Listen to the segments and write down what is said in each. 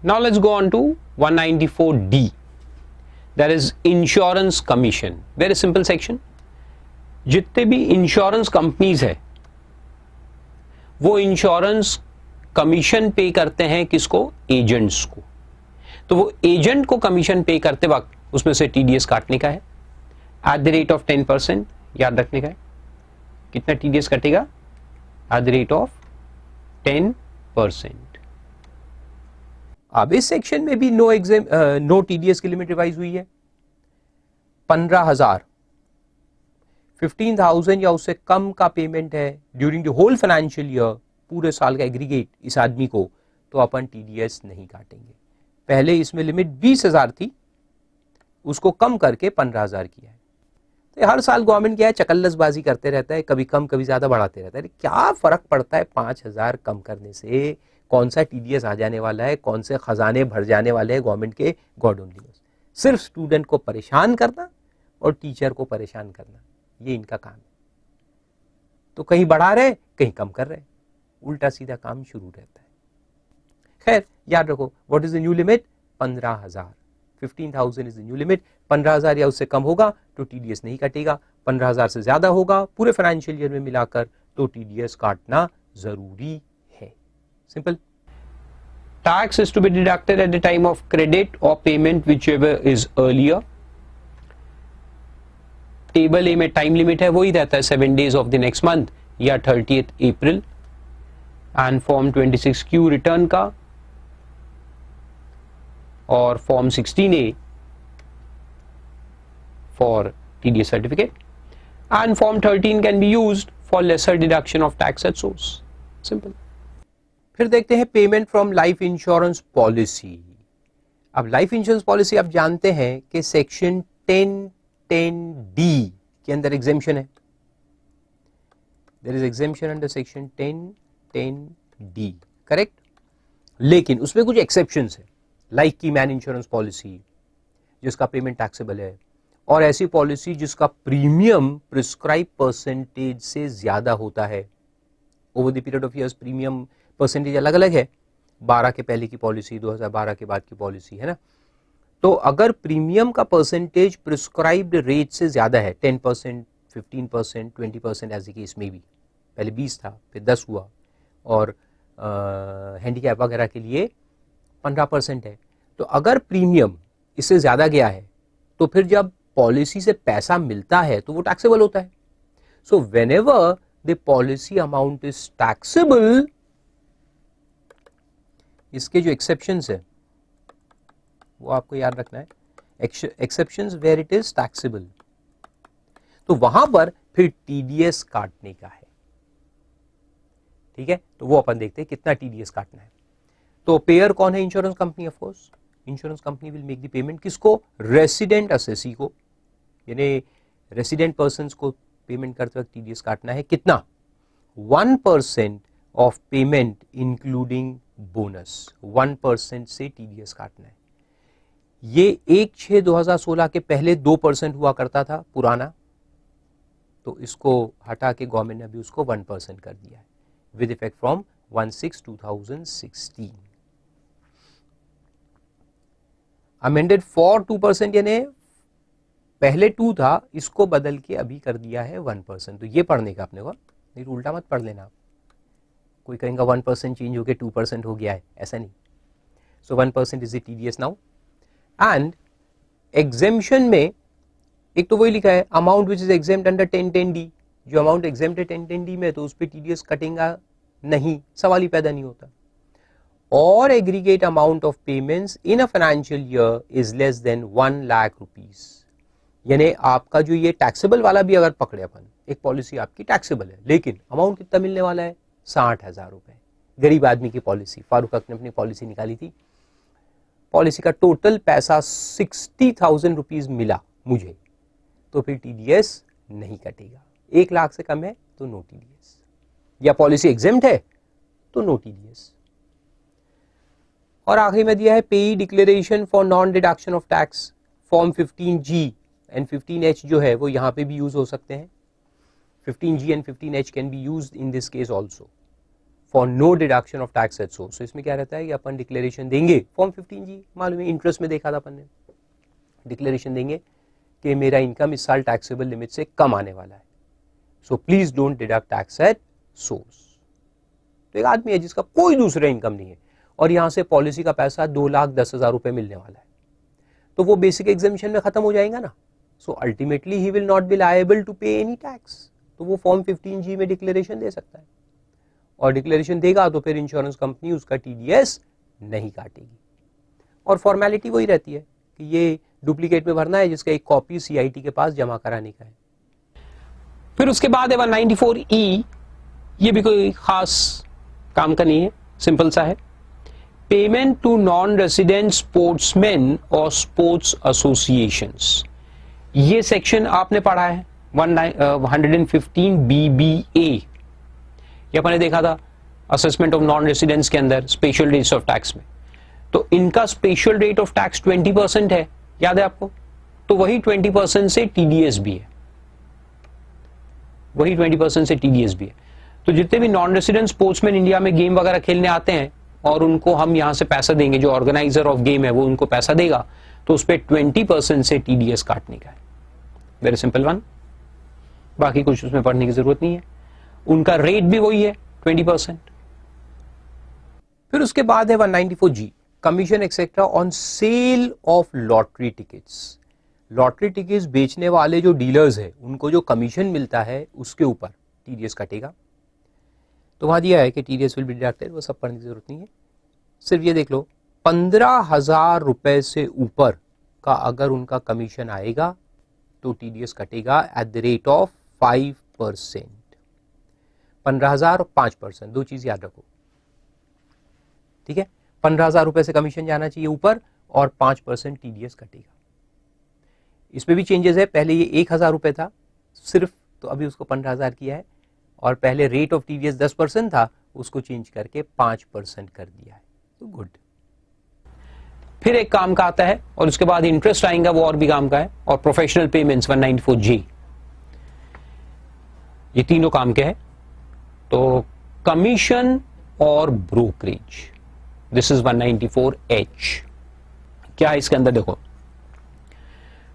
Now let's go on to 194D. That is insurance commission. Very simple section. जितने भी insurance companies है वो insurance commission पे करते हैं किसको? एजेंट्स को. तो वो एजेंट को कमीशन पे करते वक्त उसमें से टीडीएस काटने का है एट द रेट ऑफ 10%. याद रखने का है कितना टीडीएस कटेगा? At the rate of 10%. अब इस सेक्शन में भी नो टीडीएस की लिमिट रिवाइज हुई है. 15,000, 15,000 या उससे कम का पेमेंट है during the whole financial year, पूरे साल का एग्रीगेट इस आदमी को, तो अपन टीडीएस नहीं काटेंगे. पहले इसमें लिमिट 20,000 थी, उसको कम करके 15,000 किया है. तो हर साल गवर्नमेंट क्या है, चकल्लसबाजी करते रहता है, कभी कम कभी ज्यादा बढ़ाते रहता है. क्या फर्क पड़ता है 5,000 कम करने से? कौन सा टीडीएस आ जाने वाला है, कौन से खजाने भर जाने वाले हैं गवर्नमेंट के? God only knows. सिर्फ स्टूडेंट को परेशान करना और टीचर को परेशान करना, ये इनका काम है. तो कहीं बढ़ा रहे कहीं कम कर रहे, उल्टा सीधा काम शुरू रहता है. खैर याद रखो, what is the new limit? 15,000. 15,000 is the new limit. 15,000 या उससे कम होगा तो टीडीएस नहीं कटेगा. 15,000 से ज्यादा होगा पूरे फाइनेंशियल ईयर में मिलाकर तो टीडीएस काटना जरूरी है. Simple. Tax is to be deducted at the time of credit or payment, whichever is earlier. Table A में टाइम लिमिट है वही रहता है 7 days of the next month या 30th April. And form 26Q return का और form 16A for TDS certificate and form 13 can be used for lesser deduction of tax at source. Simple. फिर देखते हैं payment from life insurance policy. अब life insurance policy आप जानते हैं कि सेक्शन 10(10)(D) के अंदर एग्जेम्पशन है. There is exemption under section 10(10)(D, correct. लेकिन उसमें कुछ एक्सेप्शंस है, like key man insurance policy जिसका पेमेंट टैक्सेबल है, और ऐसी पॉलिसी जिसका प्रीमियम प्रिस्क्राइब परसेंटेज से ज्यादा होता है. Over the period of years premium percentage अलग अलग है. 12 के पहले की पॉलिसी, 2012 के बाद की पॉलिसी, है ना. तो अगर प्रीमियम का परसेंटेज प्रिस्क्राइब्ड रेट से ज्यादा है, 10%, 15%, 20% एज केस में भी, पहले 20 था फिर 10 हुआ, और हैंडीकैप वगैरह के लिए 15% है. तो अगर प्रीमियम इससे ज्यादा गया है तो फिर जब पॉलिसी से पैसा मिलता है तो वो टैक्सेबल होता है. So whenever the policy amount is taxable, इसके जो एक्सेप्शंस है वो आपको याद रखना है. Exceptions where it is taxable, तो वहां पर फिर टीडीएस काटने का है. ठीक है, तो वो अपन देखते हैं कितना टीडीएस काटना है. तो पेयर कौन है? Insurance company. Of course insurance company will make the payment. किसको? रेसिडेंट असेसी को, यानी रेसिडेंट पर्संस को पेमेंट करते वक्त टीडीएस काटना है. कितना? 1% ऑफ पेमेंट इंक्लूडिंग बोनस. 1% से टीडीएस काटना है. ये 1/6/2016 के पहले 2% हुआ करता था पुराना, तो इसको हटा के गवर्नमेंट ने अभी उसको 1% कर दिया है with effect from 1/6/2016. Amended for 2%, यानी पहले 2 था, इसको बदल के अभी कर दिया है 1%. तो ये पढ़ने का अपने को, नहीं उल्टा मत पढ़ लेना. कोई कहेगा 1% चेंज हो गया 2% हो गया है, ऐसा नहीं. सो 1% is the TDS now. And exemption में एक तो वही लिखा है amount which is exempt under 10(10)(D. जो अमाउंट एग्जेम्प्ट है 10(10)(D) में, तो उस पर टीडीएस कटेगा नहीं, सवाल ही पैदा नहीं होता. और aggregate amount of payments in a financial year is less then 1 lakh rupees. यानी आपका जो ये टैक्सेबल वाला भी अगर पकड़े अपन, एक पॉलिसी आपकी टैक्सेबल है लेकिन अमाउंट कितना मिलने वाला है? 60,000 रुपए. गरीब आदमी की पॉलिसी, फारूक हक ने अपनी पॉलिसी निकाली थी, पॉलिसी का टोटल पैसा 60,000 रुपीज मिला मुझे, तो फिर टीडीएस नहीं कटेगा. 1 लाख से कम है तो नो टीडीएस, या पॉलिसी एग्जेम्प्ट है तो नो टीडीएस. और आखिरी में दिया है पेई declaration for non deduction of tax. Form 15G and 15H जो है वो यहां पे भी यूज हो सकते हैं. 15G and 15H can be used in this case also. For no deduction of tax at source. इसमें क्या रहता है कि अपन डिक्लेरेशन देंगे, फॉर्म 15G मालूम है, इंटरेस्ट में देखा था अपन ने, डिक्लेरेशन देंगे कि मेरा इनकम इस साल टैक्सेबल लिमिट से कम आने वाला है, so please don't deduct tax at source. तो एक आदमी है जिसका कोई दूसरा इनकम नहीं है और यहां से पॉलिसी का पैसा 2,10,000 रुपए मिलने वाला है, तो वो बेसिक एग्जामिशन में खत्म हो जाएगा ना। So ultimately he will not be liable to pay any tax. तो वो फॉर्म 15G में डिक्लेरेशन दे सकता है, और डिक्लेरेशन देगा तो फिर इंश्योरेंस कंपनी उसका TDS नहीं काटेगी। और फॉर्मेलिटी वही रहती है कि ये डुप्लीकेट में भरना है, जिसका एक कॉपी CIT के पास जमा कराने का है। फिर उसके बाद है 194E, ये भी कोई खास काम का नहीं है, सिंपल सा है। Payment to non resident sportsman और स्पोर्ट्स एसोसिएशंस, ये सेक्शन आपने पढ़ा है 115 BBA, ये अपने देखा था असेसमेंट ऑफ नॉन रेसिडेंट्स के अंदर स्पेशल रेट्स ऑफ टैक्स में। तो इनका स्पेशल रेट ऑफ टैक्स 20% है, याद है आपको, तो वही 20% से TDS भी है, वही 20% से TDS भी है। तो जितने भी नॉन रेसिडेंट स्पोर्ट्समैन इंडिया में गेम वगैरह खेलने आते हैं और उनको हम यहां से पैसा देंगे, जो ऑर्गेनाइजर ऑफ गेम है वो उनको पैसा देगा, तो उस पर 20% से TDS काटने का है। वेरी सिंपल वन, बाकी कुछ उसमें पढ़ने की जरूरत नहीं है, उनका रेट भी वही है 20%। फिर उसके बाद है 194G, commission etcetera on sale of lottery tickets. Lottery tickets बेचने वाले जो डीलर्स है उनको जो कमीशन मिलता है उसके ऊपर TDS कटेगा। तो वहां दिया है कि TDS विल बी डिडक्टेड, वो सब पढ़ने की जरूरत नहीं है, सिर्फ ये देख लो 15,000 रुपए से ऊपर का अगर उनका कमीशन आएगा तो TDS कटेगा एट द रेट ऑफ 5%। 15,000 और 5%, दो चीज याद रखो, ठीक है। 15,000 रुपए से कमीशन जाना चाहिए ऊपर और 5% TDS कटेगा। इसमें भी चेंजेस है, पहले ये 1,000 रुपए था सिर्फ, तो अभी उसको 15,000 किया है, और पहले रेट ऑफ TDS 10% था, उसको चेंज करके 5% कर दिया है, तो गुड। फिर एक काम का आता है और उसके बाद इंटरेस्ट आएगा, वो और भी काम का है, और प्रोफेशनल पेमेंट्स 194G, ये तीनों काम के हैं। तो कमीशन और ब्रोकरेज, दिस इज 194H। क्या है इसके अंदर देखो,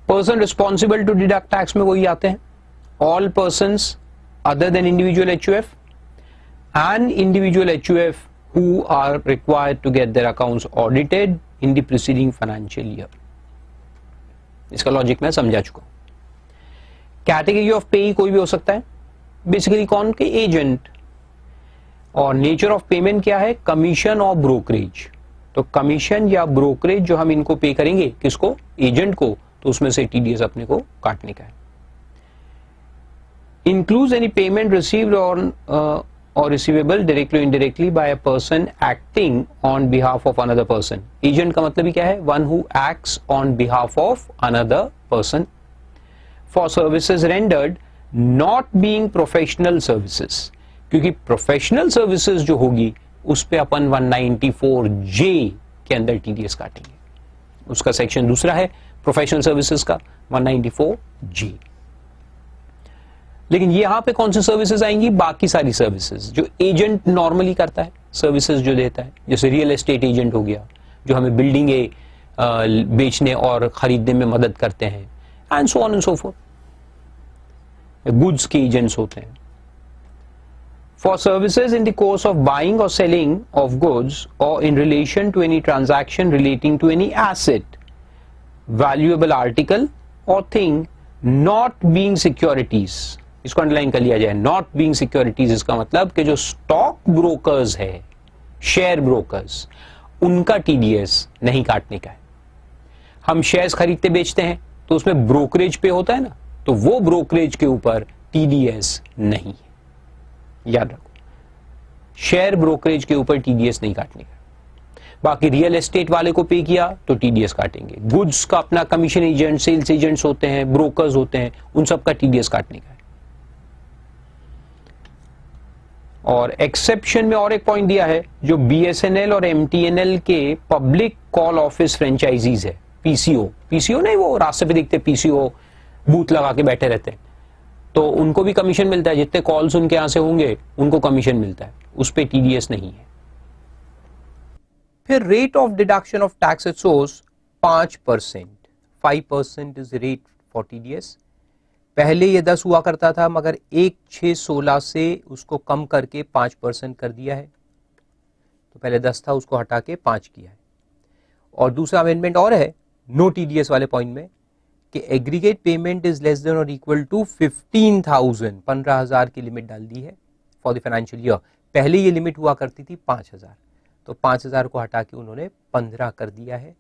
person responsible to deduct tax में वही आते हैं, all persons other than individual HUF and individual HUF who are required to get their accounts audited in the preceding financial year। इसका लॉजिक मैं समझा चुका हूं। कैटेगरी ऑफ पे कोई भी हो सकता है, बेसिकली कौन के, एजेंट। और नेचर ऑफ पेमेंट क्या है, कमीशन और ब्रोकरेज। तो कमीशन या ब्रोकरेज जो हम इनको पे करेंगे, किसको, एजेंट को, तो उसमें से TDS अपने को काटने का है। includes any payment received or receivable directly or indirectly by a person acting on behalf of another person। agent का मतलब ही क्या है, one who acts on behalf of another person for services rendered not being professional services। क्योंकि professional services जो होगी उस पे अपन 194J के अंदर TDS काटेंगे, उसका सेक्शन दूसरा है प्रोफेशनल सर्विसेज का 194G। लेकिन यहां पे कौन सी सर्विसेज आएंगी, बाकी सारी सर्विसेज जो एजेंट नॉर्मली करता है, सर्विसेज जो देता है, जैसे रियल एस्टेट एजेंट हो गया जो हमें बिल्डिंगे बेचने और खरीदने में मदद करते हैं, and so on and so forth. Goods के एजेंट्स होते हैं। For services in the course of buying और सेलिंग ऑफ गुड्स और in relation to any transaction relating to any asset, valuable article और थिंग नॉट बीइंग सिक्योरिटीज। इसको underline कर लिया जाए, नॉट बीइंग सिक्योरिटीज, इसका मतलब कि जो स्टॉक ब्रोकर्स है, शेयर ब्रोकर्स, उनका TDS नहीं काटने का है। हम शेयर्स खरीदते बेचते हैं तो उसमें ब्रोकरेज पे होता है ना, तो वो ब्रोकरेज के ऊपर TDS नहीं है, याद रखो, शेयर ब्रोकरेज के ऊपर TDS नहीं काटने का। बाकी रियल एस्टेट वाले को पे किया तो TDS काटेंगे, गुड्स का अपना कमीशन एजेंट, सेल्स एजेंट्स होते हैं, ब्रोकर्स होते हैं, उन सब का TDS काटने का है। और एक्सेप्शन में और एक पॉइंट दिया है, जो BSNL और MTNL के पब्लिक कॉल ऑफिस फ्रेंचाइजीज है, PCO नहीं, वो रास्ते पे दिखते PCO, बूथ लगा के बैठे रहते हैं, तो उनको भी कमीशन मिलता है, जितने कॉल्स उनके यहां से होंगे उनको कमीशन मिलता है। उस पे टीडीएस नहीं है। फिर rate of deduction of tax at source 5%, 5% is rate for TDS. पहले ये 10 हुआ करता था, मगर 1/6/16 से उसको कम करके 5% कर दिया है। तो पहले 10 था, उसको हटा के 5 किया है। और दूसरा अमेंडमेंट और है नो टीडीएस वाले पॉइंट में कि aggregate payment is less then और इक्वल टू 15,000, 15,000 की लिमिट डाल दी है फॉर द फाइनेंशियल ईयर। पहले ये लिमिट हुआ करती थी 5,000, तो 5,000 को हटा के उन्होंने 15 कर दिया है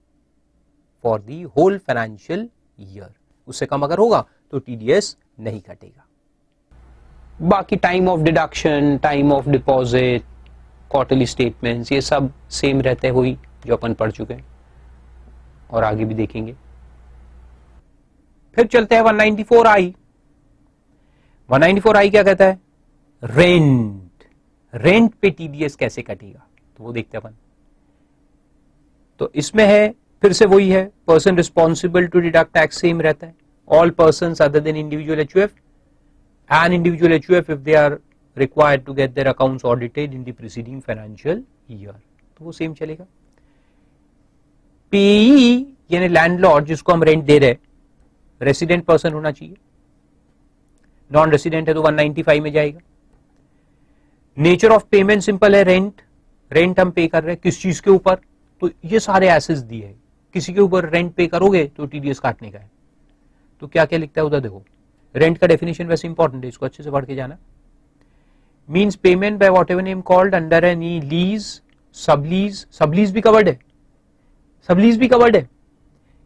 for the whole financial year. उससे कम अगर होगा तो टीडीएस नहीं कटेगा। बाकी time of deduction, time of deposit, quarterly statements, ये सब सेम रहते हुई जो अपन पढ़ चुके हैं और आगे भी देखेंगे। फिर चलते हैं 194I। 194I क्या कहता है? रेंट। रेंट पे टीडीएस कैसे कटेगा, तो वो देखते हैं अपन। तो इसमें है फिर से वही है, person responsible to deduct tax same रहता है। All persons other than individual HUF and individual HUF if they are required to get their accounts audited in the preceding financial year, तो वो सेम चलेगा। पेई यानी लैंडलॉर्ड जिसको हम rent दे रहे, रेसिडेंट पर्सन होना चाहिए। नॉन रेसिडेंट है तो 195 में जाएगा। नेचर ऑफ पेमेंट सिंपल है, रेंट। रेंट हम पे कर रहे हैं किस चीज के ऊपर, तो ये सारे एसेट्स दिए हैं, किसी के ऊपर रेंट पे करोगे तो टीडीएस काटने का है। तो क्या क्या लिखता है उधर देखो। रेंट का डेफिनेशन वैसे इंपॉर्टेंट है, इसको अच्छे से पढ़ के जाना। Means payment by whatever name called under any lease, sublease, sublease भी कवर्ड है, सबलीज भी कवर्ड है।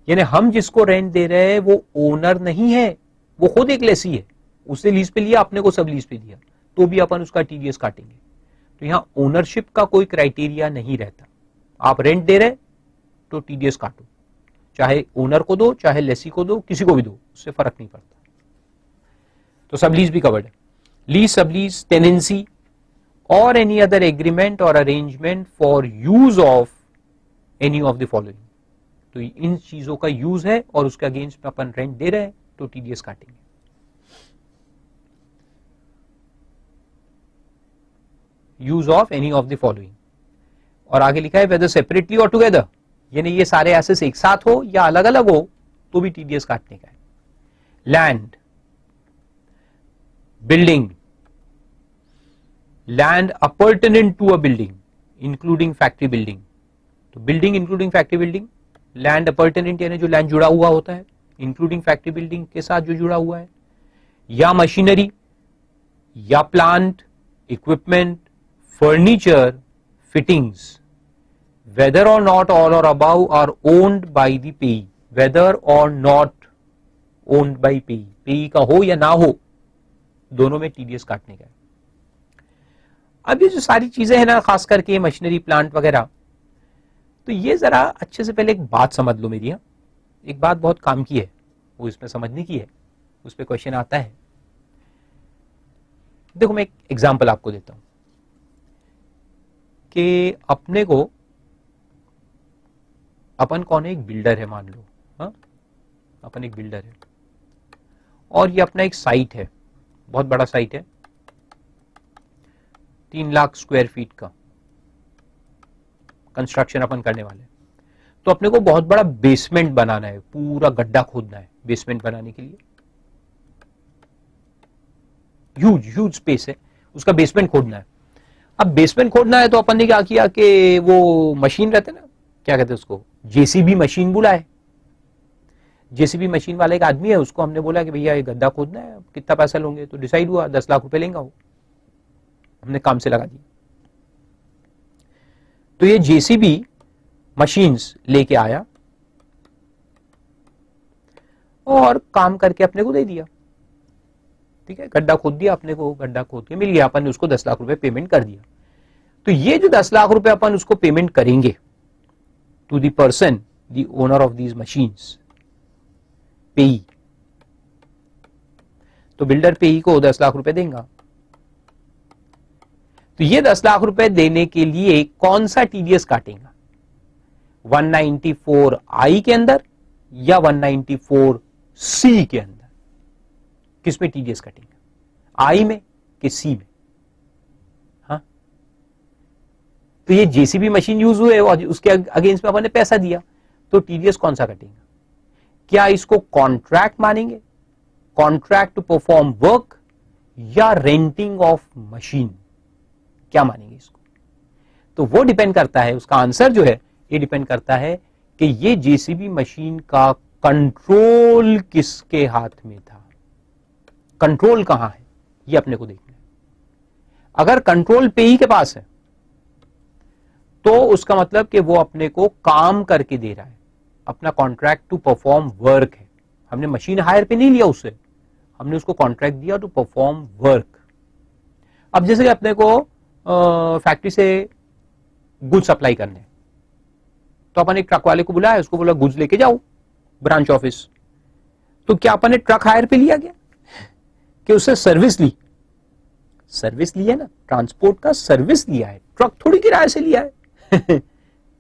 यानी हम जिसको रेंट दे रहे हैं वो ओनर नहीं है, वो खुद एक लेसी है, उसने लीज पे लिया, अपने को सबलीज पे दिया, तो भी अपन उसका टीडीएस काटेंगे। तो यहां ओनरशिप का कोई क्राइटेरिया नहीं रहता, आप रेंट दे रहे तो टीडीएस काटो, चाहे ओनर को दो, चाहे लेसी को दो, किसी को भी दो, उससे फर्क नहीं पड़ता। तो सबलीज भी कवर्ड है। लीज, सबलीज, टेनेंसी और एनी अदर एग्रीमेंट और arrangement for use of any of the following, तो इन चीजों का यूज है और उसके अगेंस्ट में अपन रेंट दे रहे हैं तो टीडीएस काटेंगे। Use of any of the following, और आगे लिखा है वेदर सेपरेटली और टुगेदर, यानी ये सारे एसेट्स एक साथ हो या अलग अलग हो तो भी टीडीएस काटने का है। Land, building, land appurtenant to a building including factory building, तो building including factory building, land appurtenant यानी जो लैंड जुड़ा हुआ होता है, इंक्लूडिंग फैक्ट्री बिल्डिंग के साथ जो जुड़ा हुआ है, या मशीनरी या plant, equipment, furniture, fittings, whether or not all or above are owned by the payee, whether or not owned by payee, payee का हो या ना हो, दोनों में टीडीएस काटने का है। अब ये जो सारी चीजें हैं ना, खास करके मशीनरी, प्लांट वगैरह, तो ये जरा अच्छे से पहले एक बात समझ लो मेरी। एक बात बहुत काम की है, वो इसमें समझने की है, उस पर क्वेश्चन आता है। देखो मैं एक एग्जांपल आपको देता हूं कि अपने को, अपन कौन है, एक बिल्डर है मान लो, हाँ अपन एक बिल्डर है और ये अपना एक साइट है, बहुत बड़ा साइट है, 3 लाख स्क्वायर फीट का कंस्ट्रक्शन अपन करने वाले। तो अपने को बहुत बड़ा बेसमेंट बनाना है, पूरा गड्ढा खोदना है बेसमेंट बनाने के लिए, ह्यूज स्पेस है, उसका बेसमेंट खोदना है। अब बेसमेंट खोदना है तो अपन ने क्या किया कि वो मशीन रहते ना, क्या कहते हैं उसको, जेसीबी मशीन बुलाए। जेसीबी मशीन वाला एक आदमी है, उसको हमने बोला कि भैया ये गड्ढा खोदना है, कितना पैसा लोगे, तो डिसाइड हुआ 10 लाख रुपए लेंगे वो, हमने काम से लगा दिया। तो ये जेसीबी मशीन्स लेके आया और काम करके अपने को दे दिया, ठीक है, गड्ढा खोद दिया अपने को, गड्ढा खोद के मिल गया, अपन ने उसको 10 लाख रुपए पेमेंट कर दिया। तो ये जो 10 लाख रुपए अपन उसको पेमेंट करेंगे to the person, the owner of these machines, payee, तो बिल्डर पेई को 10 लाख रुपए देगा। तो ये 10 लाख रुपए देने के लिए कौन सा टीडीएस काटेगा, 194I के अंदर या 194C के अंदर, किस में टीडीएस कटेगा, आई में कि सी में? हाँ तो ये जेसीबी मशीन यूज हुए और उसके अगेंस्ट में अपन ने पैसा दिया, तो टीडीएस कौन सा कटेगा? क्या इसको कॉन्ट्रैक्ट मानेंगे, कॉन्ट्रैक्ट टू परफॉर्म वर्क, या रेंटिंग ऑफ मशीन, क्या मानेंगे इसको? तो वो डिपेंड करता है, उसका आंसर जो है ये डिपेंड करता है कि ये जेसीबी मशीन का कंट्रोल किसके हाथ में था, कंट्रोल कहां है, ये अपने को देखना है। अगर कंट्रोल पेई के पास है तो उसका मतलब कि वो अपने को काम करके दे रहा है, अपना कॉन्ट्रैक्ट टू परफॉर्म वर्क है। हमने मशीन हायर पे नहीं लिया उससे, हमने उसको कॉन्ट्रैक्ट दिया टू परफॉर्म वर्क। अब जैसे कि अपने को फैक्ट्री से गुड्स सप्लाई करने, तो अपन एक ट्रक वाले को बुलाया, उसको बोला गुड्स लेके जाओ ब्रांच ऑफिस। तो क्या अपन ने ट्रक हायर पे लिया गया कि उससे सर्विस ली? सर्विस ली है ना, ट्रांसपोर्ट का सर्विस लिया है, ट्रक थोड़ी किराए से लिया है।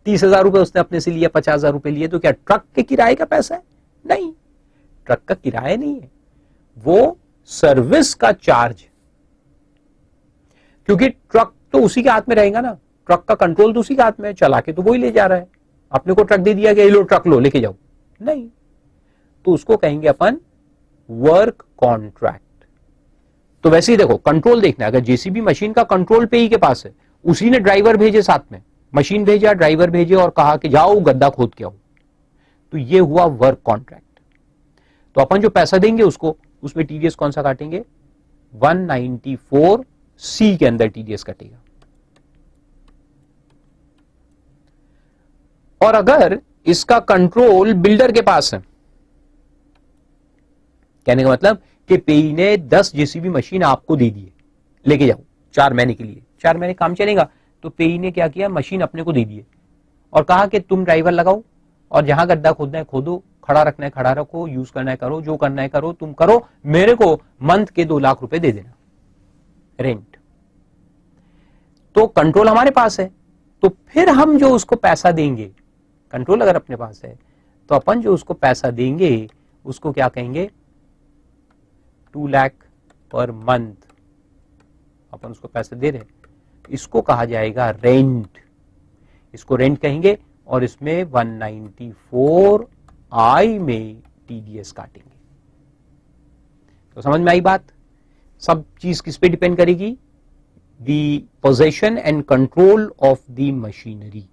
30,000 रुपए उसने अपने से लिया, 50,000 रुपए लिए, तो क्या ट्रक के किराए का पैसा है? नहीं, ट्रक का किराया नहीं है, वो सर्विस का चार्ज। क्योंकि ट्रक तो उसी के हाथ में रहेगा ना, ट्रक का कंट्रोल तो उसी के हाथ में है, चला के तो वही ले जा रहा है। अपने को ट्रक दे दिया गया, लो ट्रक लो लेके जाओ, नहीं, तो उसको कहेंगे अपन वर्क कॉन्ट्रैक्ट। तो वैसे ही देखो, कंट्रोल देखना, अगर जेसीबी मशीन का कंट्रोल पे ही के पास है, उसी ने ड्राइवर भेजे साथ में, मशीन भेजा, ड्राइवर भेजे और कहा कि जाओ गड्ढा खोद के आओ, तो ये हुआ वर्क कॉन्ट्रैक्ट। तो अपन जो पैसा देंगे उसको, उसमें टीडीएस कौन सा काटेंगे? 194C के अंदर टीडीएस कटेगा। और अगर इसका कंट्रोल बिल्डर के पास है, कहने का मतलब कि पेई ने 10 जेसीबी मशीन आपको दे दी, लेके जाओ 4 महीने के लिए, 4 महीने काम चलेगा, तो पेई ने क्या किया, मशीन अपने को दे दी और कहा कि तुम ड्राइवर लगाओ और जहां गड्ढा खोदना है खोदो, खड़ा रखना है खड़ा रखो, यूज करना है करो, जो करना है करो, तुम करो, मेरे को मंथ के 2 लाख रुपए दे देना रेंट। तो कंट्रोल हमारे पास है, तो फिर हम जो उसको पैसा देंगे, कंट्रोल अगर अपने पास है तो अपन जो उसको पैसा देंगे उसको क्या कहेंगे? 2 लाख पर मंथ अपन उसको पैसा दे रहे हैं, इसको कहा जाएगा रेंट, इसको रेंट कहेंगे। और इसमें 194I में टीडीएस काटेंगे। तो समझ में आई बात? सब चीज किस पे डिपेंड करेगी? The possession and control of the machinery.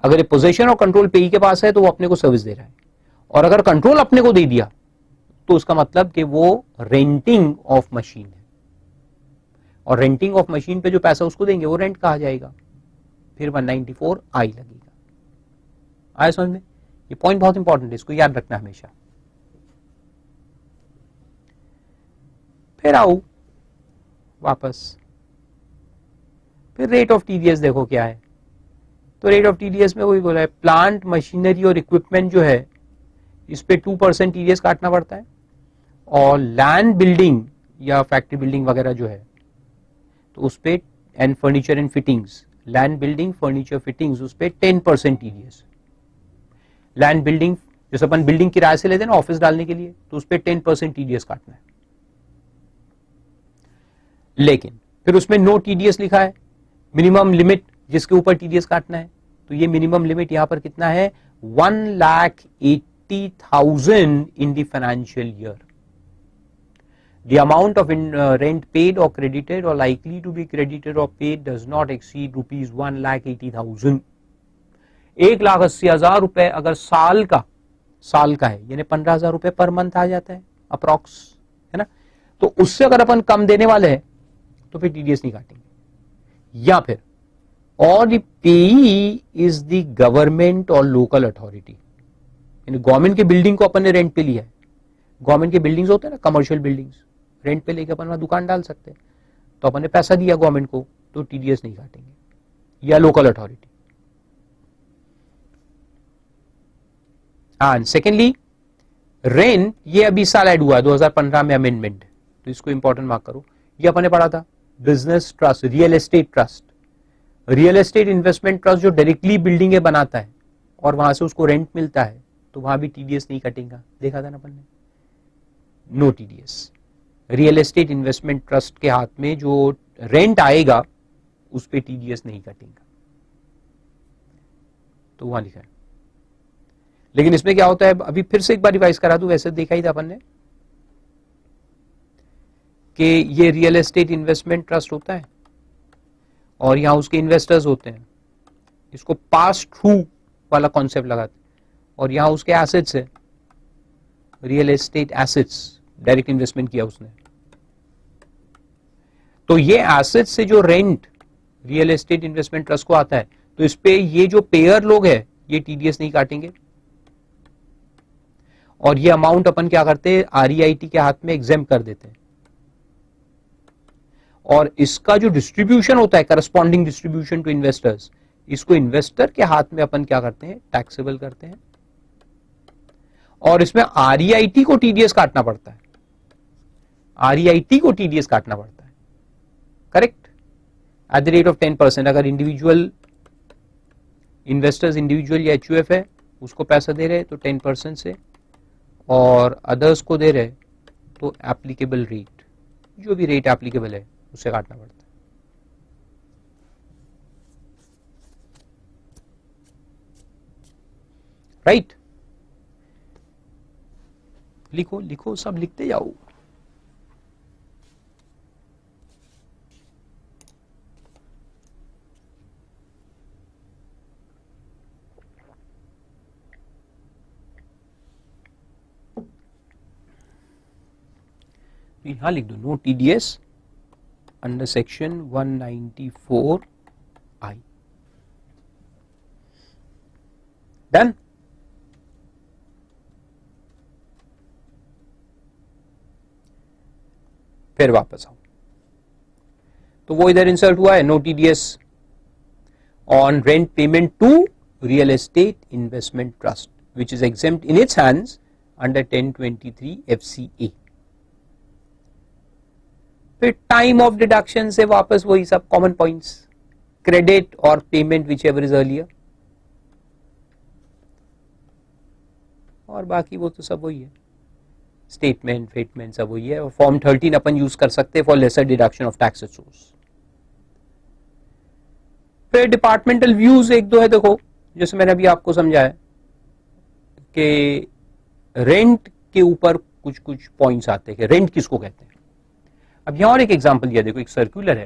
अगर ये पोजेशन और कंट्रोल पेई के पास है तो वो अपने को सर्विस दे रहा है, और अगर कंट्रोल अपने को दे दिया तो उसका मतलब कि वो रेंटिंग ऑफ मशीन है, और रेंटिंग ऑफ मशीन पे जो पैसा उसको देंगे वो रेंट कहा जाएगा, फिर 194I लगेगा। आया समझ में? ये पॉइंट बहुत इंपॉर्टेंट है, इसको याद रखना हमेशा। फिर आओ वापस, फिर रेट ऑफ टीडीएस देखो क्या है। तो रेट ऑफ टीडीएस में वही बोला है, प्लांट मशीनरी और इक्विपमेंट जो है इस पे 2% टीडीएस काटना पड़ता है, और लैंड बिल्डिंग या फैक्ट्री बिल्डिंग वगैरह जो है तो उस पे, and furniture and fittings, land building furniture fittings, उस पे 10% टीडीएस। लैंड बिल्डिंग जैसे अपन बिल्डिंग किराए से लेते हैं ना ऑफिस डालने के लिए, तो उस पे 10% टीडीएस काटना है। लेकिन फिर उसमें नो टीडीएस लिखा है, मिनिमम लिमिट जिसके ऊपर टीडीएस काटना है। तो ये मिनिमम लिमिट यहां पर कितना है? 1,80,000 in the financial year. The amount of rent paid or credited or likely to be credited or paid does not exceed rupees 1,80,000. 1,80,000 रुपए अगर साल का है, यानी 15,000 रुपए पर मंथ आ जाता है अप्रॉक्स, है ना? तो उससे अगर अपन कम देने वाले हैं तो फिर टीडीएस नहीं काटेंगे। या फिर और द पेई इज द गवर्नमेंट और लोकल अथॉरिटी, यानी गवर्नमेंट की बिल्डिंग को अपन ने रेंट पे लिया है। गवर्नमेंट के बिल्डिंग्स होते हैं ना, कमर्शियल बिल्डिंग्स, रेंट पे लेके अपन वहां दुकान डाल सकते हैं, तो अपन ने पैसा दिया गवर्नमेंट को, तो टीडीएस नहीं काटेंगे। या local authority. And secondly rent, ये अभी साल ऐड हुआ 2015 में अमेंडमेंट, तो इसको इंपॉर्टेंट मार्क करो। ये अपन ने पढ़ा था business trust, real estate trust, real estate investment trust जो डायरेक्टली बिल्डिंगें बनाता है और वहां से उसको रेंट मिलता है, तो वहां भी टीडीएस नहीं कटेगा। देखा था ना अपन ने, no TDS. Real estate investment trust के हाथ में जो रेंट आएगा उस पे टीडीएस नहीं कटेगा। तो वहां लिखा है। लेकिन इसमें क्या होता है, अभी फिर से एक बार रिवाइज करा दूं, वैसे देखा ही था अपन ने कि ये रियल एस्टेट इन्वेस्टमेंट ट्रस्ट होता है और यहां उसके इन्वेस्टर्स होते हैं, इसको पास थ्रू वाला कॉन्सेप्ट लगाते हैं, और यहां उसके एसेट्स है, real estate assets, direct investment किया उसने। तो ये एसेट्स से जो rent real estate investment trust को आता है, तो इस पे ये जो पेयर लोग हैं ये टीडीएस नहीं काटेंगे, और ये अमाउंट अपन क्या करते हैं, आरईआईटी के हाथ में एग्जेम्प्ट कर देते हैं, और इसका जो डिस्ट्रीब्यूशन होता है, करस्पॉन्डिंग डिस्ट्रीब्यूशन टू इन्वेस्टर्स, इसको इन्वेस्टर के हाथ में अपन क्या करते हैं, टैक्सेबल करते हैं, और इसमें आरईआईटी को टीडीएस काटना पड़ता है, आरईआईटी को टीडीएस काटना पड़ता है, correct, at the rate of 10%। अगर इंडिविजुअल इन्वेस्टर्स, इंडिविजुअल या एचयूएफ है, उसको पैसा दे रहे तो 10% से, और अदर्स को दे रहे तो एप्लीकेबल रेट, जो भी रेट एप्लीकेबल है उससे काटना पड़ता है। राइट, लिखो लिखो, सब लिखते जाओ। यहां लिख दो no TDS under section 194I। Done. फिर वापस आओ, तो वो इधर इंसर्ट हुआ है, no TDS on rent payment to real estate investment trust which is exempt in its hands under 1023 FCA। फिर टाइम ऑफ डिडक्शन से वापस वही सब कॉमन पॉइंट्स, क्रेडिट और payment whichever is earlier, और बाकी वो तो सब वही है, स्टेटमेंट फेटमेंट सब वही है। और फॉर्म 13 अपन यूज कर सकते हैं for lesser deduction of tax at source. फिर डिपार्टमेंटल व्यूज एक दो है, देखो जैसे मैंने अभी आपको समझाया कि रेंट के ऊपर कुछ कुछ पॉइंट्स आते हैं कि रेंट किसको कहते हैं। अब यहां और एक एग्जांपल दिया, देखो एक सर्कुलर है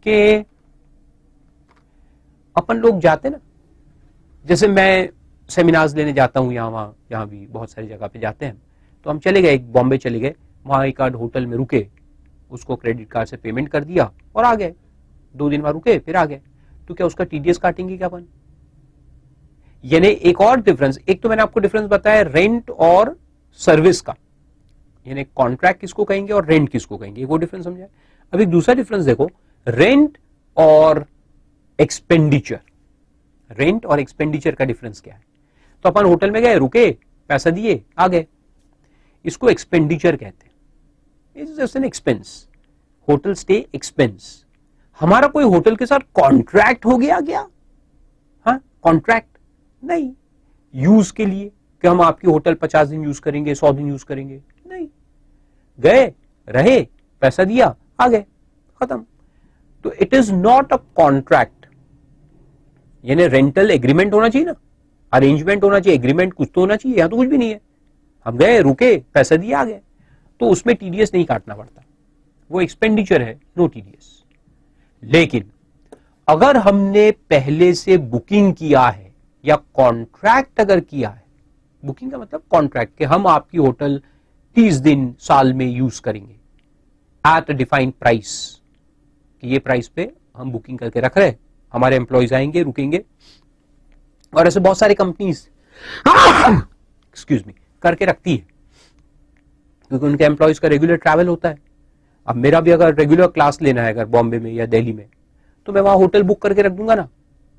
कि अपन लोग जाते ना, जैसे मैं सेमिनार्स लेने जाता हूं, यहां भी बहुत सारी जगह पे जाते हैं, तो हम चले गए, एक बॉम्बे चले गए, वहां एक आध होटल में रुके, उसको क्रेडिट कार्ड से पेमेंट कर दिया और आ गए, 2 दिन वहां रुके फिर आ गए, तो क्या उसका टीडीएस काटेंगे क्या अपन? यानी एक और डिफरेंस, एक तो मैंने आपको डिफरेंस बताया रेंट और सर्विस का, यानी कॉन्ट्रैक्ट किसको कहेंगे और रेंट किसको कहेंगे, वो डिफरेंस समझा। अब एक दूसरा डिफरेंस देखो, रेंट और एक्सपेंडिचर, रेंट और एक्सपेंडिचर का डिफरेंस क्या है। तो अपन होटल में गए, रुके, पैसा दिए, आ गए, इसको एक्सपेंडिचर कहते हैं, it's just an expense, hotel stay expense. हमारा कोई होटल के साथ कॉन्ट्रैक्ट हो गया क्या? हाँ, कॉन्ट्रैक्ट नहीं, यूज के लिए कि हम आपकी होटल 50 दिन यूज करेंगे, 100 दिन यूज करेंगे, नहीं, गए, रहे, पैसा दिया, आ गए, खत्म। तो it is not a contract, यानी रेंटल एग्रीमेंट होना चाहिए ना, अरेंजमेंट होना चाहिए, एग्रीमेंट कुछ तो होना चाहिए, यहां तो कुछ भी नहीं है, हम गए, रुके, पैसा दिया, आ गए, तो उसमें टीडीएस नहीं काटना पड़ता, वो एक्सपेंडिचर है, नो टीडीएस। लेकिन अगर हमने पहले से बुकिंग किया है या कॉन्ट्रैक्ट अगर किया है, बुकिंग का मतलब कॉन्ट्रैक्ट, कि हम आपकी होटल 30 दिन साल में यूज करेंगे एट अ डिफाइंड प्राइस, कि ये प्राइस पे हम बुकिंग करके रख रहे हैं, हमारे एम्प्लॉयज आएंगे, रुकेंगे, और ऐसे बहुत सारी कंपनीज एक्सक्यूज मी करके रखती है, क्योंकि उनके एम्प्लॉयज का रेगुलर ट्रैवल होता है। अब मेरा भी अगर रेगुलर क्लास लेना है अगर बॉम्बे में या दिल्ली में, तो मैं वहां होटल बुक करके रख दूंगा ना,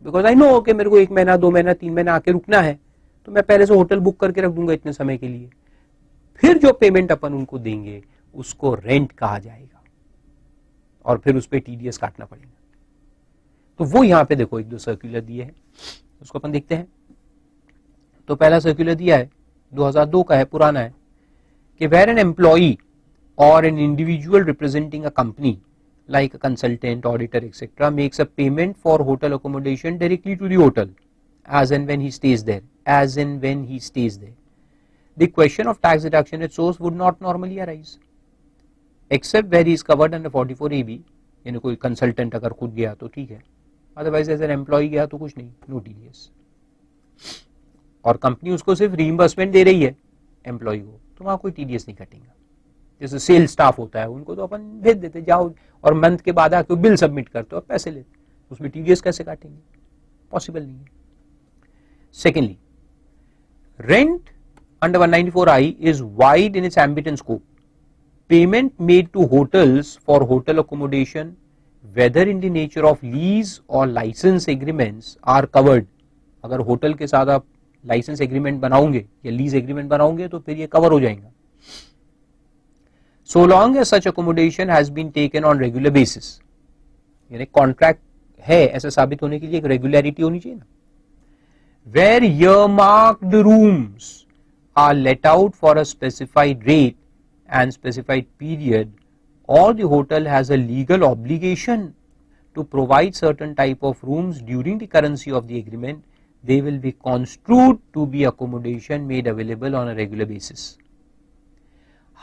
बिकॉज आई नो कि मेरे को 1 महीना, 2 महीना, 3 महीना आके रुकना है, तो मैं पहले से होटल बुक करके रख दूंगा इतने समय के लिए। फिर जो पेमेंट अपन उनको देंगे उसको रेंट कहा जाएगा, और फिर उस पर टीडीएस काटना पड़ेगा। तो वो यहां पे देखो 1-2 सर्कुलर दिए हैं, उसको अपन देखते हैं। तो पहला सर्कुलर दिया है, 2002 का है, पुराना है, कि where an employee or an individual representing a company like a consultant, auditor, etc., makes a payment for hotel accommodation directly to the hotel as and when he stays there, as and when he stays there, the question of tax deduction at source would not normally arise, except where he is covered under 44AB. यानी कोई consultant अगर खुद गया तो ठीक है, otherwise as an employ गया तो कुछ नहीं, नो टीडीएस. और कंपनी उसको सिर्फ रीइंबर्समेंट दे रही है एम्प्लॉय को, तो वहां कोई टीडीएस नहीं कटेगा. जैसे सेल स्टाफ होता है, उनको तो अपन भेज देते जाओ, और मंथ के बाद आके बिल सबमिट करते हो, पैसे लेते, उसमें टीडीएस कैसे काटेंगे, पॉसिबल नहीं है. Secondly, rent under 194I is wide in its ambit and scope. Payment made to hotels for hotel accommodation, whether in the nature of lease or license agreements, are covered. अगर hotel के साथ आप licence agreement बनाओगे या lease agreement बनाओगे तो फिर ये कवर हो जाएगा. So long as such accommodation has been taken on regular basis, यानी कॉन्ट्रैक्ट है ऐसा साबित होने के लिए एक रेगुलरिटी होनी चाहिए ना. Where earmarked rooms are let out for a specified rate and specified period, or the hotel has a legal obligation to provide certain type of rooms during the currency of the agreement, they will be construed to be accommodation made available on a regular basis.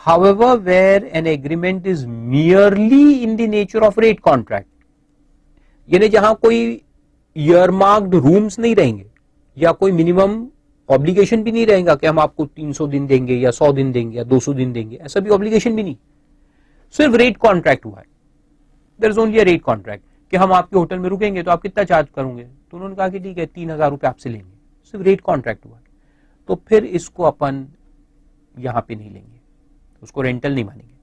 However, where an agreement is merely in the nature of rate contract, यानी जहां कोई earmarked rooms नहीं रहेंगे या कोई minimum obligation भी नहीं रहेगा कि हम आपको 300 दिन देंगे या 100 दिन देंगे या 200 दिन देंगे, ऐसा भी ऑब्लिगेशन भी नहीं, सिर्फ रेट कॉन्ट्रैक्ट हुआ है. There is only a rate contract कि हम आपके होटल में रुकेंगे तो आप कितना चार्ज करोगे, तो उन्होंने कहा कि ठीक है 3,000 रुपए आपसे लेंगे, सिर्फ रेट कॉन्ट्रैक्ट हुआ है. तो फिर इसको अपन यहां पे नहीं लेंगे, उसको रेंटल नहीं मानेंगे,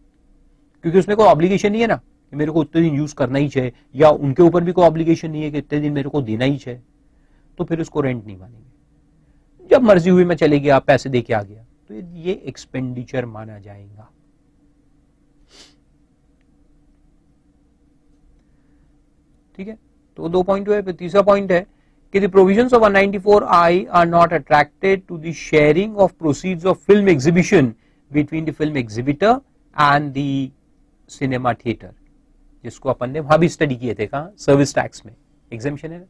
क्योंकि उसमें कोई ऑब्लिगेशन नहीं है ना कि मेरे को उतने दिन यूज करना ही चाहिए, या उनके ऊपर भी कोई ऑब्लिगेशन नहीं है कि इतने दिन मेरे को देना ही चाहिए, तो फिर उसको रेंट नहीं मानेंगे. जब मर्जी हुई मैं चले गया, पैसे देके आ गया, तो ये एक्सपेंडिचर माना जाएगा. ठीक है, तो 2 पॉइंट हुए. तीसरा पॉइंट है कि the provisions of 194I are not attracted to the sharing of proceeds of film exhibition between the film exhibitor and the cinema theatre, जिसको अपन ने वहां भी स्टडी किए थे, कहां, सर्विस टैक्स में एग्जेम्पशन है ना.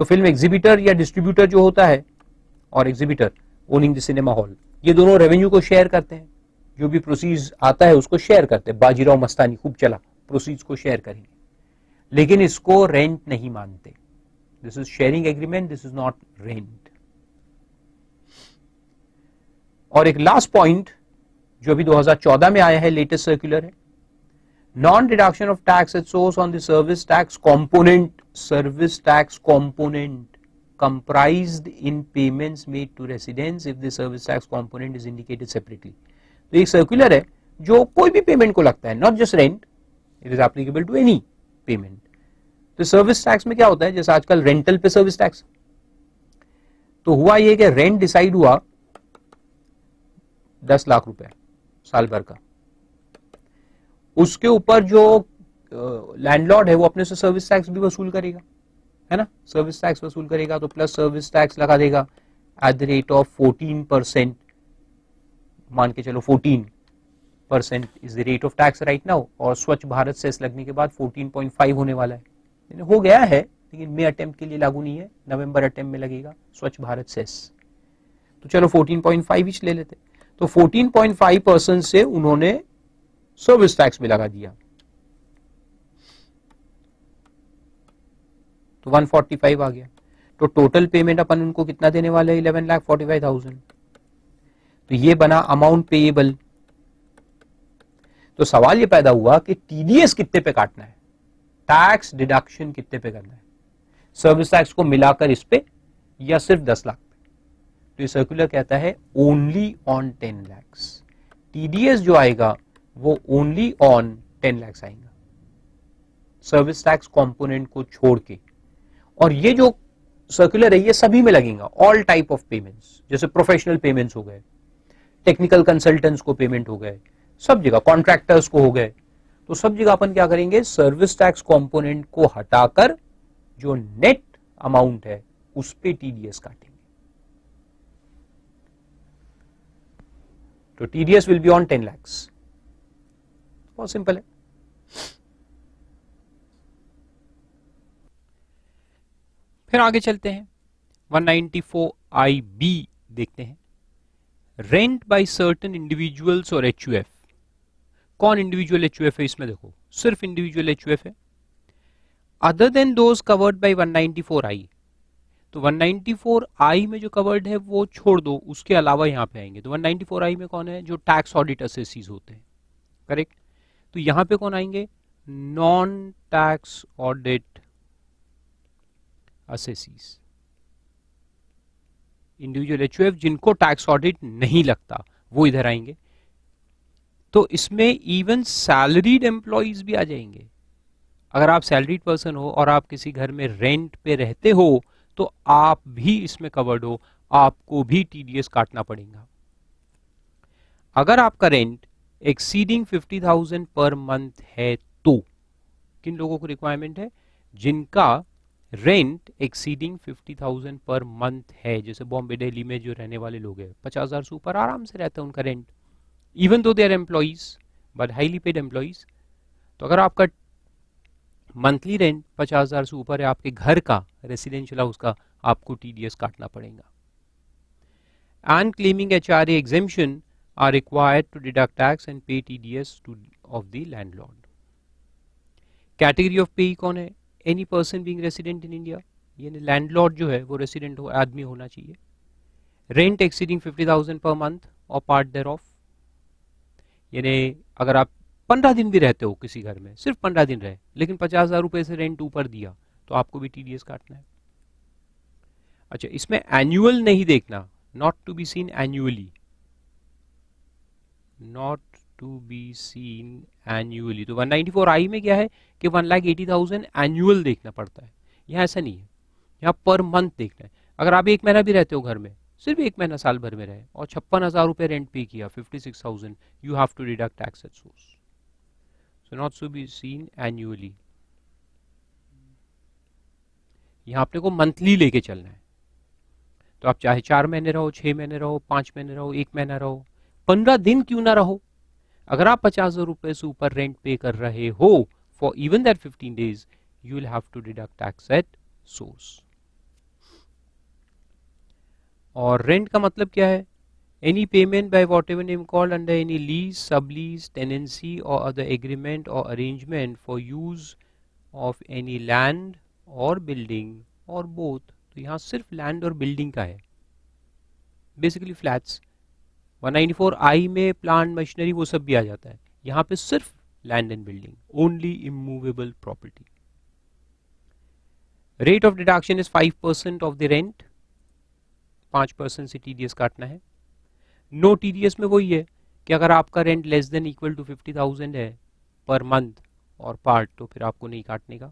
तो फिल्म एग्जीबिटर या डिस्ट्रीब्यूटर जो होता है और exhibitor owning the cinema hall, ये दोनों रेवेन्यू को शेयर करते हैं, जो भी प्रोसीड्स आता है उसको शेयर करते हैं. बाजीराव मस्तानी खूब चला, प्रोसीड्स को शेयर करेंगे, लेकिन इसको रेंट नहीं मानते. This is sharing agreement, this is not rent. और एक लास्ट पॉइंट जो अभी 2014 में आया है, लेटेस्ट सर्कुलर है, non deduction of tax at source on the service tax component, service tax component comprised in payments made to residents if the service tax component is indicated separately. तो एक circular है जो कोई भी payment को लगता है, not just rent, it is applicable to any payment. तो सर्विस टैक्स में क्या होता है, जैसे आजकल रेंटल पे सर्विस टैक्स, तो हुआ ये कि रेंट डिसाइड हुआ 10 लाख रुपए साल भर का, उसके ऊपर जो लैंडलॉर्ड है वो अपने से सर्विस टैक्स भी वसूल करेगा, है ना, सर्विस टैक्स वसूल करेगा, तो प्लस सर्विस टैक्स लगा देगा एट द रेट ऑफ 14%. मान के चलो 14% is the rate of tax right now, और स्वच्छ भारत सेस लगने के बाद 14.5 होने वाला है, हो गया है, लेकिन मई अटेम्प्ट के लिए लागू नहीं है, नवंबर अटेम्प्ट में लगेगा स्वच्छ भारत सेस. तो चलो 14.5 इच ले लेते. तो 14.5% से उन्होंने सर्विस टैक्स भी लगा दिया, तो 145 आ गया. तो टोटल पेमेंट अपन उनको कितना देने वाले हैं, 11,45,000. तो ये बना अमाउंट पेएबल. तो सवाल ये पैदा हुआ कि टीडीएस कितने पे काटना है, टैक्स डिडक्शन कितने पे करना है, सर्विस टैक्स को मिलाकर इस पे या सिर्फ 10 लाख पे. तो ये सर्कुलर कहता है ओनली ऑन 10 लाख. टीडीएस जो आएगा वो ओनली ऑन 10 लाख आएगा, सर्विस टैक्स कंपोनेंट को छोड़ के. और ये जो सर्कुलर है ये सभी में लगेगा, ऑल टाइप ऑफ पेमेंट्स, जैसे प्रोफेशनल पेमेंट्स हो गए, टेक्निकल कंसल्टेंट्स को पेमेंट हो गए, सब जगह कॉन्ट्रैक्टर्स को हो गए, तो सब जगह अपन क्या करेंगे, सर्विस टैक्स कंपोनेंट को हटाकर जो नेट अमाउंट है उस पे टीडीएस काटेंगे. तो TDS will be on 10 lakh. बहुत सिंपल है. फिर आगे चलते हैं 194IB देखते हैं, रेंट बाय सर्टेन इंडिविजुअल्स और HUF। कौन इंडिविजुअल HUF है इसमें? देखो सिर्फ इंडिविजुअल HUF है। Other than those covered by 194I, तो 194I में जो कवर्ड है वो छोड़ दो, उसके अलावा यहां पे आएंगे। तो 194I में कौन है? जो टैक्स ऑडिट असेसीज होते हैं, करेक्ट। तो यहां पे कौन आएंगे? Non tax audit assessees, individual HUF जिनको टैक्स ऑडिट नहीं लगता वो इधर आएंगे। तो इसमें इवन सैलरीड एम्प्लॉइज भी आ जाएंगे। अगर आप सैलरीड पर्सन हो और आप किसी घर में रेंट पे रहते हो तो आप भी इसमें कवर्ड हो, आपको भी TDS काटना पड़ेगा। अगर आपका रेंट एक्सीडिंग 50,000 पर मंथ है तो किन लोगों को रिक्वायरमेंट है? जिनका रेंट एक्सीडिंग 50,000 पर मंथ है। जैसे बॉम्बे दिल्ली में जो रहने वाले लोग हैं 50,000 से ऊपर आराम से रहता है उनका rent, even though they are employees but highly paid employees. तो अगर आपका मंथली रेंट 50,000 से ऊपर है आपके घर का, रेसिडेंशियल हाउस का, आपको TDS काटना पड़ेगा। And claiming HRA exemption are required to deduct tax and pay TDS of the landlord. Category of payee कौन है? Any person being resident in India, यानी लैंडलॉर्ड जो है वो रेसिडेंट हो, आदमी होना चाहिए। रेंट एक्सीडिंग 50,000 पर मंथ और पार्ट देयर ऑफ, यानी अगर आप 15 दिन भी रहते हो किसी घर में, सिर्फ 15 दिन रहे लेकिन 50,000 रुपए से रेंट ऊपर दिया तो आपको भी TDS काटना है। अच्छा, इसमें एनुअल नहीं देखना, not to be seen annually, not to be seen annually. तो 194I में क्या है कि 1,80,000 एनुअल देखना पड़ता है, यहाँ ऐसा नहीं है, यहाँ पर मंथ देखना है। अगर आप एक महीना भी रहते हो घर में, सिर्फ एक महीना साल भर में रहे और 56,000 रुपए रेंट पे किया, 56,000, you have to deduct tax at source. So not to be seen annually, यहाँ अपने को मंथली लेके चलना है। तो आप चाहे 4 महीने रहो, 6 महीने रहो, 5 महीने रहो, 1 महीना रहो, 15 दिन क्यों ना रहो, अगर आप 50,000 रुपए से ऊपर रेंट पे कर रहे हो for even that 15 days, you will have to deduct tax at source. और रेंट का मतलब क्या है? Any payment by whatever name called under any lease, sublease, tenancy or other agreement or arrangement for use of any land or building or both। तो यहाँ सिर्फ land और building का है, बेसिकली फ्लैट्स। 194I में प्लांट मशीनरी वो सब भी आ जाता है, यहाँ पे सिर्फ land and building, only immovable property. Rate of deduction is 5% of the rent, 5% से TDS काटना है। नो TDS में वही है कि अगर आपका rent less than equal to 50,000 है पर मंथ और पार्ट, तो फिर आपको नहीं काटने का।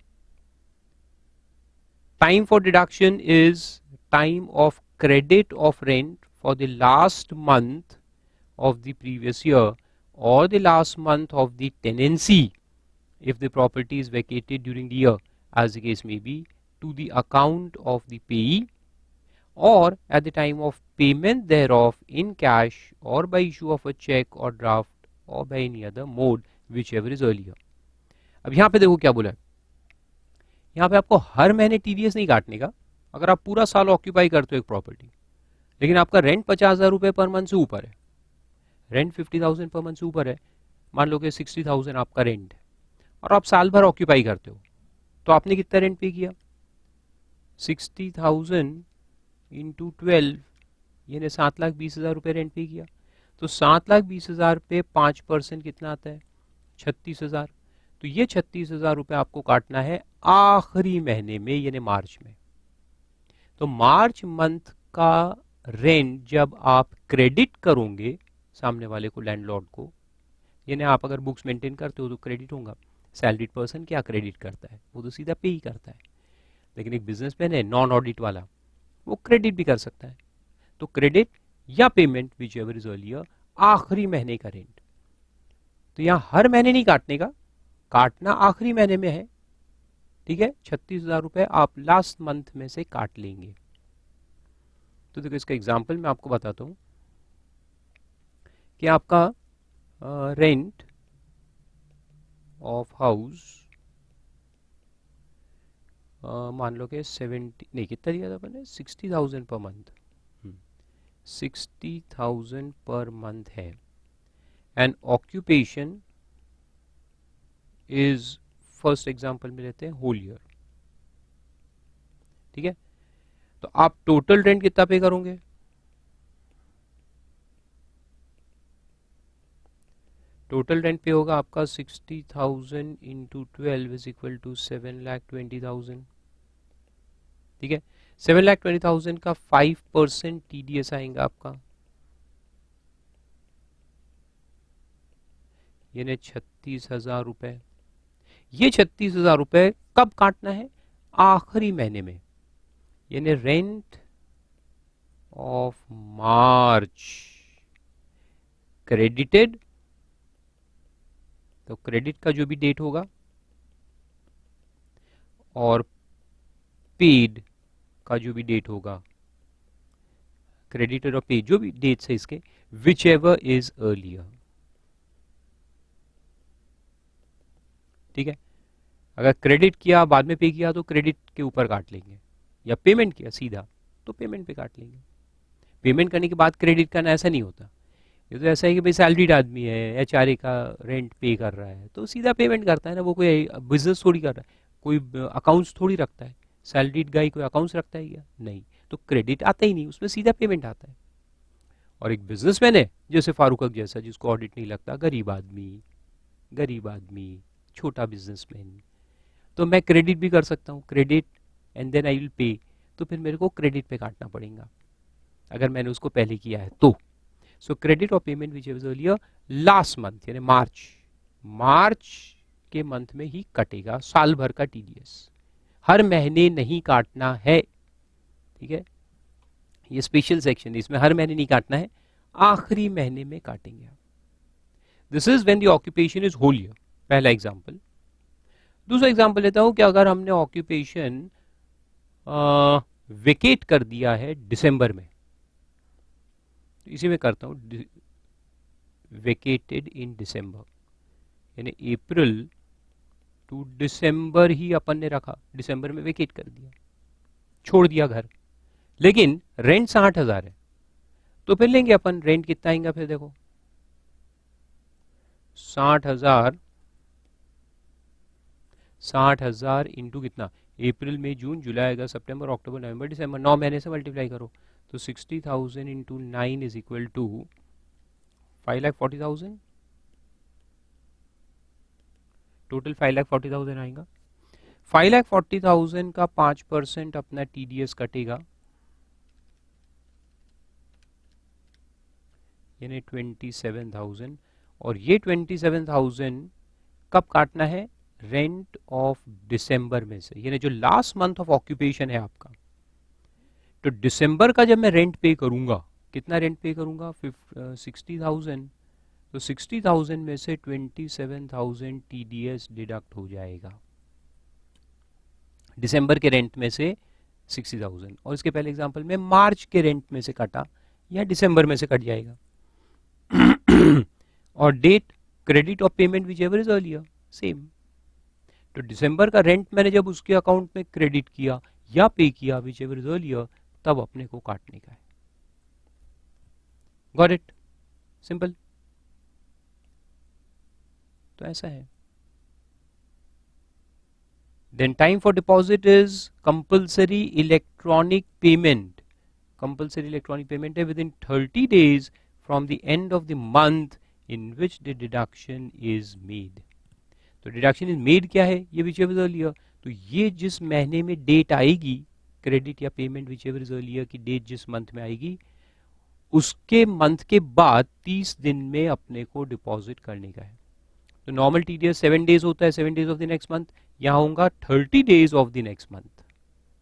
Time for deduction is time of credit of rent for the last month of the previous year और the last month of the tenancy if the property is vacated during the year, as the case may be, to the account of the payee or at the time of payment thereof in cash or by issue of a check or draft or by any other mode whichever is earlier। अब यहाँ पे देखो क्या बोला है, यहाँ पे आपको हर महीने TDS नहीं काटने का। अगर आप पूरा साल ऑक्यूपाई करते हो एक प्रॉपर्टी, लेकिन आपका रेंट 50,000 रुपए पर मंथ से ऊपर है, रेंट 50,000 पर मंथ से ऊपर है, मान लो कि 60,000 आपका रेंट है और आप साल भर ऑक्यूपाई करते हो, तो आपने कितना रेंट पे किया? 60,000 इंटू 12, यानी 7,20,000 रुपये रेंट पे किया। तो 7,20,000 पे 5% कितना आता है? 36,000। तो ये 36,000 रुपये आपको काटना है आखिरी महीने में, यानी मार्च में। तो मार्च मंथ का रेंट जब आप क्रेडिट करोगे सामने वाले को, लैंडलॉर्ड को, यानी आप अगर बुक्स मेंटेन करते हो तो क्रेडिट होगा। सैलरीड पर्सन क्या क्रेडिट करता है? वो तो सीधा पे ही करता है, लेकिन एक बिजनेसमैन है नॉन ऑडिट वाला, वो क्रेडिट भी कर सकता है। तो क्रेडिट या payment whichever is earlier, आखिरी महीने का रेंट। तो यहां हर महीने नहीं काटने का, काटना आखिरी महीने में है, ठीक है। 36,000 रुपए आप लास्ट मंथ में से काट लेंगे। तो देखो इसका एग्जांपल मैं आपको बताता हूं कि आपका रेंट ऑफ हाउस मान लो कि 70 नहीं, कितना दिया था अपन ने, 60,000 पर मंथ, 60,000 पर मंथ है, and occupation is, first example में लेते हैं होल ईयर, ठीक है। तो आप टोटल रेंट कितना पे करोगे, टोटल रेंट पे होगा आपका 60,000 इंटू 12 इज इक्वल टू 7,20,000, ठीक है। 7,20,000 का 5% TDS आएगा आपका, यानी 36,000 रुपए। ये 36,000 रुपए कब काटना है, आखिरी महीने में, यानी रेंट ऑफ मार्च क्रेडिटेड, तो क्रेडिट का जो भी डेट होगा, और पेड का जो भी डेट होगा, क्रेडिटेड और पेड जो भी डेट्स है इसके, विच एवर इज अर्लियर, ठीक है। अगर क्रेडिट किया बाद में पे किया तो क्रेडिट के ऊपर काट लेंगे, या पेमेंट किया सीधा तो पेमेंट पे काट लेंगे। पेमेंट करने के बाद क्रेडिट करना ऐसा नहीं होता, ये तो ऐसा है कि भाई सैलरीड आदमी है, HRA का रेंट पे कर रहा है तो सीधा पेमेंट करता है ना, वो कोई बिजनेस थोड़ी कर रहा है, कोई अकाउंट्स थोड़ी रखता है, सैलरीड गाई कोई अकाउंट्स रखता है क्या, नहीं, तो क्रेडिट आता ही नहीं, उसमें सीधा पेमेंट आता है। और एक बिजनेसमैन है जैसे फारूक जैसा, जिसको ऑडिट नहीं लगता, गरीब आदमी, छोटा बिजनेसमैन, तो मैं क्रेडिट भी कर सकता हूँ, credit and then I will pay, तो फिर मेरे को क्रेडिट पे काटना पड़ेगा अगर मैंने उसको पहले किया है तो। सो क्रेडिट और payment which was earlier last month, यानी मार्च के मंथ में ही कटेगा साल भर का TDS, हर महीने नहीं काटना है, ठीक है। ये स्पेशल सेक्शन है, इसमें हर महीने नहीं काटना है, आखिरी महीने में काटेंगे। This is when the occupation is whole year, पहला एग्जांपल। दूसरा एग्जांपल लेता हूं कि अगर हमने ऑक्यूपेशन वेकेट कर दिया है दिसंबर में, तो इसी में करता हूं, वेकेटेड इन दिसंबर, यानी अप्रैल टू दिसंबर ही अपन ने रखा, दिसंबर में वेकेट कर दिया, छोड़ दिया घर, लेकिन रेंट 60,000 है, तो फिर लेंगे अपन रेंट कितना आएगा, फिर देखो 60,000 इंटू कितना, अप्रैल मई जून जुलाई अगस्त सितंबर अक्टूबर नवंबर दिसंबर, 9 महीने से मल्टीप्लाई करो, तो 60,000 into 9 is equal to 5,40,000, total 5,40,000 आएगा। 5,40,000 का 5% अपना TDS कटेगा, यानी 27,000, और ये 27,000 कब काटना है, रेंट ऑफ दिसंबर में से, यानी जो लास्ट मंथ ऑफ ऑक्यूपेशन है आपका। तो दिसंबर का जब मैं रेंट पे करूंगा, कितना रेंट पे करूंगा, 60,000, तो 60,000 में से 27,000 TDS डिडक्ट हो जाएगा, दिसंबर के रेंट में से 60,000, और इसके पहले एग्जांपल में मार्च के रेंट में से कटा, या दिसंबर में से कट जाएगा। और date credit of payment whichever is earlier, same. तो दिसंबर का रेंट मैंने जब उसके अकाउंट में क्रेडिट किया या पे किया विच एवर इज अर्लियर, तब अपने को काटने का है। Got it, simple. तो ऐसा है। Then time for deposit is compulsory electronic payment. Compulsory electronic payment है within 30 days from the end of the month in which the deduction is made. तो deduction is made क्या है, ये whichever is earlier, तो ये जिस महीने में डेट आएगी, क्रेडिट या पेमेंट whichever is earlier की डेट जिस मंथ में आएगी, उसके मंथ के बाद 30 दिन में अपने को डिपॉजिट करने का है। तो नॉर्मल TDS 7 डेज होता है, 7 days of the next month, यहाँ होगा 30 days of the next month,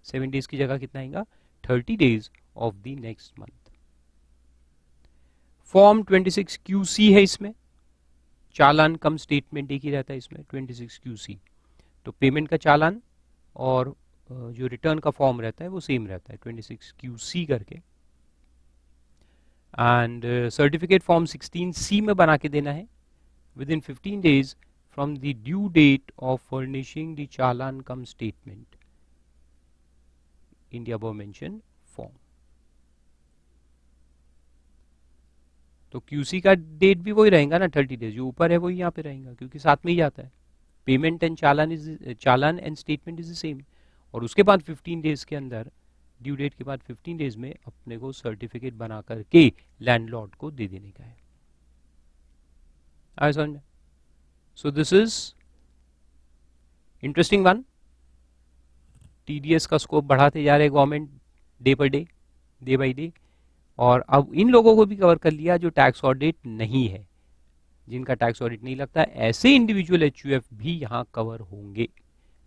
7 days की जगह कितना आएगा, 30 days of the next month. Form 26 QC है, इसमें चालान कम स्टेटमेंट एक ही रहता है इसमें, 26 QC। तो पेमेंट का चालान और जो रिटर्न का फॉर्म रहता है वो सेम रहता है, 26 QC करके। एंड सर्टिफिकेट फॉर्म 16C में बना के देना है within 15 days from the due date of furnishing the challan cum statement. in the above mentioned form. तो QC का डेट भी वही रहेगा ना 30 डेज, जो ऊपर है वही यहाँ पे रहेगा क्योंकि साथ में ही जाता है. Payment and challan and statement is the same. और उसके बाद 15 डेज के अंदर, ड्यू डेट के बाद 15 डेज में अपने को सर्टिफिकेट बना करके लैंडलॉर्ड को दे देने का है. आया समझ में? So this is interesting one. TDS का स्कोप बढ़ाते जा रहे government day per day, day by day. और अब इन लोगों को भी कवर कर लिया जो टैक्स ऑडिट नहीं है, जिनका टैक्स ऑडिट नहीं लगता. ऐसे इंडिविजुअल HUF भी यहाँ कवर होंगे.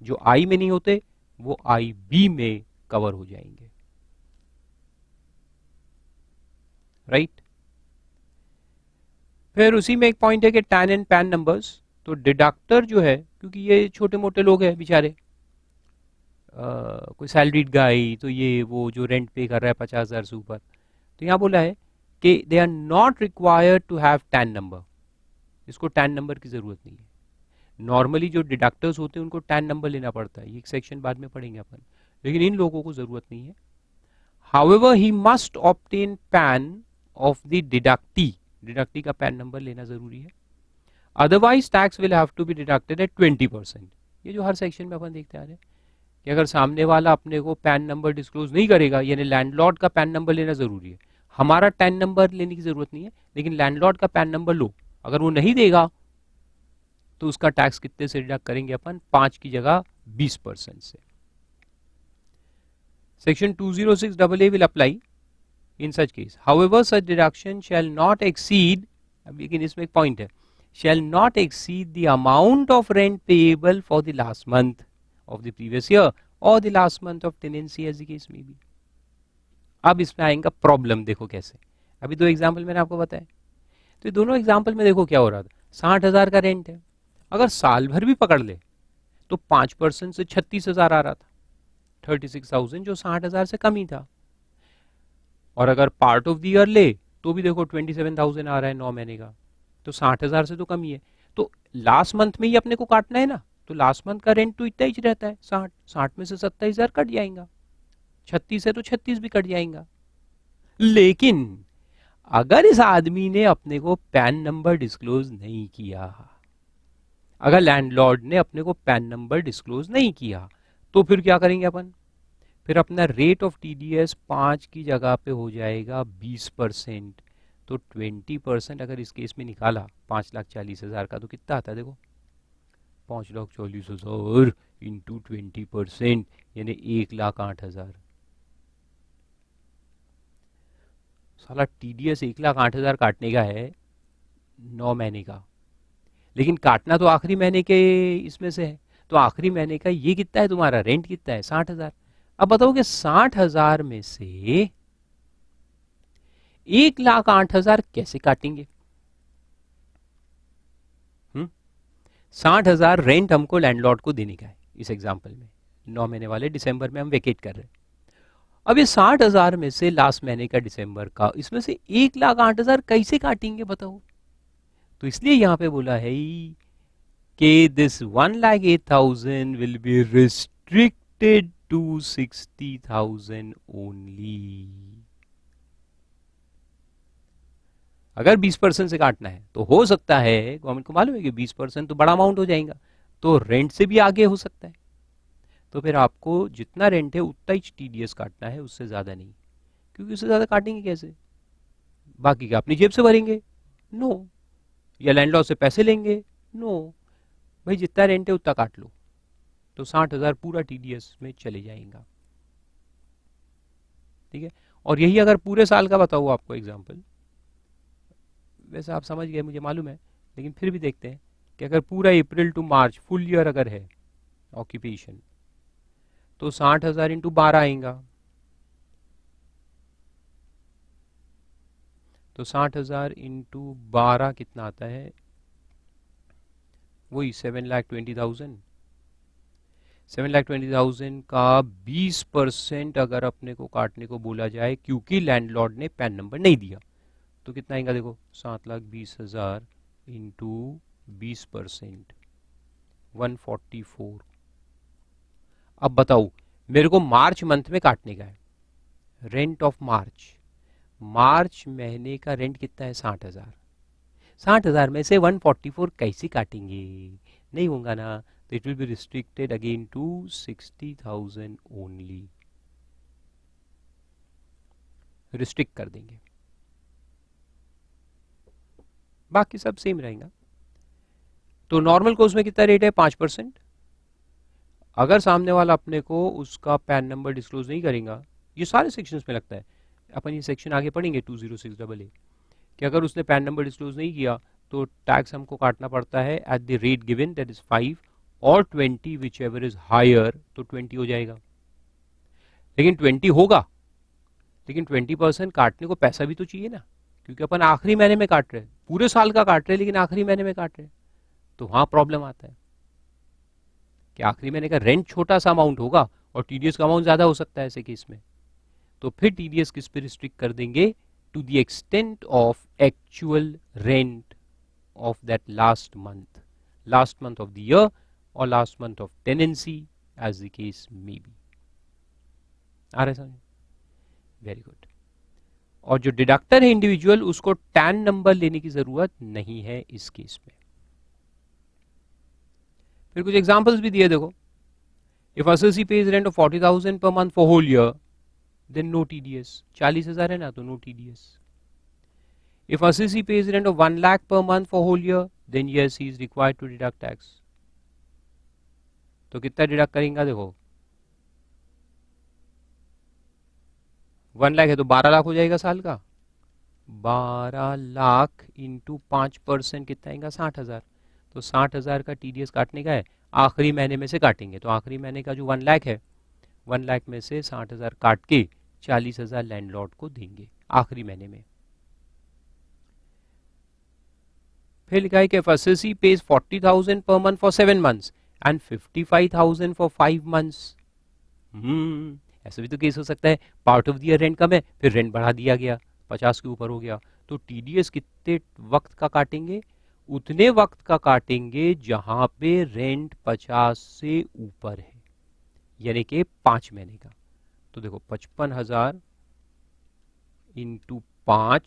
जो I में नहीं होते वो IB में कवर हो जाएंगे. राइट. फिर उसी में एक पॉइंट है कि टैन एंड पैन नंबर्स. तो डिडक्टर जो है, क्योंकि ये छोटे मोटे लोग हैं बेचारे, कोई सैलरीड गाय, तो ये वो जो रेंट पे कर रहा है 50,000 से ऊपर, तो यहाँ बोला है कि they are not required to have TAN number. इसको टैन नंबर की जरूरत नहीं है. नॉर्मली जो डिडक्टर्स होते हैं उनको टैन नंबर लेना पड़ता है, ये एक सेक्शन बाद में पढ़ेंगे अपन, लेकिन इन लोगों को जरूरत नहीं है. However he must obtain PAN of the deductee. Deductee का पैन नंबर लेना जरूरी है. Otherwise tax will have to be deducted at 20%. ये जो हर सेक्शन में अपन देखते आ रहे हैं कि अगर सामने वाला अपने को पैन नंबर डिस्क्लोज नहीं करेगा, यानी लैंडलॉर्ड का पैन नंबर लेना जरूरी है. हमारा टैन नंबर लेने की जरूरत नहीं है, लेकिन लैंडलॉर्ड का पैन नंबर लो. अगर वो नहीं देगा तो उसका टैक्स कितने से डिडक्ट करेंगे अपन? 5 की जगह 20% से. Section 206AA will apply in such case. However such deduction shall not exceed, अब लेकिन इसमें एक पॉइंट है, shall not exceed the amount of rent payable for the last month of the previous year or the last month of tenancy as the case may be. अब इसमें आएगा problem. देखो कैसे. अभी 2 एग्जाम्पल मैंने आपको बताया, तो दोनों एग्जाम्पल में देखो क्या हो रहा था. 60,000 का रेंट है, अगर साल भर भी पकड़ ले तो 5% से 36,000 आ रहा था. 36,000 जो 60,000 से कम ही था. और अगर पार्ट ऑफ द ईयर ले तो भी देखो 27,000 आ रहा है 9 महीने का, तो 60,000 से तो कम ही है. तो लास्ट मंथ में ही अपने को काटना है ना, तो लास्ट मंथ का रेंट तो इतना ही रहता है 60 में से 27,000 कट जाएगा, 36 है तो 36 भी कट जाएगा. लेकिन अगर इस आदमी ने अपने को पैन नंबर डिस्क्लोज नहीं किया, अगर लैंडलॉर्ड ने अपने को पैन नंबर डिस्क्लोज नहीं किया, तो फिर क्या करेंगे अपन? फिर अपना रेट ऑफ TDS 5 की जगह पे हो जाएगा 20%. तो 20% अगर इस केस में निकाला 5,40,000 का, तो कितना आता है देखो, 5,40,000 इंटू 20%, यानी 1,08,000. साला TDS 1,08,000 काटने का है 9 महीने का, लेकिन काटना तो आखिरी महीने के इसमें से है. तो आखिरी महीने का ये कितना है तुम्हारा? रेंट कितना है? 60,000. अब बताओ कि 60,000 में से 1,08,000 कैसे काटेंगे? 60,000 रेंट हमको लैंडलॉर्ड को देने का है. इस एग्जांपल में 9 महीने वाले दिसंबर में हम वेकेट कर रहे हैं. अब ये 60,000 में से लास्ट महीने का दिसंबर का, इसमें से 1,08,000 कैसे काटेंगे बताओ? तो इसलिए यहां पे बोला है कि this 1,08,000 will be restricted to 60,000 only. अगर 20% से काटना है तो हो सकता है, गवर्नमेंट को मालूम है कि 20% तो बड़ा अमाउंट हो जाएगा, तो रेंट से भी आगे हो सकता है. तो फिर आपको जितना रेंट है उतना ही TDS काटना है, उससे ज्यादा नहीं. क्योंकि उससे ज्यादा काटेंगे कैसे? बाकी का अपनी जेब से भरेंगे? नो. या लैंडलॉर्ड से पैसे लेंगे? नो. भाई जितना रेंट है उतना काट लो. तो 60,000 पूरा TDS में चले जाएगा. ठीक है. और यही अगर पूरे साल का बताऊँ आपको एग्जाम्पल, वैसे आप समझ गए मुझे मालूम है, लेकिन फिर भी देखते हैं कि अगर पूरा अप्रैल टू मार्च फुल ईयर अगर है ऑक्यूपेशन, तो 60,000 इंटू 12 आएगा. तो 60,000 इंटू 12 कितना आता है? वही 7,20,000. 7,20,000 का 20% अगर अपने को काटने को बोला जाए क्योंकि लैंडलॉर्ड ने पैन नंबर नहीं दिया, तो कितना आएगा देखो? 7,20,000 इंटू 20%, 144. अब बताओ मेरे को मार्च मंथ में काटने का है, रेंट ऑफ मार्च महीने का रेंट कितना है 60,000। 60,000 में से 144 कैसे काटेंगे, नहीं होगा ना, तो it will be restricted again to 60,000 only, restrict कर देंगे, बाकी सब सेम रहेगा। तो नॉर्मल कोर्स में कितना रेट है 5%। अगर सामने वाला अपने को उसका पैन नंबर डिस्क्लोज नहीं करेगा, ये सारे सेक्शंस में लगता है, अपन ये सेक्शन आगे पढ़ेंगे 206AA कि अगर उसने पैन नंबर डिस्क्लोज नहीं किया तो टैक्स हमको काटना पड़ता है at the rate given, that is 5 और 20 विच एवर इज हायर, तो 20 हो जाएगा। लेकिन 20 होगा, लेकिन 20% काटने को पैसा भी तो चाहिए ना, क्योंकि अपन आखिरी महीने में काट रहे हैं, पूरे साल का काट रहे हैं लेकिन आखिरी महीने में काट रहे हैं, तो वहां प्रॉब्लम आता है कि आखिरी महीने का रेंट छोटा सा अमाउंट होगा और टीडीएस का अमाउंट ज्यादा हो सकता है ऐसे केस में, तो फिर टीडीएस किस पे रिस्ट्रिक्ट कर देंगे, to the extent of actual rent of that last month of the year और last month of tenancy as the case may be. आ रहा है समझ, वेरी गुड। और जो डिडक्टर है इंडिविजुअल, उसको टैन नंबर लेने की जरूरत नहीं है इस केस में। फिर कुछ एग्जांपल्स भी दिए देखो, if assessee pays rent of 40,000 per month for whole year then no TDS, 40,000 है ना तो no TDS. If assessee pays rent of 1 lakh per month for whole year then yes he is required to deduct tax. तो कितना deduct करेंगे देखो, 1 लाख है तो 12 लाख हो जाएगा साल का, 12 लाख इंटू 5% कितना आएगा 60,000, तो 60,000 का टीडीएस काटने का है, आखिरी महीने में से काटेंगे, तो आखिरी महीने का जो 1 लाख है 1 लाख में से 60,000 काट के 40,000 लैंडलॉर्ड को देंगे आखिरी महीने में। फिर लिखा है कि FSc pays 40,000 per month for 7 months and 55,000 for 5 months. ऐसा भी तो केस हो सकता है, part of the year rent कम है, फिर रेंट बढ़ा दिया गया, 50 के ऊपर हो गया, तो टीडीएस कितने वक्त का काटेंगे, उतने वक्त का काटेंगे जहां पे रेंट 50 से ऊपर है, यानी कि 5 महीने का। तो देखो 55,000 इंटू 5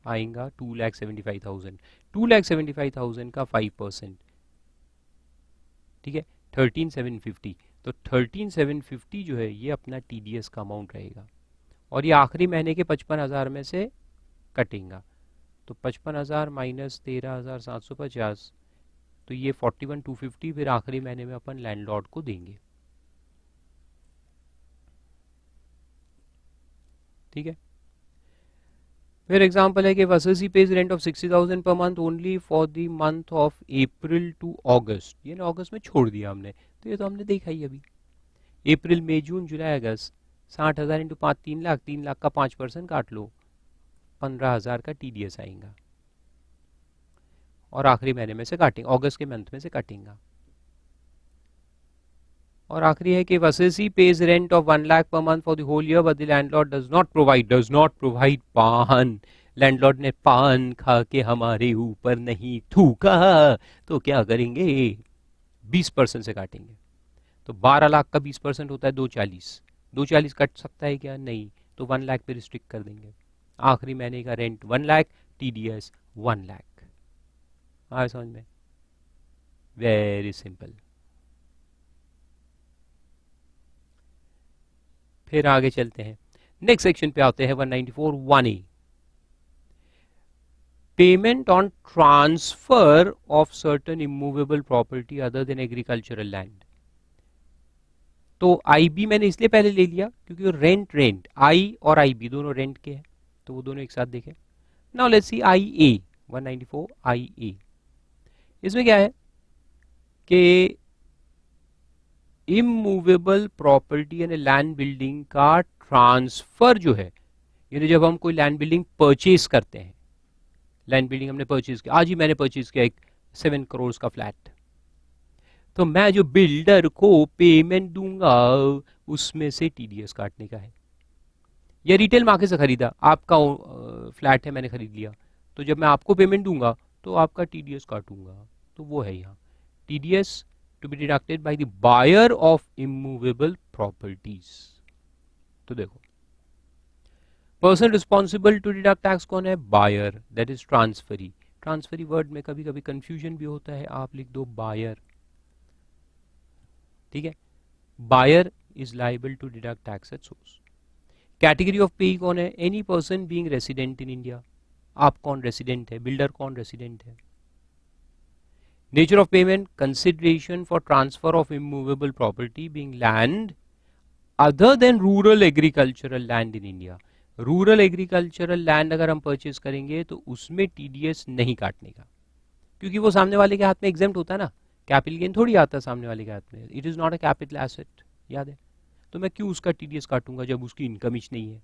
आएगा 2,75,000, 2,75,000 का 5%, ठीक है 13,750, तो 13,750 जो है ये अपना टीडीएस का अमाउंट रहेगा, और ये आखिरी महीने के 55,000 में से कटेगा, तो 55,000 माइनस 13,750, तो ये 41,250 फिर आखिरी महीने में अपन लैंडलॉर्ड को देंगे, ठीक है। फिर एग्जांपल है कि वससी pays rent of 60,000 per month only for the month of April to August, ये ना अगस्त में छोड़ दिया हमने, तो ये तो हमने देखा ही अभी, अप्रैल मई जून जुलाई अगस्त, 60,000 इंटू 5 3 लाख का 5% काट लो, 15,000 का टीडीएस आएगा, और आखिरी महीने में से काटेंगे, अगस्त के मंथ में से काटेंगे। और आखिरी है कि वससी pays rent of 1 lakh per month for the whole year but the landlord does not provide PAN, landlord ने पान खा के हमारे ऊपर नहीं थूका, तो क्या करेंगे 20% से काटेंगे, तो 12 लाख का 20% होता है 240 कट सकता है क्या, नहीं, तो 1 लाख पे रिस्ट्रिक्ट कर देंगे, आखिरी महीने का रेंट 1 लाख, टीडीएस 1 लाख। आए समझ में, वेरी सिंपल। फिर आगे चलते हैं, नेक्स्ट सेक्शन पे आते हैं 194(1)(a), payment on transfer of certain immovable property other than agricultural land. तो आईबी मैंने इसलिए पहले ले लिया क्योंकि रेंट आई और आईबी दोनों रेंट के हैं, तो वो दोनों एक साथ देखें। नाउ लेट्स सी आई ए 194 आई ए, इसमें क्या है कि इमूवेबल प्रॉपर्टी यानी लैंड बिल्डिंग का ट्रांसफर जो है, यानी जब हम कोई लैंड बिल्डिंग परचेज करते हैं, लैंड बिल्डिंग हमने परचेज किया, आज ही मैंने परचेज किया एक 7 करोड़ का फ्लैट, तो मैं जो बिल्डर को पेमेंट दूंगा उसमें से टीडीएस काटने का है। या रिटेल मार्केट से खरीदा, आपका फ्लैट है मैंने खरीद लिया, तो जब मैं आपको पेमेंट दूंगा तो आपका टीडीएस काटूंगा, तो वो है यहाँ TDS to be deducted by the buyer of immovable properties. तो देखो person responsible to deduct tax कौन है? Buyer, that is transferee. Transferee word में कभी कभी कंफ्यूजन भी होता है, आप लिख दो बायर. ठीक है, buyer is liable to deduct tax at source. Category of payee कौन है? Any person being resident in India. आप कौन रेसिडेंट है? बिल्डर कौन रेसिडेंट है? Nature of payment, consideration for transfer of immovable property being land other than rural agricultural land in India. Rural agricultural land अगर हम purchase करेंगे तो उसमें टीडीएस नहीं काटने का, क्योंकि वो सामने वाले के हाथ में एग्जेम्प्ट होता है ना. कैपिटल गेन थोड़ी आता है सामने वाले के हाथ में. It is not a capital asset, याद है. तो मैं क्यों उसका टीडीएस काटूंगा जब उसकी इनकम ही नहीं है.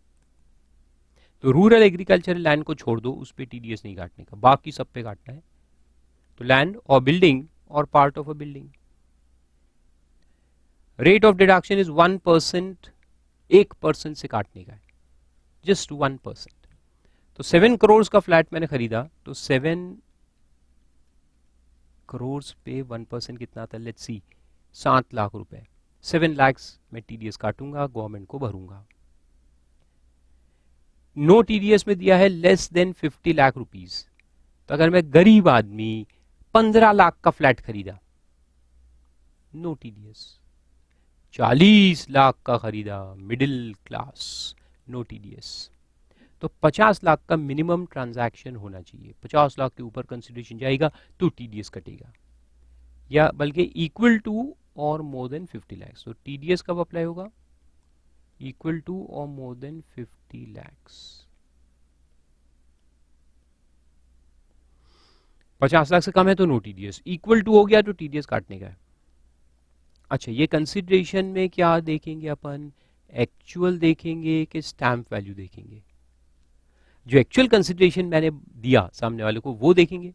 तो रूरल एग्रीकल्चरल लैंड को छोड़ दो, उस पर टीडीएस नहीं काटने का, बाकी सब पे काटना है. तो लैंड और बिल्डिंग और part of a building. Rate of deduction is 1%, 1% से काटने का है, जस्ट 1%. तो 7 करोड़ का फ्लैट मैंने खरीदा, तो 7 करोड़ पे 1% कितना आता है? लेट्स सी, 7 लाख रुपए. 7 लाख में टीडीएस काटूंगा, गवर्नमेंट को भरूंगा. नो टीडीएस में दिया है लेस देन 50 लाख रुपीस. तो अगर मैं गरीब आदमी 15 लाख का फ्लैट खरीदा, नो टीडीएस. 40 लाख का खरीदा, मिडिल क्लास, नो टीडीएस. तो 50 लाख का मिनिमम ट्रांजैक्शन होना चाहिए. 50 लाख के ऊपर कंसिडरेशन जाएगा तो टीडीएस कटेगा, या बल्कि इक्वल टू और मोर देन 50 लाख. तो टीडीएस कब अप्लाई होगा? इक्वल टू और मोर देन 50 लाख. 50 लाख से कम है तो नो टीडीएस, इक्वल टू हो गया तो टीडीएस काटने का है. अच्छा, ये कंसिडरेशन में क्या देखेंगे अपन? एक्चुअल देखेंगे कि स्टैम्प वैल्यू देखेंगे? जो एक्चुअल कंसिडरेशन मैंने दिया सामने वाले को वो देखेंगे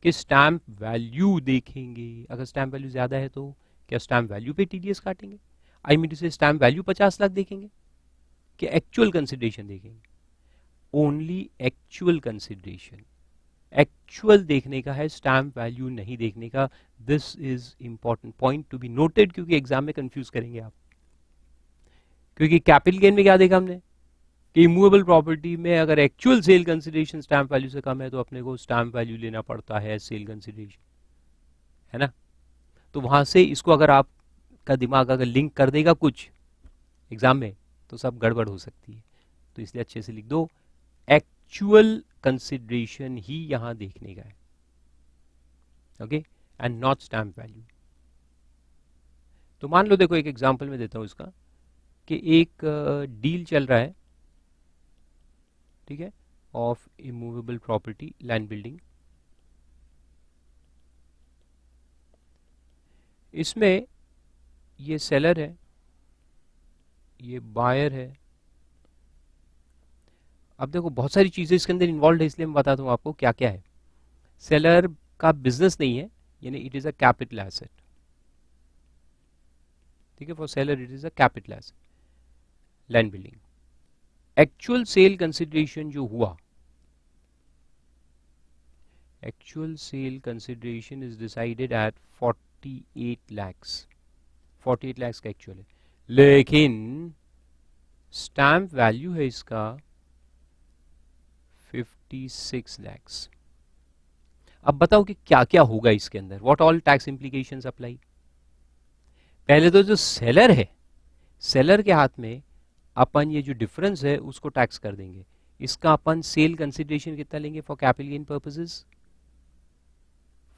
कि स्टैम्प वैल्यू देखेंगे? अगर स्टैम्प वैल्यू ज्यादा है तो क्या स्टैम्प वैल्यू पे टीडीएस काटेंगे? आई मीन टू से स्टैम्प वैल्यू 50 लाख देखेंगे कि एक्चुअल कंसिडरेशन देखेंगे? Only actual consideration. एक्चुअल देखने का है, स्टैम्प वैल्यू नहीं देखने का. This is important point to be noted, क्योंकि एग्जाम में कंफ्यूज करेंगे आप. क्योंकि कैपिटल गेन में क्या देखा हमने कि इमूवेबल प्रॉपर्टी में अगर actual sale consideration stamp value से कम है तो अपने को स्टैम्प वैल्यू लेना पड़ता है सेल कंसिडरेशन, है ना. तो वहां से इसको अगर आपका दिमाग अगर लिंक कर देगा कुछ एग्जाम में तो सब गड़बड़ हो सकती है. तो इसलिए अच्छे से लिख दो, एक्चुअल कंसिडरेशन ही यहां देखने का है. Okay, and not stamp value. तो मान लो, देखो एक एग्जांपल में देता हूं इसका, कि एक डील चल रहा है, ठीक है, of immovable property, land building. इसमें ये सेलर है, ये बायर है. अब देखो बहुत सारी चीजें इसके अंदर इन्वॉल्व है, इसलिए मैं बताता हूं आपको क्या क्या है. सेलर का बिजनेस नहीं है, यानी it is a capital asset. ठीक है, for seller it is a capital asset, land building. Actual sale consideration जो हुआ, actual sale consideration is decided at 48 lakhs. 48 lakhs का एक्चुअल है, लेकिन स्टैम्प वैल्यू है इसका 56 lakhs. अब बताओ कि क्या क्या होगा इसके अंदर, what all tax implications apply. पहले तो जो सेलर है, सेलर के हाथ में अपन ये जो डिफरेंस है उसको टैक्स कर देंगे. इसका अपन सेल कंसिडरेशन कितना लेंगे for capital gain purposes?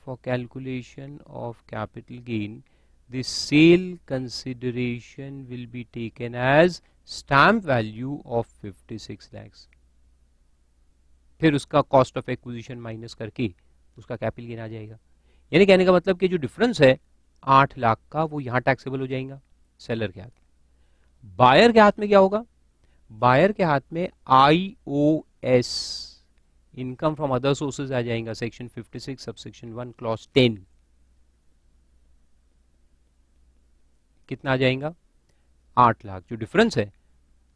For calculation of capital gain the sale consideration will be taken as stamp value of 56 lakhs. फिर उसका कॉस्ट ऑफ एक्विजिशन माइनस करके उसका कैपिटल गेन आ जाएगा. यानी कहने का मतलब कि जो डिफरेंस है 8 लाख का, वो यहां टैक्सेबल हो जाएगा सेलर के हाथ में. बायर के हाथ में क्या होगा? बायर के हाथ में IOS, income from other sources, आ जाएगा. Section 56 subsection 1 clause 10. कितना आ जाएगा? 8 लाख. जो डिफरेंस है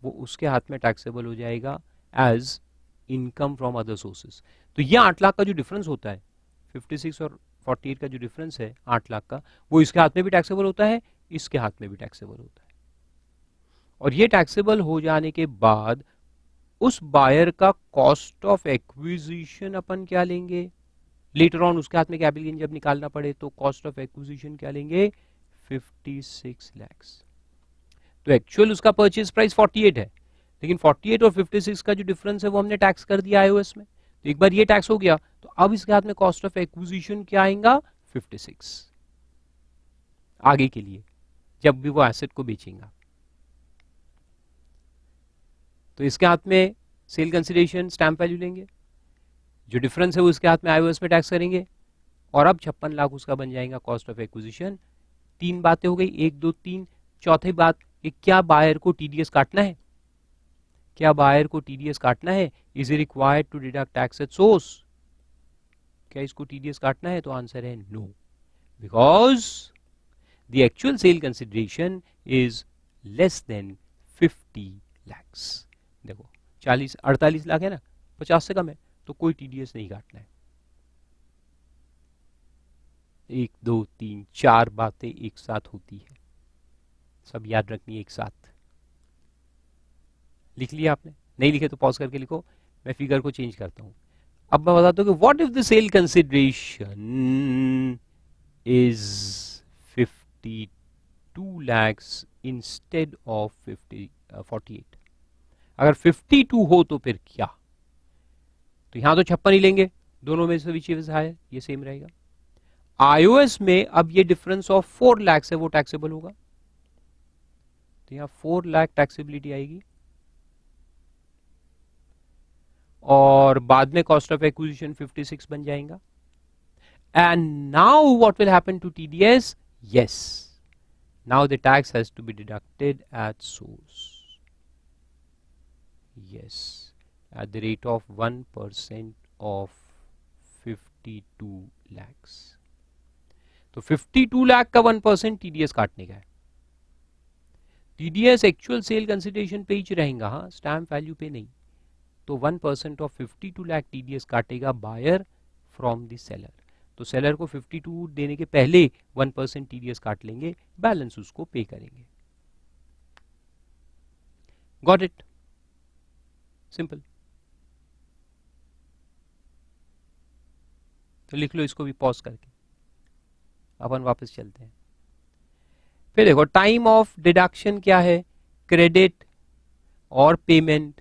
वो उसके हाथ में टैक्सेबल हो जाएगा as income from other sources. तो ये 8 लाख का जो डिफरेंस होता है 56 और 48 का जो डिफरेंस है 8 लाख का, वो इसके हाथ में भी टैक्सेबल होता है, इसके हाथ में भी टैक्सेबल होता है। और ये टैक्सेबल हो जाने के बाद उस बायर का कॉस्ट ऑफ एक्विजिशन अपन क्या लेंगे, लेटर ऑन उसके हाथ में कैपिटल गेन जब निकालना पड़े तो कॉस्ट ऑफ एक्विजिशन क्या लेंगे, 56 लाख। तो एक्चुअल उसका परचेज प्राइस 48 है, लेकिन 48 और 56 का जो डिफरेंस है वो हमने टैक्स कर दिया आईओएस में। तो एक बार ये टैक्स हो गया तो अब इसके हाथ में कॉस्ट ऑफ एक्विजिशन क्या आएगा, 56 आगे के लिए जब भी वो एसेट को बेचेगा। तो इसके हाथ में सेल कंसिडरेशन स्टैंप वैल्यू लेंगे, जो डिफरेंस है वो इसके हाथ में आईओएस में टैक्स करेंगे, और अब 56 लाख उसका बन जाएगा कॉस्ट ऑफ एक्विजिशन। 3 बातें हो गई, 1 2 3। चौथी बात, क्या बायर को टीडीएस काटना है, क्या बायर को टीडीएस काटना है, is it required to deduct tax at source, क्या इसको टीडीएस काटना है, तो आंसर है no, because the actual sale consideration is less than 50 lakhs। देखो 48 लाख है ना, 50 से कम है तो कोई टीडीएस नहीं काटना है। 1 2 3 4 बातें एक साथ होती है, सब याद रखनी है एक साथ। लिख लिया आपने, नहीं लिखे तो पॉज करके लिखो, मैं फिगर को चेंज करता हूं। अब मैं बताता हूं कि what if the cell consideration is 52 lakhs instead of 48। अगर 52 हो तो फिर क्या, तो यहां तो 56 ही लेंगे, दोनों में से विच इज हायर, ये सेम रहेगा। आईओएस में अब ये डिफरेंस ऑफ 4 लाख है वो टैक्सेबल होगा, तो यहां 4 लाख टैक्सेबिलिटी आएगी, और बाद में कॉस्ट ऑफ एक्विजिशन 56 बन जाएगा। And now what will happen to TDS, yes now the tax has to be deducted at source, yes at the rate of 1% of 52 lakhs। तो 52 लाख का 1% टीडीएस काटने का है। टीडीएस एक्चुअल सेल कंसिडरेशन पे ही रहेगा, हाँ स्टैम्प वैल्यू पे नहीं। तो 1% ऑफ 52 लाख टीडीएस काटेगा बायर फ्रॉम द सेलर। तो सेलर को 52 देने के पहले 1% टीडीएस काट लेंगे, बैलेंस उसको पे करेंगे। Got it, simple. तो लिख लो इसको भी पॉज करके, अपन वापस चलते हैं। फिर देखो टाइम ऑफ डिडक्शन क्या है, क्रेडिट और payment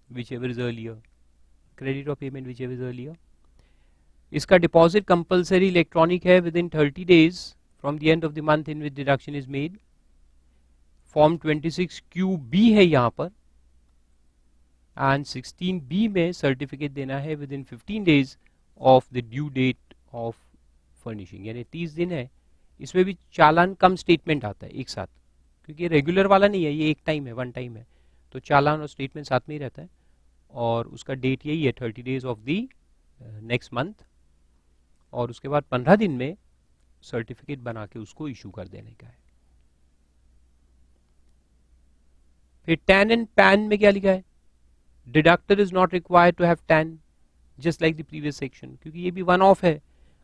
whichever is earlier, credit और पेमेंट whichever is earlier। इसका डिपॉजिट कंपलसरी इलेक्ट्रॉनिक है with in 30 days from the end of the month in which deduction is made. Form 26 QB है यहाँ पर, and 16B में certificate देना है within 15 days of the due date of furnishing, यानी 30 दिन है। इसमें भी चालान कम स्टेटमेंट आता है एक साथ, क्योंकि ये रेगुलर वाला नहीं है, ये एक टाइम है, वन टाइम है, तो चालान और स्टेटमेंट साथ में ही रहता है। और उसका डेट यही है 30 days of the next month, और उसके बाद 15 दिन में सर्टिफिकेट बना के उसको इशू कर देने का है। फिर टैन एंड पैन में क्या लिखा है, deductor is not required to have TAN just like the previous section, क्योंकि ये भी वन ऑफ है,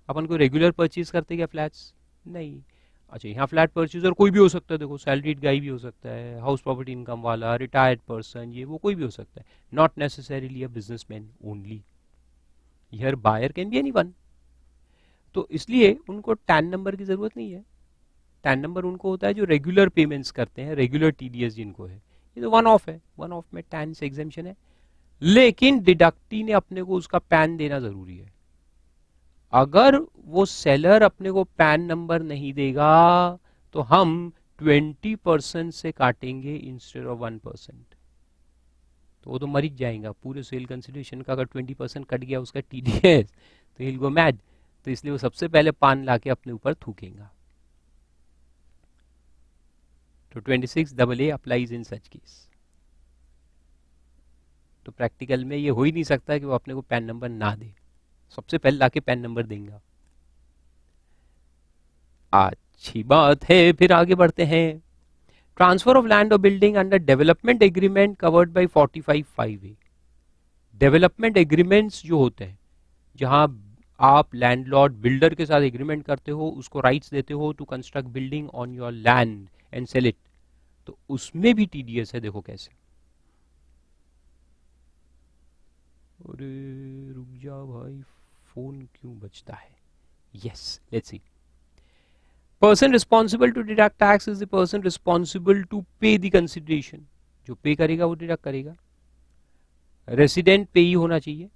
अपन को रेगुलर परचेज करते क्या फ्लैट्स नहीं। अच्छा यहाँ फ्लैट परचेजर कोई भी हो सकता है, देखो सैलरीड गाई भी हो सकता है, हाउस प्रॉपर्टी इनकम वाला, रिटायर्ड पर्सन, ये वो कोई भी हो सकता है, not necessarily a businessman only, here buyer can be anyone. तो इसलिए उनको टैन नंबर की जरूरत नहीं है। टैन नंबर उनको होता है जो रेगुलर पेमेंट्स करते हैं, रेगुलर टीडीएस जिनको है, ये तो वन ऑफ है, वन ऑफ में टैन से एग्जेम्पशन है। लेकिन डिडक्टी ने अपने को उसका पैन देना जरूरी है। अगर वो सेलर अपने को पैन नंबर नहीं देगा तो हम 20% से काटेंगे इंस्टेड ऑफ 1%, तो वो तो मर जाएगा पूरे सेल कंसिडरेशन का। अगर 20% कट गया उसका टीडीएस तो he'll go mad। तो इसलिए वो सबसे पहले पान लाके अपने ऊपर थूकेगा। तो 26AA अप्लाइज इन सच केस। तो प्रैक्टिकल में ये हो ही नहीं सकता कि वो अपने को पैन नंबर ना दे, सबसे पहले लाके पैन नंबर देगा। अच्छी बात है, फिर आगे बढ़ते हैं। ट्रांसफर ऑफ लैंड और building under development agreement covered by 45(5)(a)। Development agreements जो होते हैं, जहां आप लैंडलॉर्ड बिल्डर के साथ एग्रीमेंट करते हो, उसको राइट्स देते हो to construct building on your land and sell it, तो उसमें भी टीडीएस है। देखो कैसे, अरे रुक जा भाई, फोन क्यों बजता है। Yes, let's see. Person responsible to deduct tax is the person responsible to pay the consideration. जो पे करेगा वो डिडक्ट करेगा। रेसिडेंट पे ही होना चाहिए।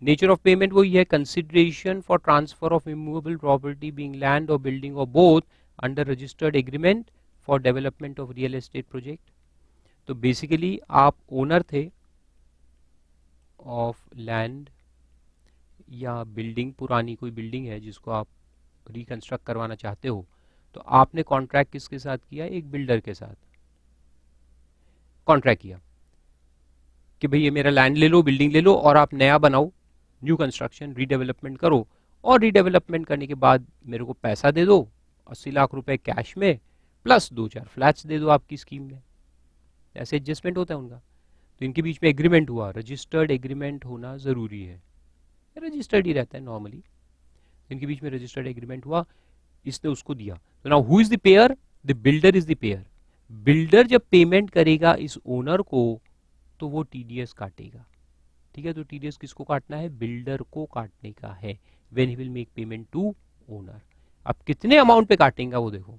नेचर ऑफ पेमेंट वही है, consideration for transfer of immovable property being land और बिल्डिंग और both under registered agreement for development of real estate project. तो बेसिकली आप ओनर थे ऑफ लैंड या बिल्डिंग, पुरानी कोई बिल्डिंग है जिसको आप रिकंस्ट्रक्ट करवाना चाहते हो, तो आपने कॉन्ट्रैक्ट किसके साथ किया, एक बिल्डर के साथ कॉन्ट्रैक्ट किया कि भाई ये मेरा लैंड ले लो, बिल्डिंग ले लो और आप नया बनाओ, न्यू कंस्ट्रक्शन रीडेवलपमेंट करो, और रीडेवलपमेंट करने के बाद मेरे को पैसा दे दो 80 लाख रुपए कैश में, प्लस 2-4 फ्लैट्स दे दो आपकी स्कीम में। ऐसे एडजस्टमेंट होता है उनका। तो इनके बीच में एग्रीमेंट हुआ, रजिस्टर्ड एग्रीमेंट होना जरूरी है, रजिस्टर्ड ही रहता है नॉर्मली। इनके बीच में रजिस्टर्ड एग्रीमेंट हुआ, इसने उसको दिया। तो now who is the pair, the builder is the pair. Builder जब पेमेंट करेगा इस ओनर को तो वो टीडीएस काटेगा, ठीक है। तो टीडीएस किसको काटना है, बिल्डर को काटने का है, when he will make payment to owner. अब कितने अमाउंट पे काटेगा वो देखो,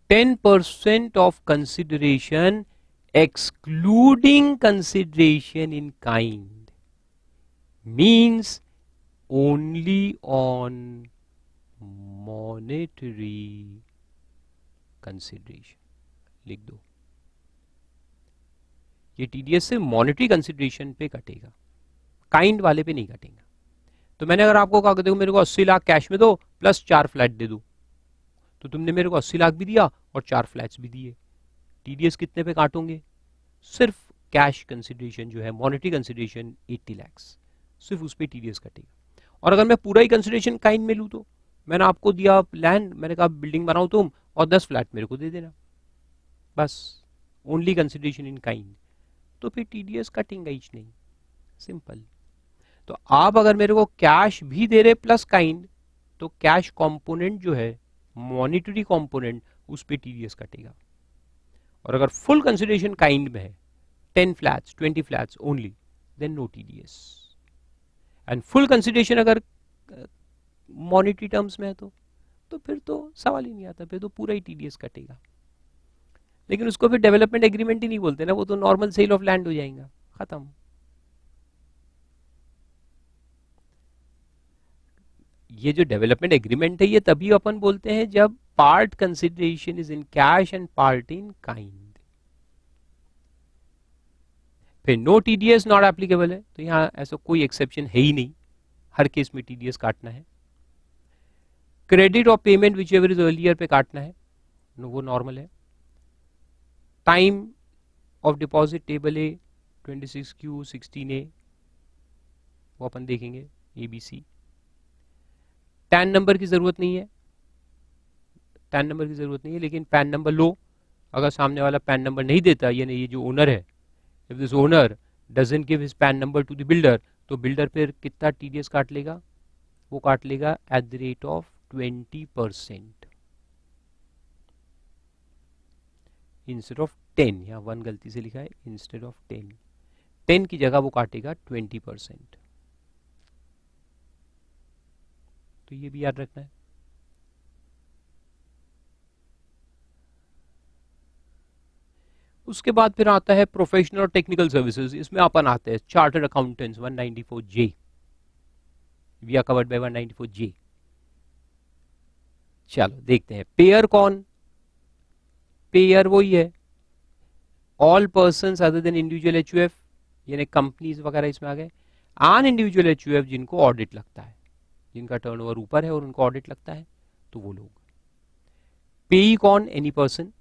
10% of consideration excluding consideration in kind means only on monetary consideration। लिख दो, ये टीडीएस से मॉनेटरी कंसिडरेशन पे कटेगा, काइंड वाले पे नहीं कटेगा। तो मैंने अगर आपको कहा देखो मेरे को 80 लाख कैश में दो प्लस 4 फ्लैट दे दो, तो तुमने मेरे को 80 लाख भी दिया और 4 फ्लैट्स भी दिए, टीडीएस कितने पे काटोगे, सिर्फ कैश कंसिडरेशन जो है मॉनेटरी कंसिडरेशन 80 लाख, सिर्फ उस पर टीडीएस कटेगा। और अगर मैं पूरा ही कंसिडरेशन काइंड में लूँ, तो मैंने आपको दिया लैंड, मैंने कहा बिल्डिंग बनाओ तुम और 10 फ्लैट मेरे को दे देना, बस ओनली कंसिडरेशन इन काइंड, तो फिर टीडीएस कटेंगे ही नहीं, सिंपल। तो आप अगर मेरे को कैश भी दे रहे प्लस काइंड, तो कैश कंपोनेंट जो है मॉनेटरी कंपोनेंट, उस पे टीडीएस कटेगा। और अगर फुल कंसिडरेशन काइंड में है 10 flats 20 flats only, then no TDS. And full consideration अगर मॉनेटरी टर्म्स में है तो फिर तो सवाल ही नहीं आता, फिर तो पूरा ही टीडीएस कटेगा। लेकिन उसको फिर डेवलपमेंट एग्रीमेंट ही नहीं बोलते ना, वो तो नॉर्मल सेल ऑफ लैंड हो जाएगा, खत्म। ये जो डेवलपमेंट एग्रीमेंट है ये तभी अपन बोलते हैं जब part consideration is in cash and part in kind. फिर नो टीडीएस नॉट एप्लीकेबल है, तो यहां ऐसा कोई एक्सेप्शन है ही नहीं, हर केस में टीडीएस काटना है। Credit of payment whichever is earlier पे काटना है, वो नॉर्मल है। Time of deposit table A 26Q 16A, वो अपन देखेंगे, ABC। पैन नंबर की जरूरत नहीं है, पैन नंबर की जरूरत नहीं है, लेकिन पैन नंबर लो, अगर सामने वाला पैन नंबर नहीं देता, यानी ये जो ओनर है, if this owner doesn't give his pan number two the builder, तो बिल्डर फिर कितना टीडीएस काट लेगा, वो काट लेगा at the rate of 20% instead of 10। यहाँ 1 गलती से लिखा है, इंस्टेड ऑफ 10 की जगह वो काटेगा 20%। तो ये भी याद रखना है। उसके बाद फिर आता है प्रोफेशनल और टेक्निकल सर्विसेज, इसमें अपन आते हैं chartered accountants 194J, we are covered by 194J। चलो देखते हैं, पेयर कौन, पेयर वही है all persons other than individual HUF, यानी कंपनीज वगैरह इसमें आ गए, आन इंडिविजुअल एचयूएफ जिनको ऑडिट लगता है, जिनका टर्नओवर ऊपर है और उनको ऑडिट लगता है, तो वो लोग। पेई कौन, एनी पर्सन,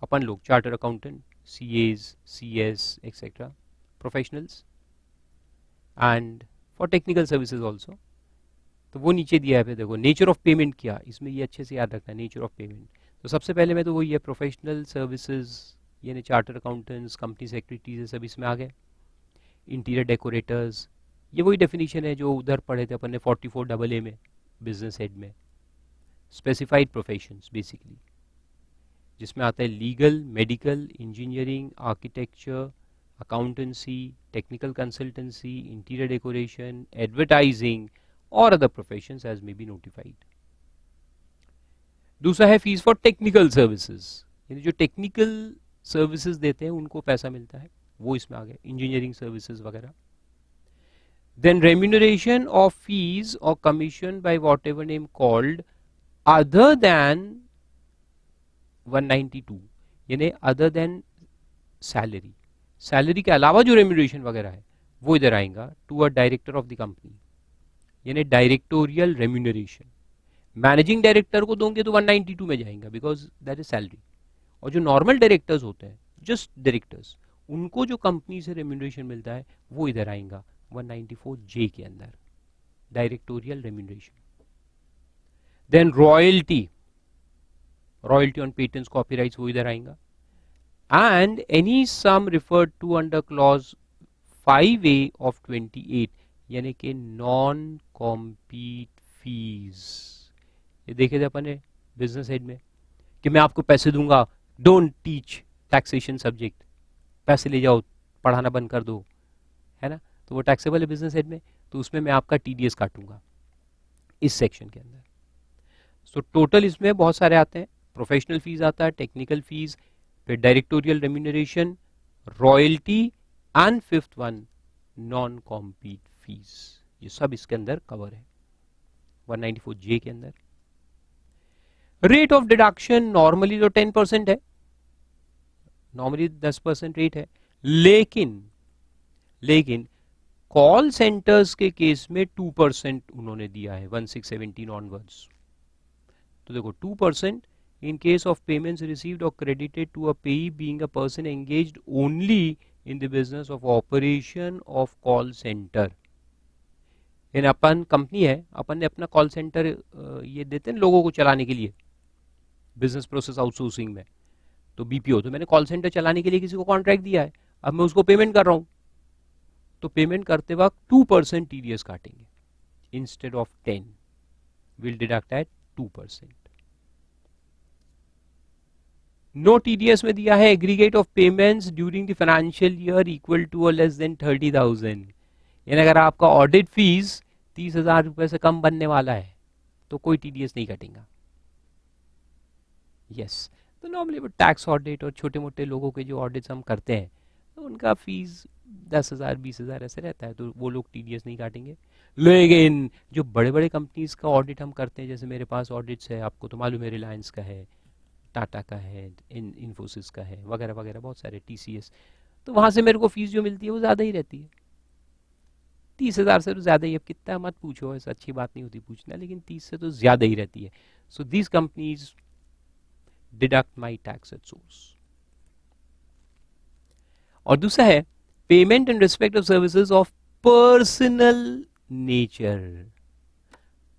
अपन लोग charter accountant, CAs, CS etcetera, professionals. And for technical services also, तो वो नीचे दिया है। फिर देखो नेचर ऑफ पेमेंट क्या, इसमें ये अच्छे से याद रखना है, नेचर ऑफ पेमेंट। तो सबसे पहले में तो वही है प्रोफेशनल सर्विसेज, यानी चार्टर अकाउंटेंट्स, कंपनी सेक्रेटरीज, सब इसमें आ गए। इंटीरियर डेकोरेटर्स, ये वही डेफिनेशन है जो उधर पढ़े थे अपन ने 44AA में, बिजनेस हेड में, स्पेसिफाइड प्रोफेशंस बेसिकली, जिसमें आता है legal, medical, engineering, architecture, accountancy, technical consultancy, interior decoration, advertising और other professions as may be notified. दूसरा है फीस फॉर टेक्निकल सर्विसेज, यानी जो टेक्निकल सर्विसेज देते हैं उनको पैसा मिलता है, वो इसमें आ गया, इंजीनियरिंग सर्विसेज वगैरह। देन रेम्यूनरेशन ऑफ फीस और commission by whatever name called other than 192, यानी अदर देन सैलरी, सैलरी के अलावा जो रेम्यूनरेशन वगैरह है वो इधर आएगा to a director of the company, यानी डायरेक्टोरियल रेम्यूनरेशन। मैनेजिंग डायरेक्टर को दोगे तो 192 में जाएगा बिकॉज दैट इज सैलरी, और जो नॉर्मल डायरेक्टर्स होते हैं, जस्ट डायरेक्टर्स, उनको जो कंपनी से रेम्यूनरेशन मिलता है वो इधर आएगा 194J के अंदर, directorial remuneration. Then royalty, royalty on patents, copyrights, वो इधर आएगा। And any sum referred to under clause 5A of 28, यानी कि नॉन कॉम्पीट फीस। ये देखे थे अपन ने बिजनेस हेड में कि मैं आपको पैसे दूंगा, डोंट टीच टैक्सेशन सब्जेक्ट, पैसे ले जाओ, पढ़ाना बंद कर दो, है ना, तो वो टैक्सेबल है बिजनेस हेड में, तो उसमें मैं आपका TDS काटूंगा इस सेक्शन के अंदर। सो टोटल इसमें बहुत सारे आते हैं, प्रोफेशनल फीस आता है, टेक्निकल फीस, फिर directorial remuneration, royalty and fifth one non compete fees, ये सब इसके अंदर कवर है 194J के अंदर। रेट ऑफ डिडक्शन नॉर्मली तो 10% है, नॉर्मली 10% रेट है, लेकिन कॉल सेंटर्स के केस में 2% उन्होंने दिया है 1617 ऑनवर्ड्स। तो देखो 2% in case of payments received और क्रेडिटेड टू अ पेई being a person engaged only in the business of operation of call centre. In upon company है, अपन ने अपना कॉल सेंटर ये देते हैं लोगों को चलाने के लिए, बिजनेस प्रोसेस आउटसोर्सिंग में, तो BPO, तो मैंने कॉल सेंटर चलाने के लिए किसी को कॉन्ट्रैक्ट दिया है, अब मैं उसको पेमेंट कर रहा हूं, तो पेमेंट करते वक्त 2% TDS काटेंगे instead of 10, will deduct at 2%। No TDS में दिया है aggregate of payments during the financial year equal to or less than 30,000, यानी अगर आपका ऑडिट फीस 30,000 रुपए से कम बनने वाला है तो कोई TDS नहीं कटेगा। यस, तो नॉर्मली वो टैक्स ऑडिट और छोटे मोटे लोगों के जो ऑडिट्स हम करते हैं तो उनका फीस 10,000 20,000 ऐसे रहता है, तो वो लोग TDS नहीं काटेंगे। लेकिन जो बड़े बड़े कंपनीज का ऑडिट हम करते हैं, जैसे मेरे पास ऑडिट्स है, आपको तो मालूम है, रिलायंस का है, टाटा का है, इन्फोसिस का है, वगैरह वगैरह बहुत सारे, TCS, तो वहाँ से मेरे को फीस जो मिलती है वो ज़्यादा ही रहती है, 30,000 से तो ज़्यादा ही, अब कितना मत पूछो, ऐसा अच्छी बात नहीं होती पूछना, लेकिन 30 से तो ज़्यादा ही रहती है। So these companies deduct my tax at source. और दूसरा है payment in respect of services of personal nature.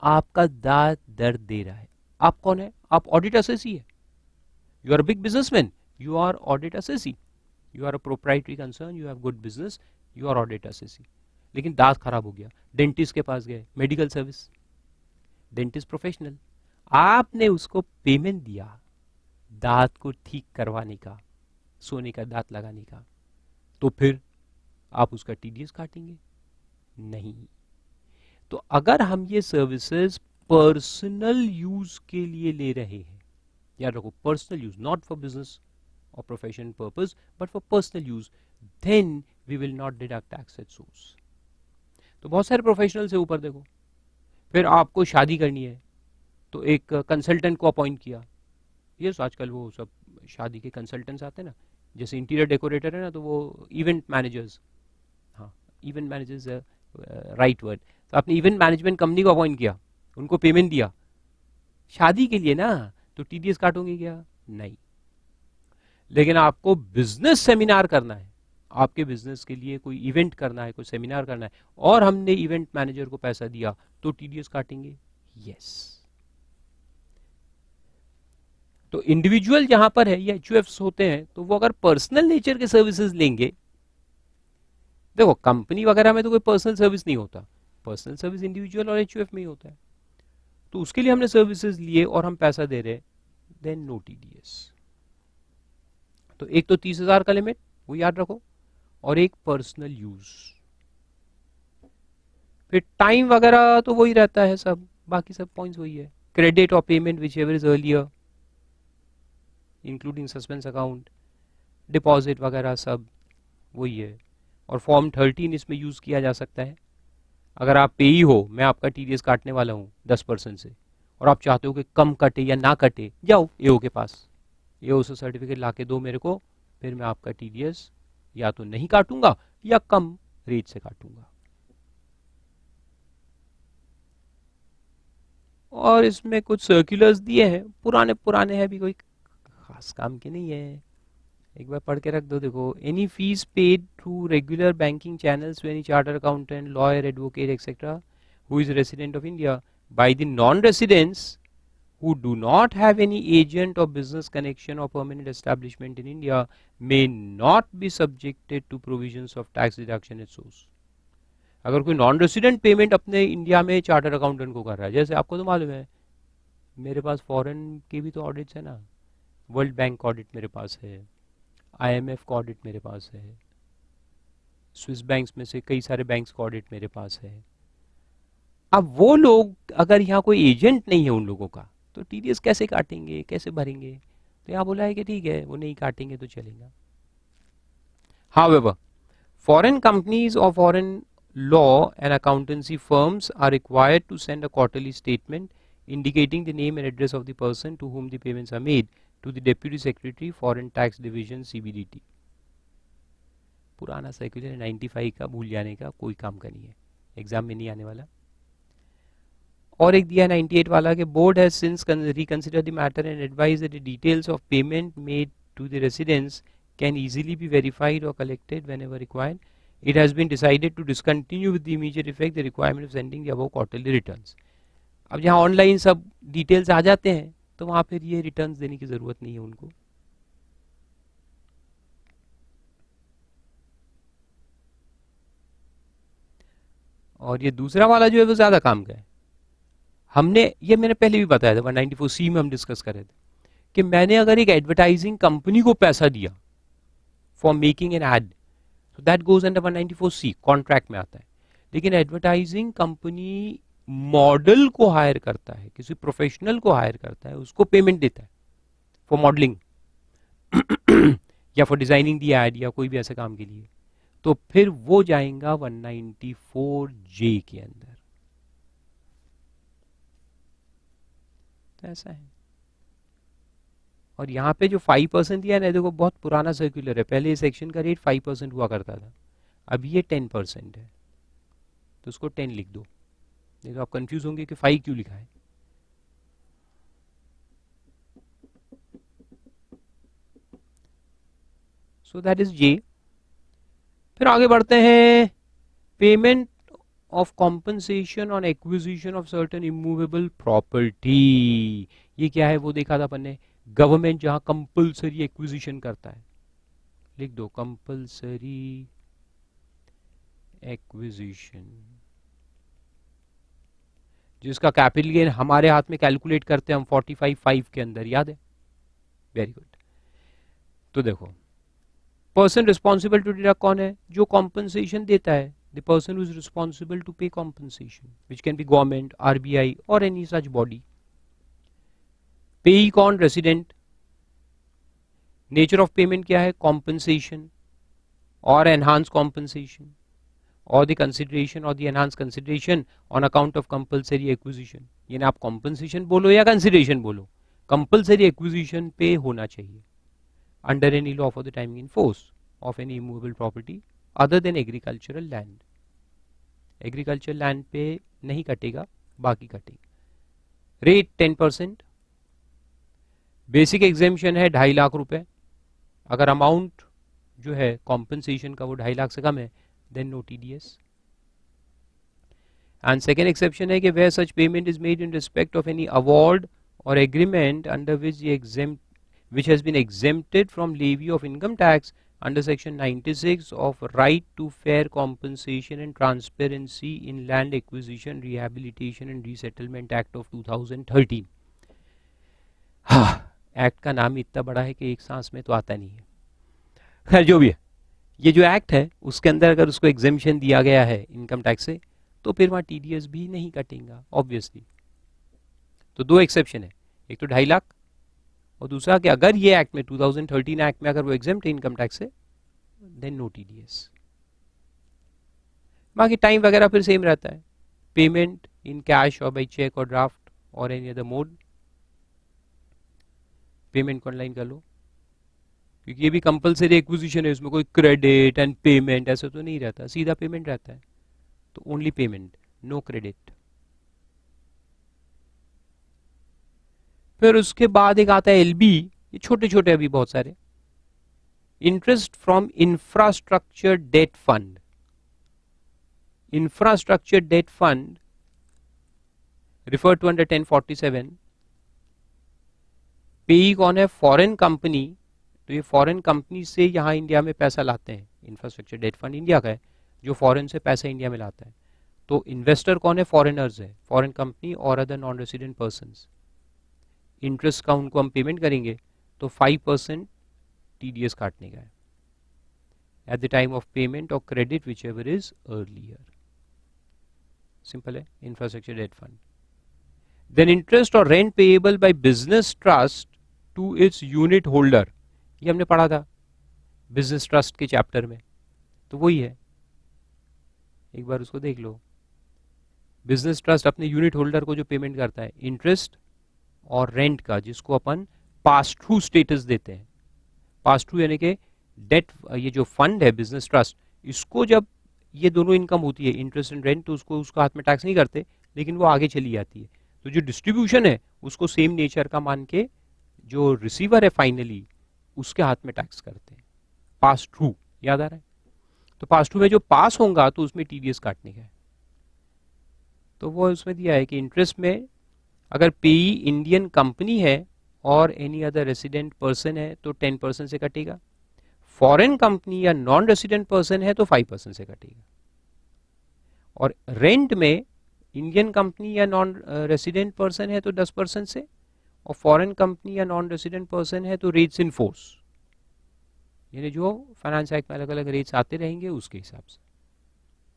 आपका दांत दर्द दे रहा है, आप कौन है, आप ऑडिट असेसी है, you are a big businessman, you are audit assessee, you are a proprietary concern, you have good business, you are audit assessee, लेकिन दांत खराब हो गया, डेंटिस्ट के पास गए, मेडिकल सर्विस, डेंटिस्ट प्रोफेशनल, आपने उसको पेमेंट दिया दांत को ठीक करवाने का, सोने का दांत लगाने का, तो फिर आप उसका TDS काटेंगे नहीं। तो अगर हम ये सर्विसेज पर्सनल यूज के लिए ले रहे हैं, याद रखो personal use, not for business और profession purpose but for personal use, then we will not deduct tax at source. तो बहुत सारे प्रोफेशनल से ऊपर देखो, फिर आपको शादी करनी है तो एक कंसल्टेंट को अपॉइंट किया, ये आजकल वो सब शादी के कंसल्टेंट्स आते हैं ना, जैसे इंटीरियर डेकोरेटर है ना, तो वो इवेंट मैनेजर्स, हाँ इवेंट मैनेजर्स राइट वर्ड, तो आपने इवेंट मैनेजमेंट कंपनी को अपॉइंट किया, उनको पेमेंट दिया शादी के लिए ना, तो TDS काटोगे क्या, नहीं। लेकिन आपको बिजनेस सेमिनार करना है, आपके बिजनेस के लिए कोई इवेंट करना है, कोई सेमिनार करना है, और हमने इवेंट मैनेजर को पैसा दिया, तो TDS काटेंगे, यस। तो इंडिविजुअल जहां पर है या HUFs होते हैं, तो वो अगर पर्सनल नेचर के सर्विसेज लेंगे देखो कंपनी वगैरह में तो कोई पर्सनल सर्विस नहीं होता, पर्सनल सर्विस इंडिविजुअल और एचयूएफ में ही होता है, तो उसके लिए हमने सर्विसेज लिए और हम पैसा दे रहे, देन नो टीडीएस। तो एक तो 30,000 का लिमिट वो याद रखो, और एक पर्सनल यूज। फिर टाइम वगैरह तो वही रहता है सब, बाकी सब पॉइंट्स वही है, क्रेडिट और payment whichever is earlier including suspense account, deposit वगैरह सब वही है। और फॉर्म 13 इसमें यूज किया जा सकता है। अगर आप पेई हो, मैं आपका टीडीएस काटने वाला हूँ 10% से, और आप चाहते हो कि कम कटे या ना कटे, जाओ एओ के पास, एओ से सर्टिफिकेट ला के दो मेरे को, फिर मैं आपका टीडीएस या तो नहीं काटूंगा या कम रेट से काटूंगा। और इसमें कुछ सर्कुलर्स दिए हैं, पुराने पुराने हैं, भी कोई खास काम के नहीं है, एक बार पढ़ के रख दो। देखो, any fees paid through regular banking channels to any charter accountant, lawyer, advocate etcetera who is resident of India by the non residents who do not have any agent or business connection or permanent establishment in India may not be subjected to provisions of tax deduction at source। अगर कोई non resident payment अपने India में charter accountant को कर रहा है, जैसे आपको तो मालूम है मेरे पास फॉरेन के भी तो ऑडिट्स है ना, वर्ल्ड बैंक ऑडिट मेरे पास है, आईएमएफ का ऑडिट मेरे पास है, स्विस बैंक्स में से कई सारे बैंक्स का ऑडिट मेरे पास है। अब वो लोग अगर यहाँ कोई एजेंट नहीं है उन लोगों का, तो टीडीएस कैसे काटेंगे, कैसे भरेंगे? तो यहाँ बोला है कि ठीक है वो नहीं काटेंगे तो चलेगा। However, foreign companies or foreign law and accountancy firms are required to send a quarterly statement indicating the name and address of the person to whom the payments are made to the Deputy Secretary Foreign Tax Division CBDT। पुराना circular 95 का, भूल जाने का कोई काम का नहीं है, एग्जाम में नहीं आने वाला। और एक दिया 98 वाला कि board has since reconsider the matter and advise that the details of payment made to the residents can easily be verified or collected whenever required. It has been decided to discontinue with the immediate effect the requirement of sending the above quarterly returns। अब जहाँ online सब details आ जाते हैं तो वहाँ फिर ये returns देने की जरूरत नहीं है उनको। और ये दूसरा वाला जो है वो ज्यादा काम का है। हमने ये मैंने पहले भी बताया था, 194C में हम डिस्कस कर रहे थे कि मैंने अगर एक एडवर्टाइजिंग कंपनी को पैसा दिया फॉर मेकिंग एन एड, तो that goes under 194C, contract में आता है। लेकिन एडवर्टाइजिंग कंपनी मॉडल को हायर करता है, किसी प्रोफेशनल को हायर करता है, उसको पेमेंट देता है फॉर मॉडलिंग या फॉर डिजाइनिंग दी एड या कोई भी ऐसे काम के लिए, तो फिर वो जाएगा 194J के अंदर। तो ऐसा है। और यहाँ पे जो 5% दिया ना, देखो बहुत पुराना सर्कुलर है, पहले इस सेक्शन का रेट 5% हुआ करता था, अब ये 10% है, तो उसको 10 लिख दो। देखो आप कंफ्यूज होंगे कि 5 क्यों लिखा है। सो दैट इज जे। फिर आगे बढ़ते हैं, payment of compensation on acquisition of certain immovable property. ये क्या है वो देखा था अपन ने, गवर्नमेंट जहां कंपल्सरी एक्विजिशन करता है, लिख दो कंपल्सरी एक्विजिशन, जिसका कैपिटल गेन हमारे हाथ में कैलकुलेट करते हैं हम 45(5) के अंदर, याद है? Very good. तो देखो पर्सन रिस्पॉन्सिबल टू डिडक्ट कौन है? जो कॉम्पनसेशन देता है, the person who is responsible to pay compensation which can be government, RBI और एनी सच बॉडी। पेई कौन? रेसिडेंट। नेचर ऑफ पेमेंट क्या है? कॉम्पनसेशन और एनहांस कॉम्पनसेशन और द कंसिडरेशन और the enhance consideration on account of compulsory acquisition. यानी आप compensation बोलो या कंसिडरेशन बोलो, कंपल्सरी एक्विजिशन पे होना चाहिए under any law for the timing in force of any immovable property other than agricultural land. Agricultural land पे नहीं कटेगा, बाकी कटेगा। रेट 10%। बेसिक एग्जेम्पशन है 2.5 लाख रुपए। अगर अमाउंट जो है कॉम्पनसेशन का वो 2.5 लाख से कम है, then no TDS. And second exception है कि where such payment is made in respect of any award और agreement under which which has been exempted from levy of income tax under section 96 of right to fair compensation and transparency in land acquisition, rehabilitation and resettlement act of 2013. हाँ, act का नाम इतना बड़ा है कि एक सांस में तो आता नहीं है. खैर जो भी है, ये जो एक्ट है उसके अंदर अगर उसको एग्जेम्पशन दिया गया है इनकम टैक्स से, तो फिर वहाँ टीडीएस भी नहीं कटेगा ऑब्वियसली. तो दो एक्सेप्शन है, एक तो 2.5 लाख और दूसरा कि अगर ये एक्ट में 2013 एक्ट में अगर वो एग्जेम्प्ट है इनकम टैक्स से, देन नो टीडीएस. बाकी टाइम वगैरह फिर सेम रहता है, पेमेंट इन कैश और बाई चेक और ड्राफ्ट और एनी अदर मोड. पेमेंट को ऑनलाइन कर लो, क्योंकि ये भी कंपलसरी एक्विजिशन है, इसमें कोई क्रेडिट एंड पेमेंट ऐसा तो नहीं रहता, सीधा पेमेंट रहता है. तो ओनली पेमेंट, नो क्रेडिट. फिर उसके बाद एक आता है एलबी, ये छोटे छोटे अभी बहुत सारे. Interest from infrastructure debt fund. Infrastructure debt fund refer to under 1047. Payee कौन है? Foreign company. तो ये फॉरेन कंपनी से यहाँ इंडिया में पैसा लाते हैं. इंफ्रास्ट्रक्चर डेट फंड इंडिया का है जो फॉरेन से पैसा इंडिया में लाता है. तो इन्वेस्टर कौन है? फॉरेनर्स है, फॉरेन कंपनी और other non resident persons. Interest का उनको हम पेमेंट करेंगे तो 5% टीडीएस काटने का है at the time of payment और credit whichever is earlier. Simple है, infrastructure debt fund. Then interest और rent payable by business trust to its unit holder. ये हमने पढ़ा था बिजनेस ट्रस्ट के चैप्टर में, तो वही है, एक बार उसको देख लो. बिजनेस ट्रस्ट अपने यूनिट होल्डर को जो पेमेंट करता है इंटरेस्ट और रेंट का, जिसको अपन पास थ्रू स्टेटस देते हैं. पास थ्रू यानी कि डेट, ये जो फंड है बिजनेस ट्रस्ट, इसको जब ये दोनों इनकम होती है इंटरेस्ट एंड रेंट, तो उसको उसका हाथ में टैक्स नहीं करते, लेकिन वो आगे चली जाती है. तो जो डिस्ट्रीब्यूशन है उसको सेम नेचर का मान के जो रिसीवर है फाइनली उसके हाथ में टैक्स करते हैं. पास थ्रू याद आ रहा है? तो पास थ्रू में जो पास होगा तो उसमें टीडीएस काटने का है. तो वो उसमें दिया है कि इंटरेस्ट में अगर पेई इंडियन कंपनी है और एनी अदर रेसिडेंट पर्सन है तो 10% से कटेगा. फॉरेन कंपनी या नॉन रेसिडेंट पर्सन है तो 5% से कटेगा. और रेंट में इंडियन कंपनी या नॉन रेसिडेंट पर्सन है तो 10% से, और फॉरेन कंपनी या नॉन रेसिडेंट पर्सन है तो रेट्स इन फोर्स, यानी जो फाइनेंस एक्ट में अलग अलग रेट्स आते रहेंगे उसके हिसाब से.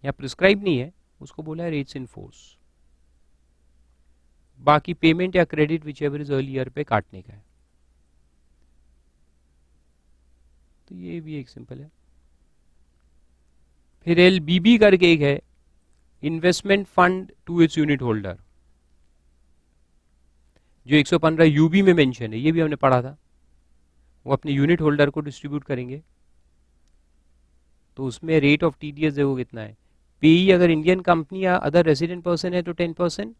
यहाँ प्रिस्क्राइब नहीं है, उसको बोला है रेट्स इन फोर्स. बाकी पेमेंट या credit whichever is earlier पे काटने का है. तो ये भी एक सिंपल है. फिर एलबीबी करके एक है, investment fund to its unit holder, जो 115 यूबी में मेंशन है, ये भी हमने पढ़ा था. वो अपने यूनिट होल्डर को डिस्ट्रीब्यूट करेंगे. तो उसमें रेट ऑफ टीडीएस देखो कितना है. पेई अगर इंडियन कंपनी या अदर रेसिडेंट पर्सन है तो 10%,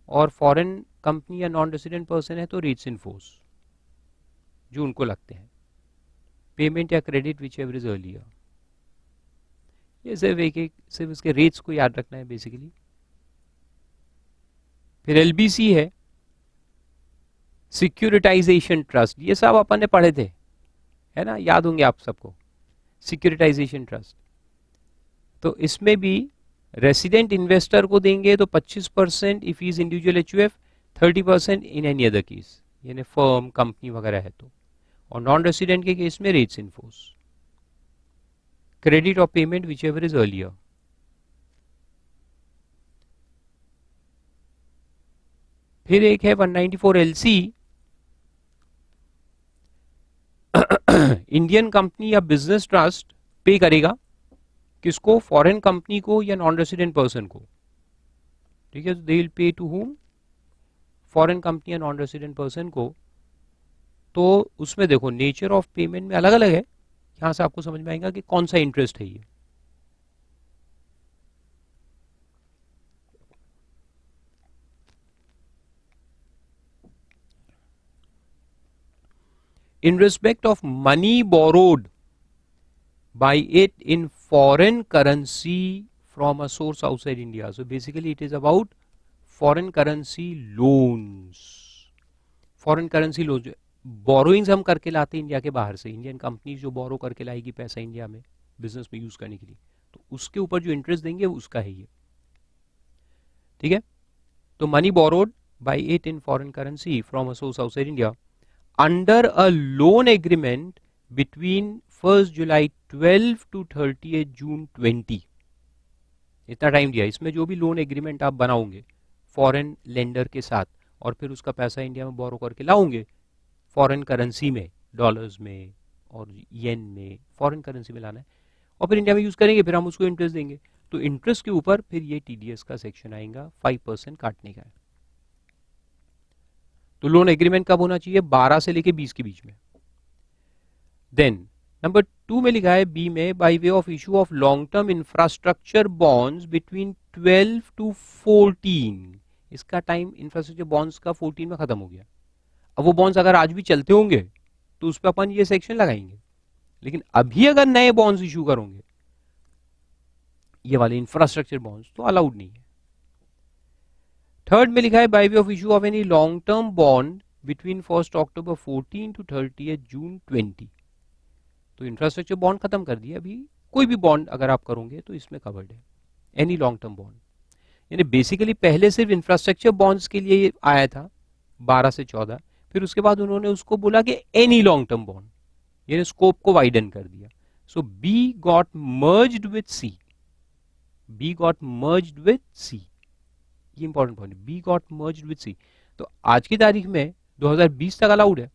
और फॉरेन कंपनी या नॉन रेसिडेंट पर्सन है तो रेट्स इन फोर्स जो उनको लगते हैं. पेमेंट या credit whichever is earlier. ये सिर्फ एक सिर्फ इसके रेट्स को याद रखना है बेसिकली. फिर एलबीसी है, सिक्योरिटाइजेशन ट्रस्ट. ये सब अपन ने पढ़े थे, है ना, याद होंगे आप सबको. सिक्योरिटाइजेशन ट्रस्ट, तो इसमें भी रेसिडेंट इन्वेस्टर को देंगे तो 25% if is individual HUF, 30% in any other case, यानी फर्म कंपनी वगैरह है तो, और नॉन रेसिडेंट के केस में रेट्स इन फोर्स. क्रेडिट और payment whichever is earlier. फिर एक है 194 एलसी, इंडियन कंपनी या बिजनेस ट्रस्ट पे करेगा किसको? फॉरेन कंपनी को या नॉन रेसिडेंट पर्सन को. ठीक है, तो they will pay to whom? Foreign company या नॉन रेसिडेंट पर्सन को. तो उसमें देखो नेचर ऑफ पेमेंट में अलग अलग है, यहां से आपको समझ में आएगा कि कौन सा इंटरेस्ट है ये. in respect of money borrowed by it in foreign currency from a source outside India. So basically it is about foreign currency loans. Foreign currency loans, borrowings हम करके लाते हैं इंडिया के बाहर से, इंडियन कंपनी जो बोरो करके लाएगी पैसा इंडिया में बिजनेस में यूज करने के लिए, तो उसके ऊपर जो इंटरेस्ट देंगे उसका है ये, ठीक है। तो money borrowed by it in foreign currency from a source outside India under a loan agreement between 1 July 12 to 30 June 20, इतना टाइम दिया। इसमें जो भी लोन एग्रीमेंट आप बनाओगे फॉरेन लेंडर के साथ और फिर उसका पैसा इंडिया में बोरो करके लाओगे फॉरेन करेंसी में, डॉलर्स में और येन में, फॉरेन करेंसी में लाना है और फिर इंडिया में यूज करेंगे, फिर हम उसको इंटरेस्ट देंगे। तो इंटरेस्ट के ऊपर फिर ये टीडीएस का सेक्शन आएगा 5% काटने का है। तो लोन एग्रीमेंट कब होना चाहिए? 12 से लेके 20 के बीच में। देन नंबर 2 में लिखा है बी में, by way of issue of long term infrastructure bonds between 12 to 14। इसका टाइम इंफ्रास्ट्रक्चर बॉन्ड्स का 14 में खत्म हो गया। अब वो बॉन्ड्स अगर आज भी चलते होंगे तो उस पर अपन ये सेक्शन लगाएंगे, लेकिन अभी अगर नए बॉन्ड्स इशू करोगे ये वाले इंफ्रास्ट्रक्चर बॉन्ड्स तो अलाउड नहीं है। थर्ड में लिखा है by way of issue of any long term bond between 1 October 14 to 30 June 20। तो इंफ्रास्ट्रक्चर बॉन्ड खत्म कर दिया, अभी कोई भी बॉन्ड अगर आप करोगे तो इसमें कवर्ड है, एनी लॉन्ग टर्म बॉन्ड। यानी बेसिकली पहले सिर्फ इंफ्रास्ट्रक्चर बॉन्ड्स के लिए आया था 12 से 14, फिर उसके बाद उन्होंने उसको बोला कि एनी लॉन्ग टर्म बॉन्ड, यानी स्कोप को वाइडन कर दिया। So B got merged with C, B got merged with C, ये important point, B got merged with C. तो आज की तारीख में 2020 तक अलाउड है,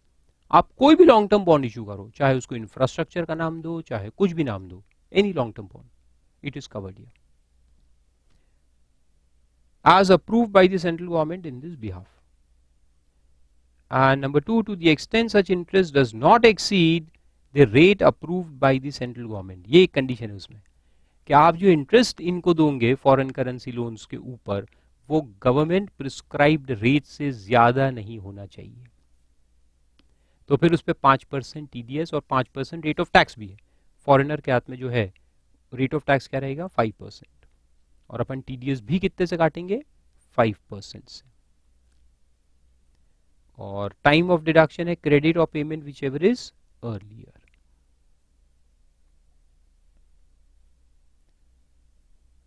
आप कोई भी लॉन्ग टर्म बॉन्ड इशू करो, चाहे उसको इंफ्रास्ट्रक्चर का नाम दो, चाहे कुछ भी नाम दो, any long term bond, it is covered here as approved by the central government in this behalf. And number 2, to the extent such interest does not exceed the rate approved by the central government, ये एक condition है उसमें कि आप जो interest इनको दोगे foreign currency loans के ऊपर वो गवर्नमेंट प्रिस्क्राइब्ड रेट से ज्यादा नहीं होना चाहिए। तो फिर उस पर 5% टीडीएस और 5% रेट ऑफ टैक्स भी है। फॉरेनर के हाथ में जो है रेट ऑफ टैक्स क्या रहेगा? 5%, और अपन टीडीएस भी कितने से काटेंगे? 5% से। और टाइम ऑफ डिडक्शन है क्रेडिट और payment whichever is earlier.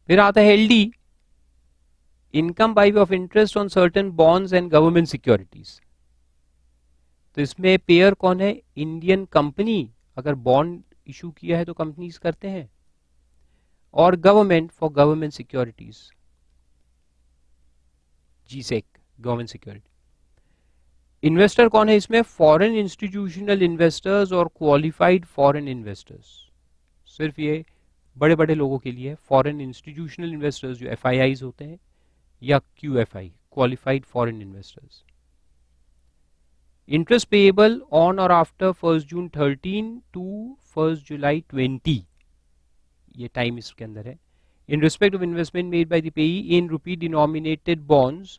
फिर आता है LD, income by way of interest on certain bonds and government securities. तो इसमें पेयर कौन है? इंडियन कंपनी, अगर बॉन्ड इशू किया है तो कंपनीज करते हैं, और government for government securities, G sec, government security. Investor कौन है इसमें? फॉरेन इंस्टीट्यूशनल इन्वेस्टर्स और क्वालिफाइड फॉरेन इन्वेस्टर्स। सिर्फ ये बड़े बड़े लोगों के लिए, फॉरेन इंस्टीट्यूशनल इन्वेस्टर्स जो एफआईआईज होते हैं या QFI, qualified foreign investors. Interest payable on और आफ्टर 1 जून 13 टू 1 जुलाई 20, ये टाइम इसके अंदर है। In respect of investment made by the payee in rupee denominated bonds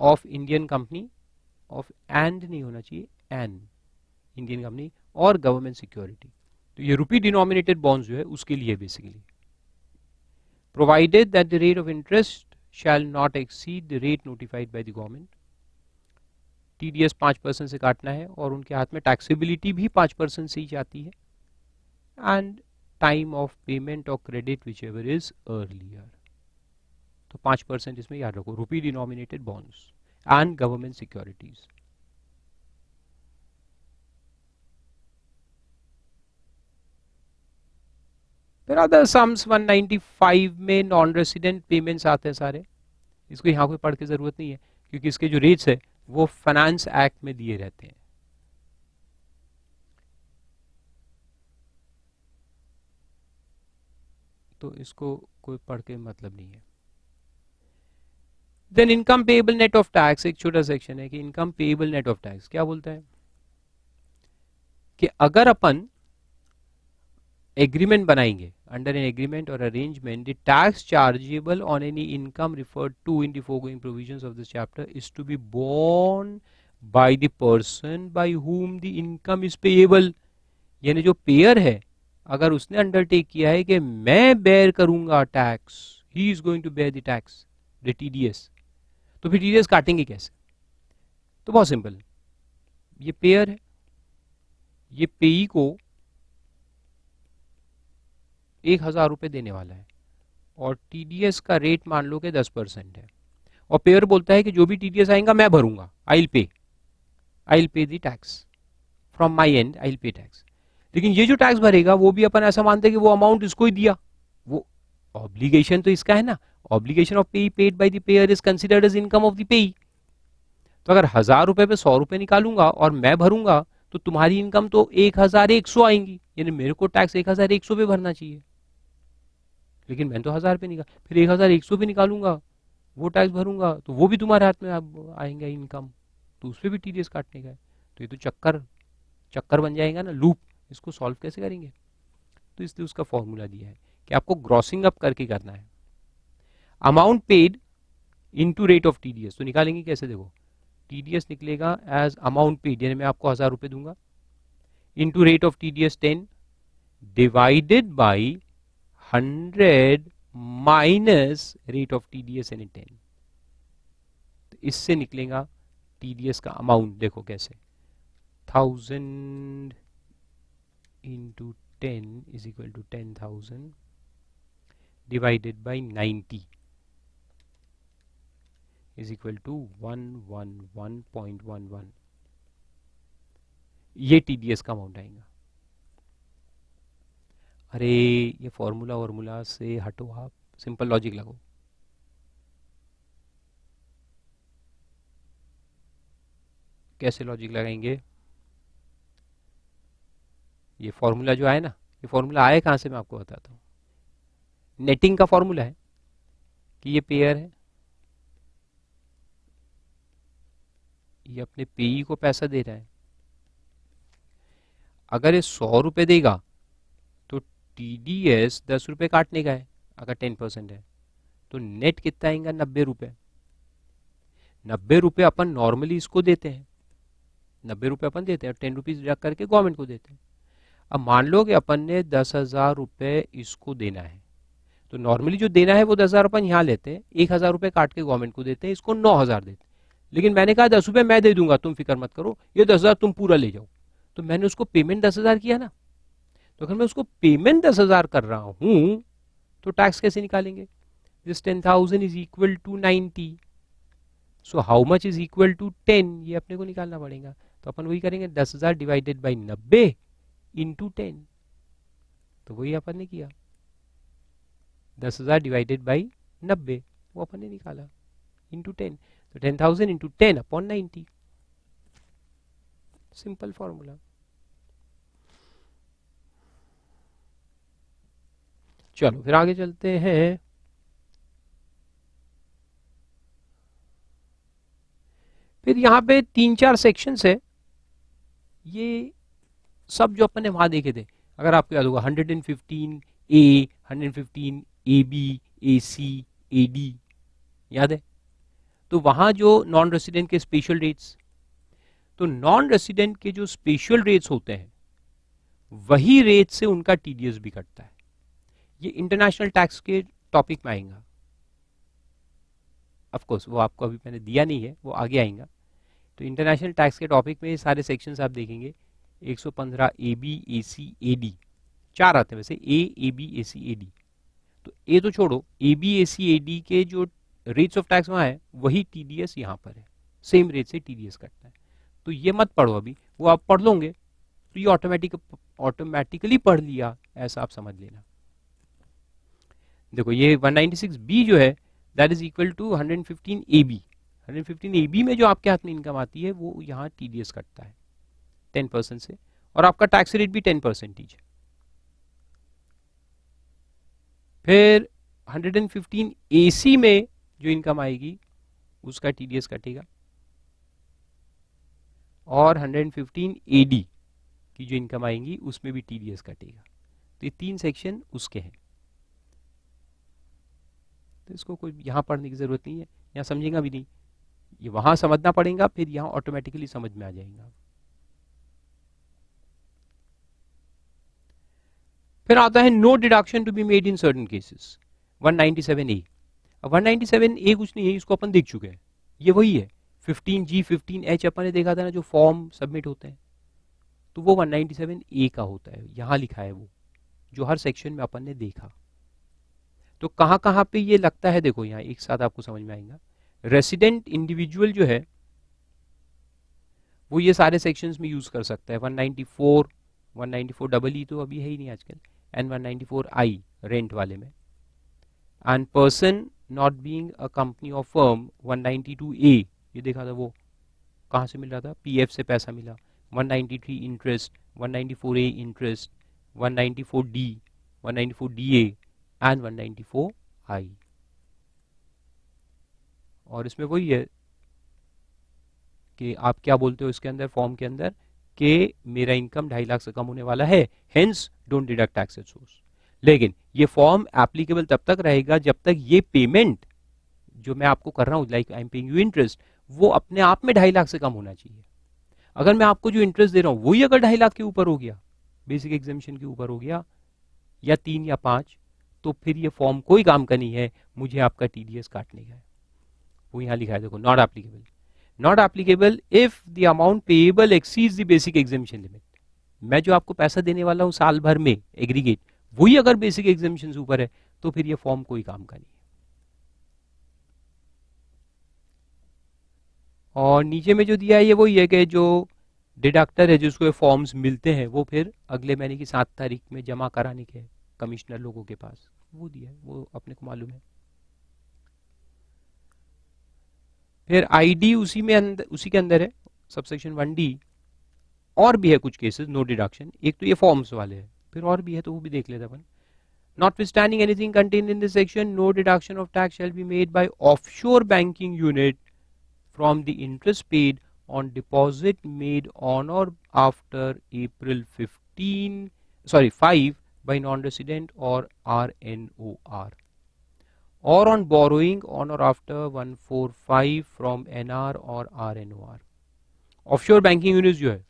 of Indian company, of and नहीं होना चाहिए, एन इंडियन कंपनी और government security. तो ये रूपी डिनोमिनेटेड बॉन्ड्स जो है उसके लिए basically, provided that the rate of interest shall not exceed the rate notified by the government. TDS 5% से काटना है और उनके हाथ में टैक्सेबिलिटी भी 5% से ही जाती है। एंड टाइम ऑफ पेमेंट और credit whichever is earlier. तो 5% इसमें याद रखो, रूपी denominated bonds and government securities. फिर अदर सम्स 195 में नॉन रेसिडेंट पेमेंट्स आते हैं सारे, इसको यहाँ कोई पढ़ के जरूरत नहीं है क्योंकि इसके जो रेट्स है वो फाइनेंस एक्ट में दिए रहते हैं। तो इसको कोई पढ़ के मतलब नहीं है। Then income payable net of tax, एक छोटा सेक्शन है कि income payable net of tax क्या बोलता है कि अगर अपन एग्रीमेंट बनाएंगे, अंडर एन एग्रीमेंट और arrangement, the tax chargeable on any income referred to in the foregoing provisions of this chapter is to be borne by the person by whom the income is payable. यानी जो pair है अगर उसने undertake किया है कि मैं bear करूंगा tax, he is going to bear the tax, the TDS, तो फिर टीडीएस काटेंगे कैसे? तो बहुत सिंपल, ये पेयर है, ये पेई को 1000 रुपये देने वाला है और टीडीएस का रेट मान लो कि 10% है, और पेयर बोलता है कि जो भी टीडीएस आएगा मैं भरूंगा, I will pay the tax from my end, I will pay tax. लेकिन ये जो टैक्स भरेगा वो भी अपन ऐसा मानते हैं कि वो अमाउंट इसको ही दिया, वो ऑब्लिगेशन तो इसका है ना, obligation of pay paid by the payer is considered as income of the payee. तो अगर 1000 रुपए पे 100 रुपए निकालूंगा और मैं भरूंगा तो तुम्हारी इनकम तो 1100 आएंगी, यानी मेरे को टैक्स 1100 पे भरना चाहिए, लेकिन मैं तो 1000 पे निकाल, फिर 1100 पे निकालूंगा वो टैक्स भरूंगा तो वो भी तुम्हारे हाथ में आएंगे इनकम, तो उस पर भी टीडीएस काटने का है। तो ये तो चक्कर बन जाएगा ना, लूप। इसको सॉल्व कैसे करेंगे? तो इसलिए उसका फॉर्मूला दिया है कि आपको ग्रॉसिंग अप करके करना है, amount paid into rate of TDS. तो निकालेंगे कैसे? देखो, टीडीएस निकलेगा एज अमाउंट पेड, यानी मैं आपको 1000 रुपए दूंगा, into rate of TDS 10 divided by 100 minus rate of TDS यानी 10। तो इससे निकलेगा टीडीएस का अमाउंट, देखो कैसे, 1000 into 10 is equal to 10,000 divided by 90 is equal to 111.11। ये टीडीएस का अमाउंट आएगा। अरे ये फॉर्मूला से हटो, आप सिंपल लॉजिक लगाओ। कैसे लॉजिक लगाएंगे? ये फॉर्मूला जो आया ना, ये फॉर्मूला आया कहां से मैं आपको बताता हूं। नेटिंग का फॉर्मूला है कि ये पेयर है, ये अपने पेई को पैसा दे रहा है, अगर ये 100 रुपए देगा तो टीडीएस 10 रुपए काटने का है, अगर 10% है तो नेट कितना आएगा? 90 रुपए। 90 रुपए अपन नॉर्मली इसको देते हैं, 90 रुपए अपन देते हैं और 10 रुपीज डिडक्ट करके गवर्नमेंट को देते हैं। अब मान लो कि अपन ने 10,000 रुपए इसको देना है, तो नॉर्मली जो देना है वो 10,000 अपन यहाँ लेते हैं, 1,000 रुपए काट के गवर्नमेंट को देते हैं, इसको 9,000 देते हैं। लेकिन मैंने कहा 10 रुपए मैं दे दूंगा, तुम फिक्र मत करो, ये 10,000 तुम पूरा ले जाओ। तो मैंने उसको पेमेंट 10,000 किया ना, तो अगर मैं उसको पेमेंट 10,000 कर रहा हूं तो टैक्स कैसे निकालेंगे? This 10,000 is equal to 90, so how much is equal to 10, ये अपने को निकालना पड़ेगा। तो अपन वही करेंगे, 10,000 डिवाइडेड बाई 90 इंटू 10, तो वही अपन ने किया, 10,000 डिवाइडेड बाई 90 वो अपन ने निकाला इंटू 10, तो 10,000 इंटू 10 अपॉन 90, सिंपल फॉर्मूला। चलो फिर आगे चलते हैं। फिर यहाँ पे 3-4 सेक्शंस है, ये सब जो अपन ने वहां देखे थे, अगर आपको याद होगा 115 ए, 115 A B, A C, A D, याद है? तो वहां जो नॉन रेसिडेंट के स्पेशल रेट्स, तो नॉन रेसिडेंट के जो स्पेशल रेट्स होते हैं वही रेट से उनका टीडीएस भी कटता है। ये इंटरनेशनल टैक्स के टॉपिक में आएगा, ऑफ कोर्स वो आपको अभी मैंने दिया नहीं है, वो आगे आएगा। तो इंटरनेशनल टैक्स के टॉपिक में ये सारे सेक्शंस आप देखेंगे, 115 A B, A C, A D, 4 आते हैं वैसे, A B, A C, A D. तो ए तो छोड़ो, A B, A C, A D के जो रेट्स ऑफ टैक्स वहां है वही टीडीएस यहाँ पर है, सेम रेट से टीडीएस कटता है। तो ये मत पढ़ो अभी, वो आप पढ़ लोगे तो ये ऑटोमेटिकली पढ़ लिया ऐसा आप समझ लेना। देखो ये 196 बी जो है that is equal to 115 A B. 115 A B में जो आपके हाथ में इनकम आती है वो यहाँ टीडीएस कटता है 10% से, और आपका टैक्स रेट भी 10% है। फिर 115 ए सी में जो इनकम आएगी उसका टीडीएस कटेगा, और 115 ए डी की जो इनकम आएंगी उसमें भी टीडीएस कटेगा। तो ये 3 सेक्शन उसके हैं, तो इसको कोई यहाँ पढ़ने की जरूरत नहीं है, यहाँ समझेगा भी नहीं, ये वहां समझना पड़ेगा, फिर यहाँ ऑटोमेटिकली समझ में आ जाएगा। फिर आता है no deduction to be made in certain cases, 197 A. अब 197 ए कुछ नहीं है, इसको अपन देख चुके हैं, ये वही है, 15G 15H अपन ने देखा था ना, जो फॉर्म सबमिट होते हैं, तो वो 197A का होता है, यहां लिखा है वो, जो हर सेक्शन में अपन ने देखा। तो कहां कहां पे ये लगता है, देखो यहाँ एक साथ आपको समझ में आएगा। रेसिडेंट इंडिविजुअल जो है वो ये सारे सेक्शंस में यूज कर सकता है। 194 194 तो अभी है ही नहीं आजकल, एंड 194I रेंट वाले में। And person not being a company of firm 192A, ये देखा था वो कहाँ से मिल रहा था, पीएफ से पैसा मिला। 193 interest, 194A interest, 194D, 194DA and 194I। और इसमें वही है कि आप क्या बोलते हो इसके अंदर, फॉर्म के अंदर, कि मेरा इनकम 2.5 लाख से कम होने वाला है, hence don't deduct tax at source. लेकिन ये फॉर्म एप्लीकेबल तब तक रहेगा जब तक ये पेमेंट जो मैं आपको कर रहा हूँ, like I am paying you interest, वो अपने आप में 2.5 लाख से कम होना चाहिए। अगर मैं आपको जो इंटरेस्ट दे रहा हूँ वही अगर 2.5 लाख के ऊपर हो गया, बेसिक एग्जामिशन के ऊपर हो गया, या 3 या 5, तो फिर ये फॉर्म कोई काम का नहीं है, मुझे आपका टीडीएस काटने का है। वो यहाँ लिखा है, देखो, not applicable. Not applicable if the amount payable exceeds the basic exemption limit. मैं जो आपको पैसा देने वाला हूँ साल भर में एग्रीगेट, वही अगर बेसिक एग्जामिशन से ऊपर है, तो फिर ये फॉर्म कोई काम का नहीं है। और नीचे में जो दिया है ये वही है कि जो डिडक्टर है, जिसको फॉर्म्स मिलते हैं, वो फिर अगले महीने की 7 तारीख में जमा कराने के कमिश्नर लोगों के पास, वो दिया है, वो अपने को मालूम है। फिर आईडी उसी में उसी के अंदर है, सबसेक्शन 1D। और भी है कुछ केसेस नो डिडक्शन, एक तो ये फॉर्म्स वाले हैं, फिर और भी है तो वो भी देख लेते अपन। Notwithstanding anything contained in this section, no deduction of tax shall be made by offshore banking unit from the interest paid on deposit made on or after April 5 by non-resident or RNOR, or on borrowing on or after 145 from NR or RNOR. Offshore banking units जो है,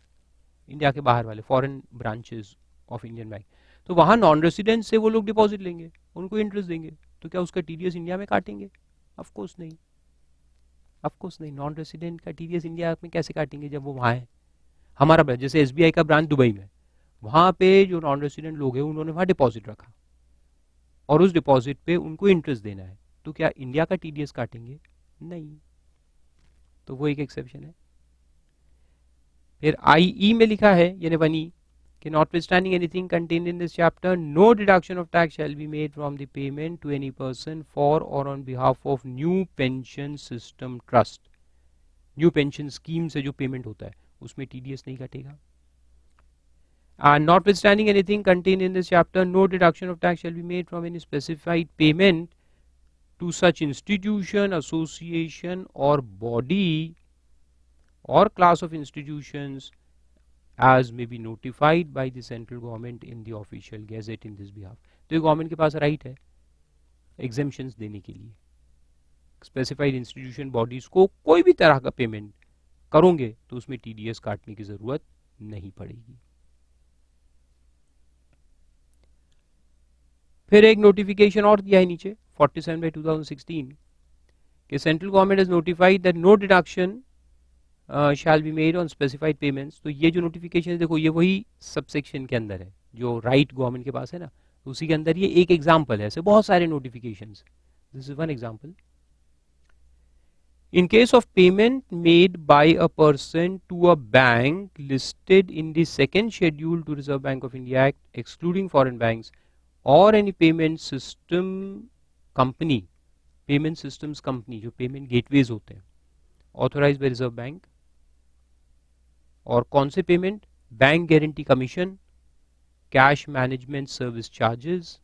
India के बाहर वाले foreign branches of Indian bank, तो वहां non resident से वो लोग डिपॉजिट लेंगे, उनको इंटरेस्ट देंगे, तो क्या उसका टीडीएस इंडिया में काटेंगे? ऑफ कोर्स नहीं, ऑफ कोर्स नहीं। नॉन रेसिडेंट का टीडीएस इंडिया में कैसे काटेंगे जब वो वहां है? हमारा जैसे एसबीआई का ब्रांच दुबई में, वहां पे जो नॉन रेसिडेंट लोग हैं उन्होंने वहां डिपॉजिट रखा और उस डिपॉजिट पे उनको इंटरेस्ट देना है, तो क्या इंडिया का टीडीएस काटेंगे? नहीं। तो वो एक एक्सेप्शन है। फिर IE में लिखा है, यानी 1E, कि notwithstanding anything contained in this chapter, no deduction of tax shall be made from the payment to any person for or on behalf of new pension system trust. New pension scheme से जो payment होता है उसमें TDS नहीं कटेगा। And notwithstanding anything contained in this chapter, no deduction of tax shall be made from any specified payment to such institution, association or body or class of institutions as may be notified by the central government in the official gazette in this behalf. तो ये government के पास right है exemptions देने के लिए। Specified institution bodies को कोई भी तरह का पेमेंट करोगे तो उसमें टीडीएस काटने की जरूरत नहीं पड़ेगी। फिर एक नोटिफिकेशन और दिया है नीचे 47/2016 कि central government has notified that no deduction shall be made on specified payments. तो ये जो नोटिफिकेशन है, देखो, ये वही सबसेक्शन के अंदर है जो राइट गवर्नमेंट के पास है ना, उसी के अंदर ये एक एग्जाम्पल है, ऐसे बहुत सारे notifications. This is one example. In case of payment made by a person to a bank listed in the second schedule to Reserve Bank of India Act, excluding foreign banks, or any payment system company, payment systems company जो payment gateways होते हैं, authorized by Reserve Bank, और कौन से payment? Bank guarantee commission, cash management service charges,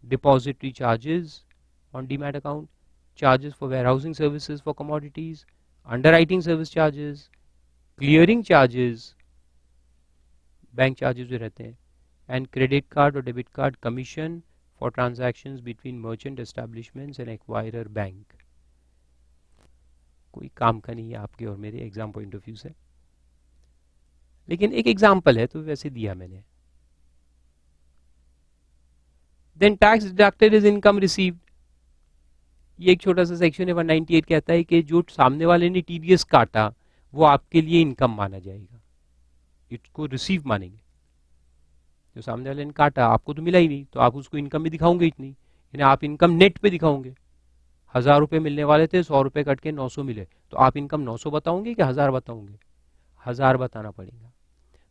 depository charges on demat account, charges for warehousing services for commodities, underwriting service charges, clearing charges, bank charges जो रहते हैं, and credit card और debit card commission for transactions between merchant establishments and acquirer bank। कोई काम का नहीं है आपके और मेरे एग्जाम पॉइंट ऑफ व्यू से, लेकिन एक एग्जाम्पल है तो वैसे दिया मैंने। Then tax deducted is income received। ये एक छोटा सा सेक्शन है 198 कहता है कि जो सामने वाले ने टीडीएस काटा वो आपके लिए इनकम माना जाएगा, इसको रिसीव मानेंगे। जो सामने वाले ने काटा आपको तो मिला ही नहीं, तो आप उसको इनकम में दिखाओगे इतनी, यानी आप इनकम नेट पे दिखाओगे। 1000 रुपये मिलने वाले थे, 100 रुपये कट के 900 मिले, तो आप इनकम 900 बताओगे कि 1000 बताओगे? 1000 बताना पड़ेगा।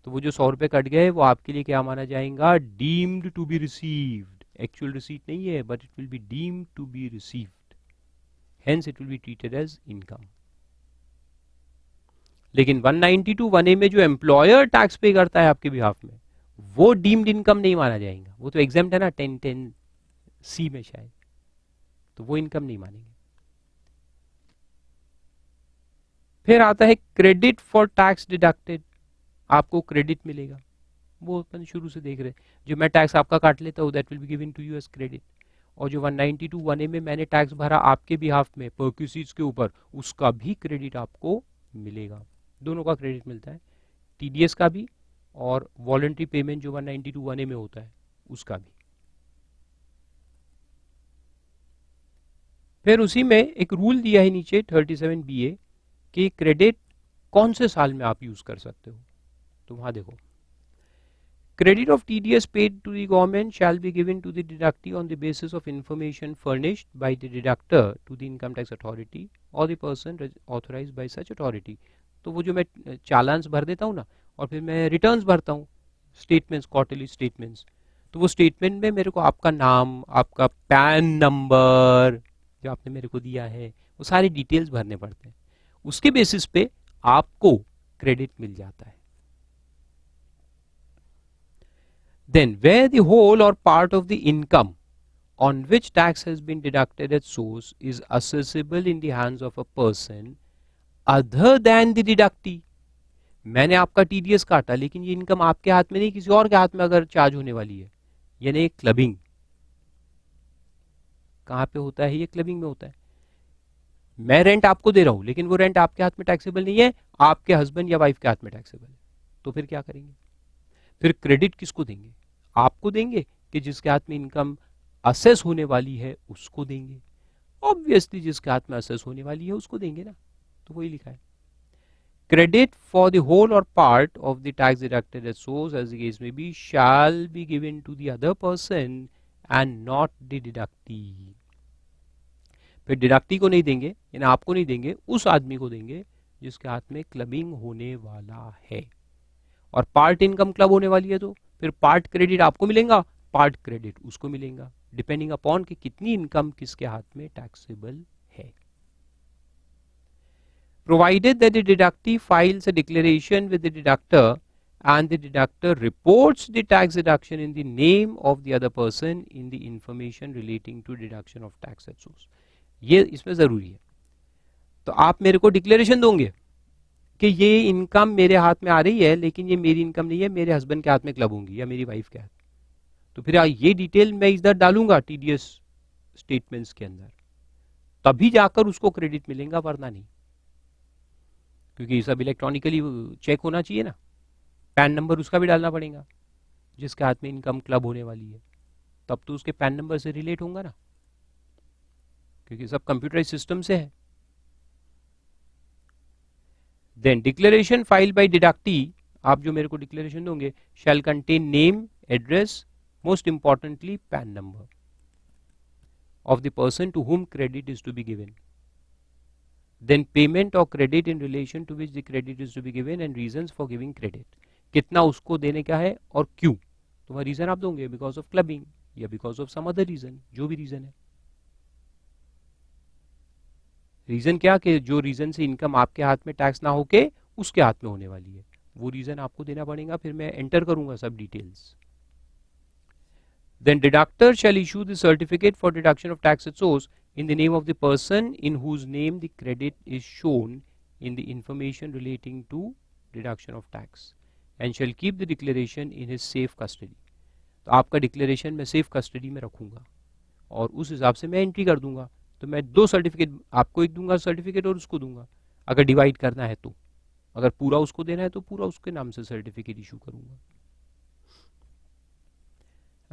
तो वो जो 100 रुपये कट गए वो आपके लिए क्या माना जाएगा? Deemed to be received. Actual receipt नहीं है, but it will be deemed to be received, hence it will be treated as income. लेकिन 192 1A में जो एम्प्लॉयर टैक्स पे करता है आपके बिहाफ में, वो डीम्ड इनकम नहीं माना जाएगा। वो तो एग्जाम्प्ट है ना 1010C में शायद, तो वो इनकम नहीं मानेंगे। फिर आता है क्रेडिट फॉर टैक्स डिडक्टेड, आपको क्रेडिट मिलेगा। वो अपन शुरू से देख रहे हैं, जो मैं टैक्स आपका काट लेता हूँ that will be given to you as credit, और जो 192 1A में मैंने टैक्स भरा आपके बिहाफ में परक्यूसीज के ऊपर, उसका भी क्रेडिट आपको मिलेगा। दोनों का क्रेडिट मिलता है, टीडीएस का भी और वॉलंटरी पेमेंट जो 192 1A में होता है उसका भी। फिर उसी में एक रूल दिया है नीचे 37BA कि क्रेडिट कौन से साल में आप यूज कर सकते हो। तो वहां देखो, credit of TDS paid to the government shall be given to the deductee on the basis of information furnished by the deductor to the income tax authority or the person authorized by such authority। तो वो जो मैं चालान्स भर देता हूँ ना, और फिर मैं रिटर्न्स भरता हूँ, स्टेटमेंट्स, क्वार्टरली स्टेटमेंट्स, तो वो स्टेटमेंट में मेरे को आपका नाम, आपका पैन नंबर जो आपने मेरे को दिया है, वो सारी डिटेल्स भरने पड़ते हैं। उसके बेसिस पे आपको क्रेडिट मिल जाता है। Then where the whole or part of the income on which tax has been deducted at source is accessible in the hands of a person other than the deductee। मैंने आपका TDS काटा, लेकिन ये income आपके हाथ में नहीं, किसी और के हाथ में अगर चार्ज होने वाली है, यानी क्लबिंग। कहाँ पे होता है ये? क्लबिंग में होता है। मैं रेंट आपको दे रहा हूं, लेकिन वो रेंट आपके हाथ में टैक्सेबल नहीं है, आपके हस्बैंड या वाइफ के हाथ में टैक्सेबल है। तो फिर क्या करेंगे? फिर क्रेडिट किसको देंगे? आपको देंगे कि जिसके हाथ में इनकम असेस होने वाली है उसको देंगे? ऑब्वियसली जिसके हाथ में असेस होने वाली है उसको देंगे ना। तो वही लिखा है, credit for the whole or part of the tax deducted at source as the case may be shall be given to the other person and not the deductee. फिर डिडक्टी को नहीं देंगे, यानी आपको नहीं देंगे, उस आदमी को देंगे जिसके हाथ में क्लबिंग होने वाला है। और पार्ट इनकम क्लब होने वाली है, तो फिर पार्ट क्रेडिट आपको मिलेगा, पार्ट क्रेडिट उसको मिलेगा, डिपेंडिंग अपॉन कि कितनी इनकम किसके हाथ में टैक्सेबल है। Provided that the deductee files a declaration with the deductor and the deductor reports the tax deduction in the name of the other person in the information relating to deduction of tax at source। ये इसमें जरूरी है। तो आप मेरे को declaration दोगे कि ये इनकम मेरे हाथ में आ रही है, लेकिन ये मेरी इनकम नहीं है, मेरे हस्बैंड के हाथ में क्लब होंगी या मेरी वाइफ के हाथ। तो फिर ये डिटेल मैं इधर डालूंगा टीडीएस स्टेटमेंट्स के अंदर, तभी जाकर उसको क्रेडिट मिलेगा, वरना नहीं। क्योंकि सब इलेक्ट्रॉनिकली चेक होना चाहिए ना, पैन नंबर उसका भी डालना पड़ेगा जिसके हाथ में इनकम क्लब होने वाली है, तब तो उसके पैन नंबर से रिलेट होगा ना, क्योंकि सब कंप्यूटराइज सिस्टम से है। Then declaration file by deductee, आप जो मेरे को डिक्लेरेशन दोगे, shall contain name, address, most importantly PAN number of the person to whom credit is to be given, then payment or credit in relation to which the credit is to be given and reasons for giving credit। कितना उसको देने का है और क्यों, तो वह reason आप दोगे, बिकॉज ऑफ क्लबिंग या because of some other reason, जो भी रीजन है। रीजन क्या, कि जो रीजन से इनकम आपके हाथ में टैक्स ना होके उसके हाथ में होने वाली है, वो रीजन आपको देना पड़ेगा। फिर मैं एंटर करूंगा सब details. Then deductor shall issue the certificate for deduction of tax at source in the name of the person in whose name the credit is shown in the information relating to deduction of tax and shall keep the declaration in his safe custody। तो आपका declaration मैं safe custody में रखूंगा और उस हिसाब से मैं एंट्री कर दूंगा। तो मैं 2 सर्टिफिकेट, आपको एक दूंगा सर्टिफिकेट और उसको दूंगा, अगर डिवाइड करना है तो। अगर पूरा उसको देना है तो पूरा उसके नाम से सर्टिफिकेट इशू करूंगा।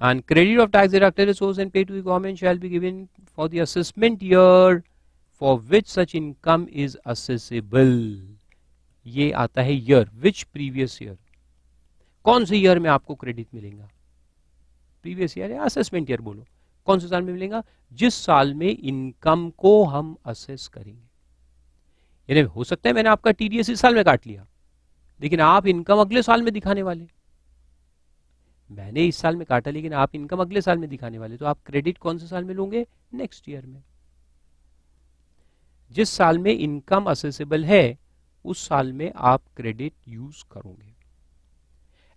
And credit of tax deducted resource and paid to the government shall be given for the assessment year for which such income is assessable. ये आता है year, which previous year, कौन से ईयर में आपको credit मिलेगा, previous year या assessment year बोलो, कौन से साल में मिलेगा, जिस साल में इनकम को हम असेस करेंगे. यानी हो सकता है मैंने आपका टीडीएस इस साल में काट लिया, लेकिन आप इनकम अगले साल में दिखाने वाले. मैंने इस साल में काटा लेकिन आप इनकम अगले साल में दिखाने वाले, तो आप क्रेडिट कौन से साल में लोगे, नेक्स्ट ईयर में. जिस साल में इनकम असेसेबल है उस साल में आप क्रेडिट यूज करोगे.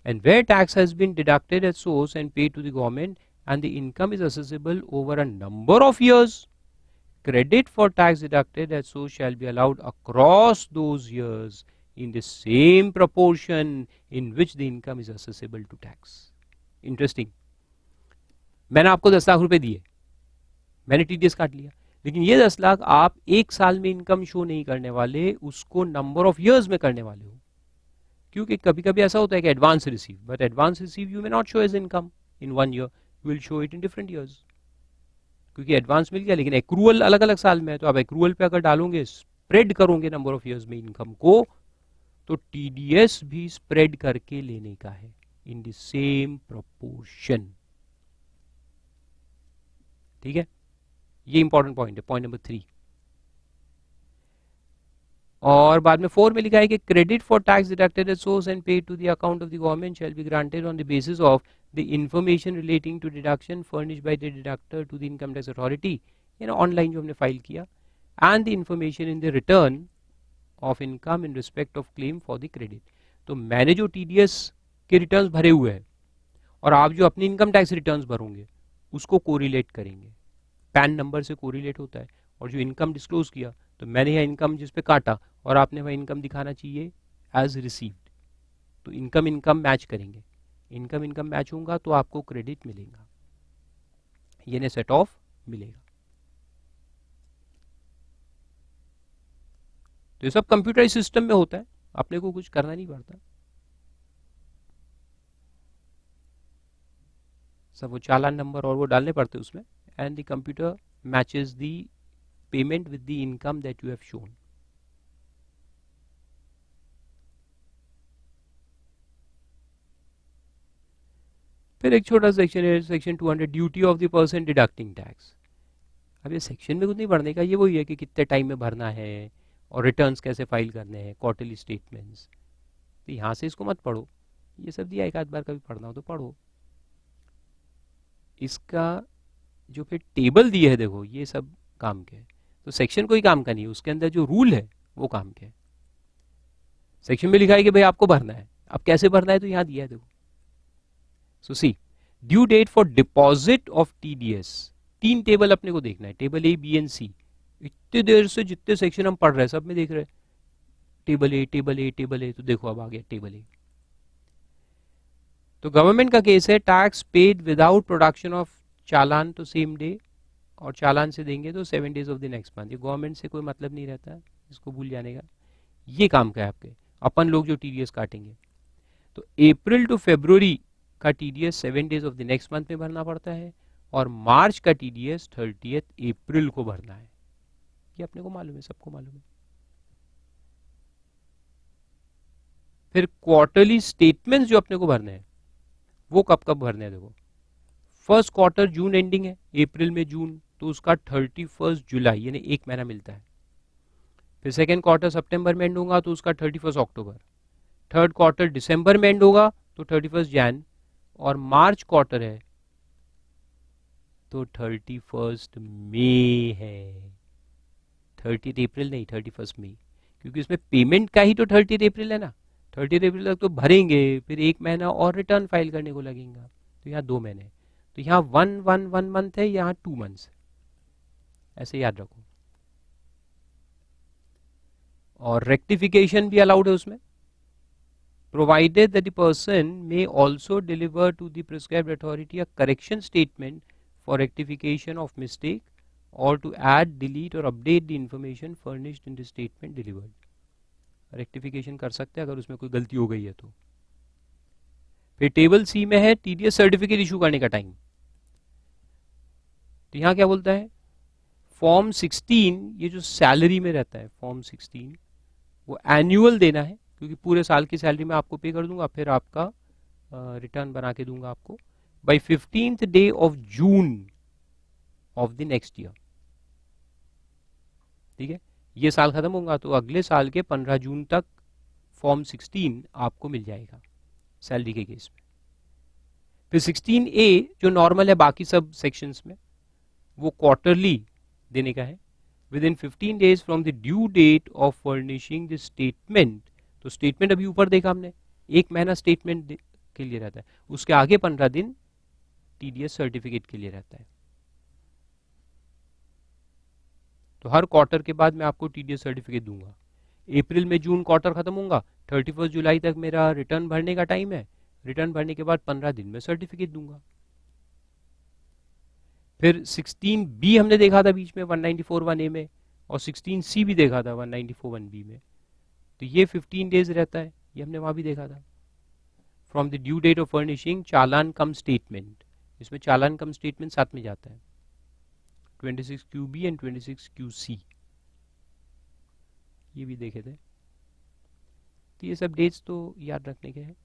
And where tax has been deducted at source and paid to the government and the income is assessable over a number of years, credit for tax deducted at source shall be allowed across those years in the same proportion in which the income is assessable to tax. Interesting. मैंने आपको 10 लाख रुपए दिए, मैंने TDS काट लिया, लेकिन ये 10 लाख आप एक साल में इनकम शो नहीं करने वाले, उसको नंबर ऑफ इयर्स में करने वाले हो. क्योंकि कभी कभी ऐसा होता है कि advance receive, but advance receive you may not show as income in 1 year, you will show it in different years, क्योंकि एडवांस मिल गया. लेकिन एक्रूअल अलग अलग साल में है, तो आप एक्रूअल पे अगर डालोगे, स्प्रेड करोगे नंबर ऑफ ईयर्स में इनकम को, तो टीडीएस भी स्प्रेड करके लेने का है इन द सेम प्रोपोर्शन. ठीक है, ये इंपॉर्टेंट पॉइंट है, पॉइंट नंबर 3. और बाद में 4 में लिखा है कि credit for tax deducted at source and paid to the account of the government shall be granted on the basis of the information relating to deduction furnished by the deductor to the income tax authority, यानी online जो हमने file किया, and the information in the return of income in respect of claim for the credit. तो मैंने जो TDS के returns भरे हुए हैं और आप जो अपनी इनकम टैक्स रिटर्न्स भरोगे उसको कोरिलेट करेंगे. पैन नंबर से कोरिलेट होता है, और जो इनकम डिस्क्लोज किया, तो मैंने यहाँ इनकम जिस पे काटा और आपने वह इनकम दिखाना चाहिए एज रिसीव्ड, तो इनकम इनकम मैच करेंगे. इनकम इनकम मैच होगा तो आपको क्रेडिट मिलेगा, यानी सेट ऑफ मिलेगा. तो ये सब कंप्यूटराइज सिस्टम में होता है, अपने को कुछ करना नहीं पड़ता. सब वो चालान नंबर और वो डालने पड़ते उसमें, and the computer matches the payment with the income that you have shown. फिर एक छोटा सेक्शन है, section 200, duty of the person deducting tax. अब ये सेक्शन में कुछ नहीं पढ़ने का, ये वही है कि कितने टाइम में भरना है और रिटर्न्स कैसे फाइल करने हैं, क्वार्टरली स्टेटमेंट्स. तो यहाँ से इसको मत पढ़ो, ये सब दिया, एक आध बार कभी पढ़ना हो तो पढ़ो. इसका जो फिर टेबल दिए है देखो, ये सब काम के है. तो सेक्शन कोई काम का नहीं है, उसके अंदर जो रूल है वो काम के है. सेक्शन में लिखा है कि भाई आपको भरना है, अब कैसे भरना है तो यहाँ दिया है देखो. So C, due date for deposit of TDS, 3 table अपने को देखना है, table A, B and C. इतनी देर से जितने सेक्शन हम पढ़ रहे हैं सब में देख रहे हैं टेबल ए टेबल ए टेबल ए. तो देखो अब आ गया टेबल ए. तो गवर्नमेंट का केस है tax paid without production of challan तो सेम डे, और चालान से देंगे तो 7 days of the next month. ये गवर्नमेंट से कोई मतलब नहीं रहता है, इसको भूल जाने का. ये काम का है आपके, अपन लोग जो टीडीएस काटेंगे. तो अप्रैल टू फरवरी का TDS 7 days of the next month में भरना पड़ता है, और मार्च का टीडीएस 30 अप्रैल को भरना है. ये अपने को मालूम है, सबको मालूम है. फिर क्वार्टरली स्टेटमेंट्स जो अपने को भरने हैं वो कब कब भरने हैं देखो. फर्स्ट क्वार्टर जून एंडिंग है, अप्रैल में जून, तो उसका 31 जुलाई यानी 1 महीना मिलता है. फिर सेकेंड क्वार्टर सितंबर में एंड होगा तो उसका 31 अक्टूबर. थर्ड क्वार्टर दिसंबर में एंड होगा तो 31 जैन, और मार्च क्वार्टर है तो 31 मई है. 30 अप्रैल नहीं, 31 मई, क्योंकि उसमें पेमेंट का ही तो 30 अप्रैल है ना. 30 अप्रैल तक तो भरेंगे, फिर 1 महीना और रिटर्न फाइल करने को लगेगा, तो यहाँ 2 महीने. तो यहाँ 1 मंथ है, यहाँ 2 मंथ्स, ऐसे याद रखो. और रेक्टिफिकेशन भी अलाउड है उसमें, provided that the person may also deliver to the prescribed authority a correction statement for rectification of mistake or to add, delete or update the information furnished in the statement delivered. Rectification कर सकते हैं अगर उसमें कोई गलती हो गई है तो. फिर टेबल सी में है टीडीएस सर्टिफिकेट इशू करने का टाइम। तो यहां क्या बोलता है, फॉर्म 16, ये जो सैलरी में रहता है फॉर्म 16, वो एनुअल देना है, क्योंकि पूरे साल की सैलरी में आपको पे कर दूंगा, फिर आपका रिटर्न बना के दूंगा आपको by 15th day of June of the next year. ठीक है, ये साल खत्म होगा तो अगले साल के 15 जून तक फॉर्म 16 आपको मिल जाएगा सैलरी के केस में। फिर 16A जो नॉर्मल है बाकी सब सेक्शंस में, वो क्वार्टरली देने का है, within 15 days from the due date of furnishing the statement. तो स्टेटमेंट अभी ऊपर देखा हमने, एक महीना स्टेटमेंट के लिए रहता है, उसके आगे 15 दिन टीडीएस सर्टिफिकेट के लिए रहता है। तो हर क्वार्टर के बाद मैं आपको टीडीएस सर्टिफिकेट दूंगा। अप्रैल में जून क्वार्टर खत्म होगा, 31 जुलाई तक मेरा रिटर्न भरने का टाइम है, रिटर्न भरने के बाद 15 दिन में सर्टिफिकेट दूंगा। फिर 16B हमने देखा था बीच में 194(1)A में, और 16C भी देखा था 194(1)B में। तो ये 15 डेज रहता है, ये हमने वहां भी देखा था। From the due date of furnishing challan cum statement, इसमें चालान कम स्टेटमेंट साथ में जाता है, 26QB एंड 26QC, ये भी देखे थे। तो ये सब डेट्स तो याद रखने के हैं।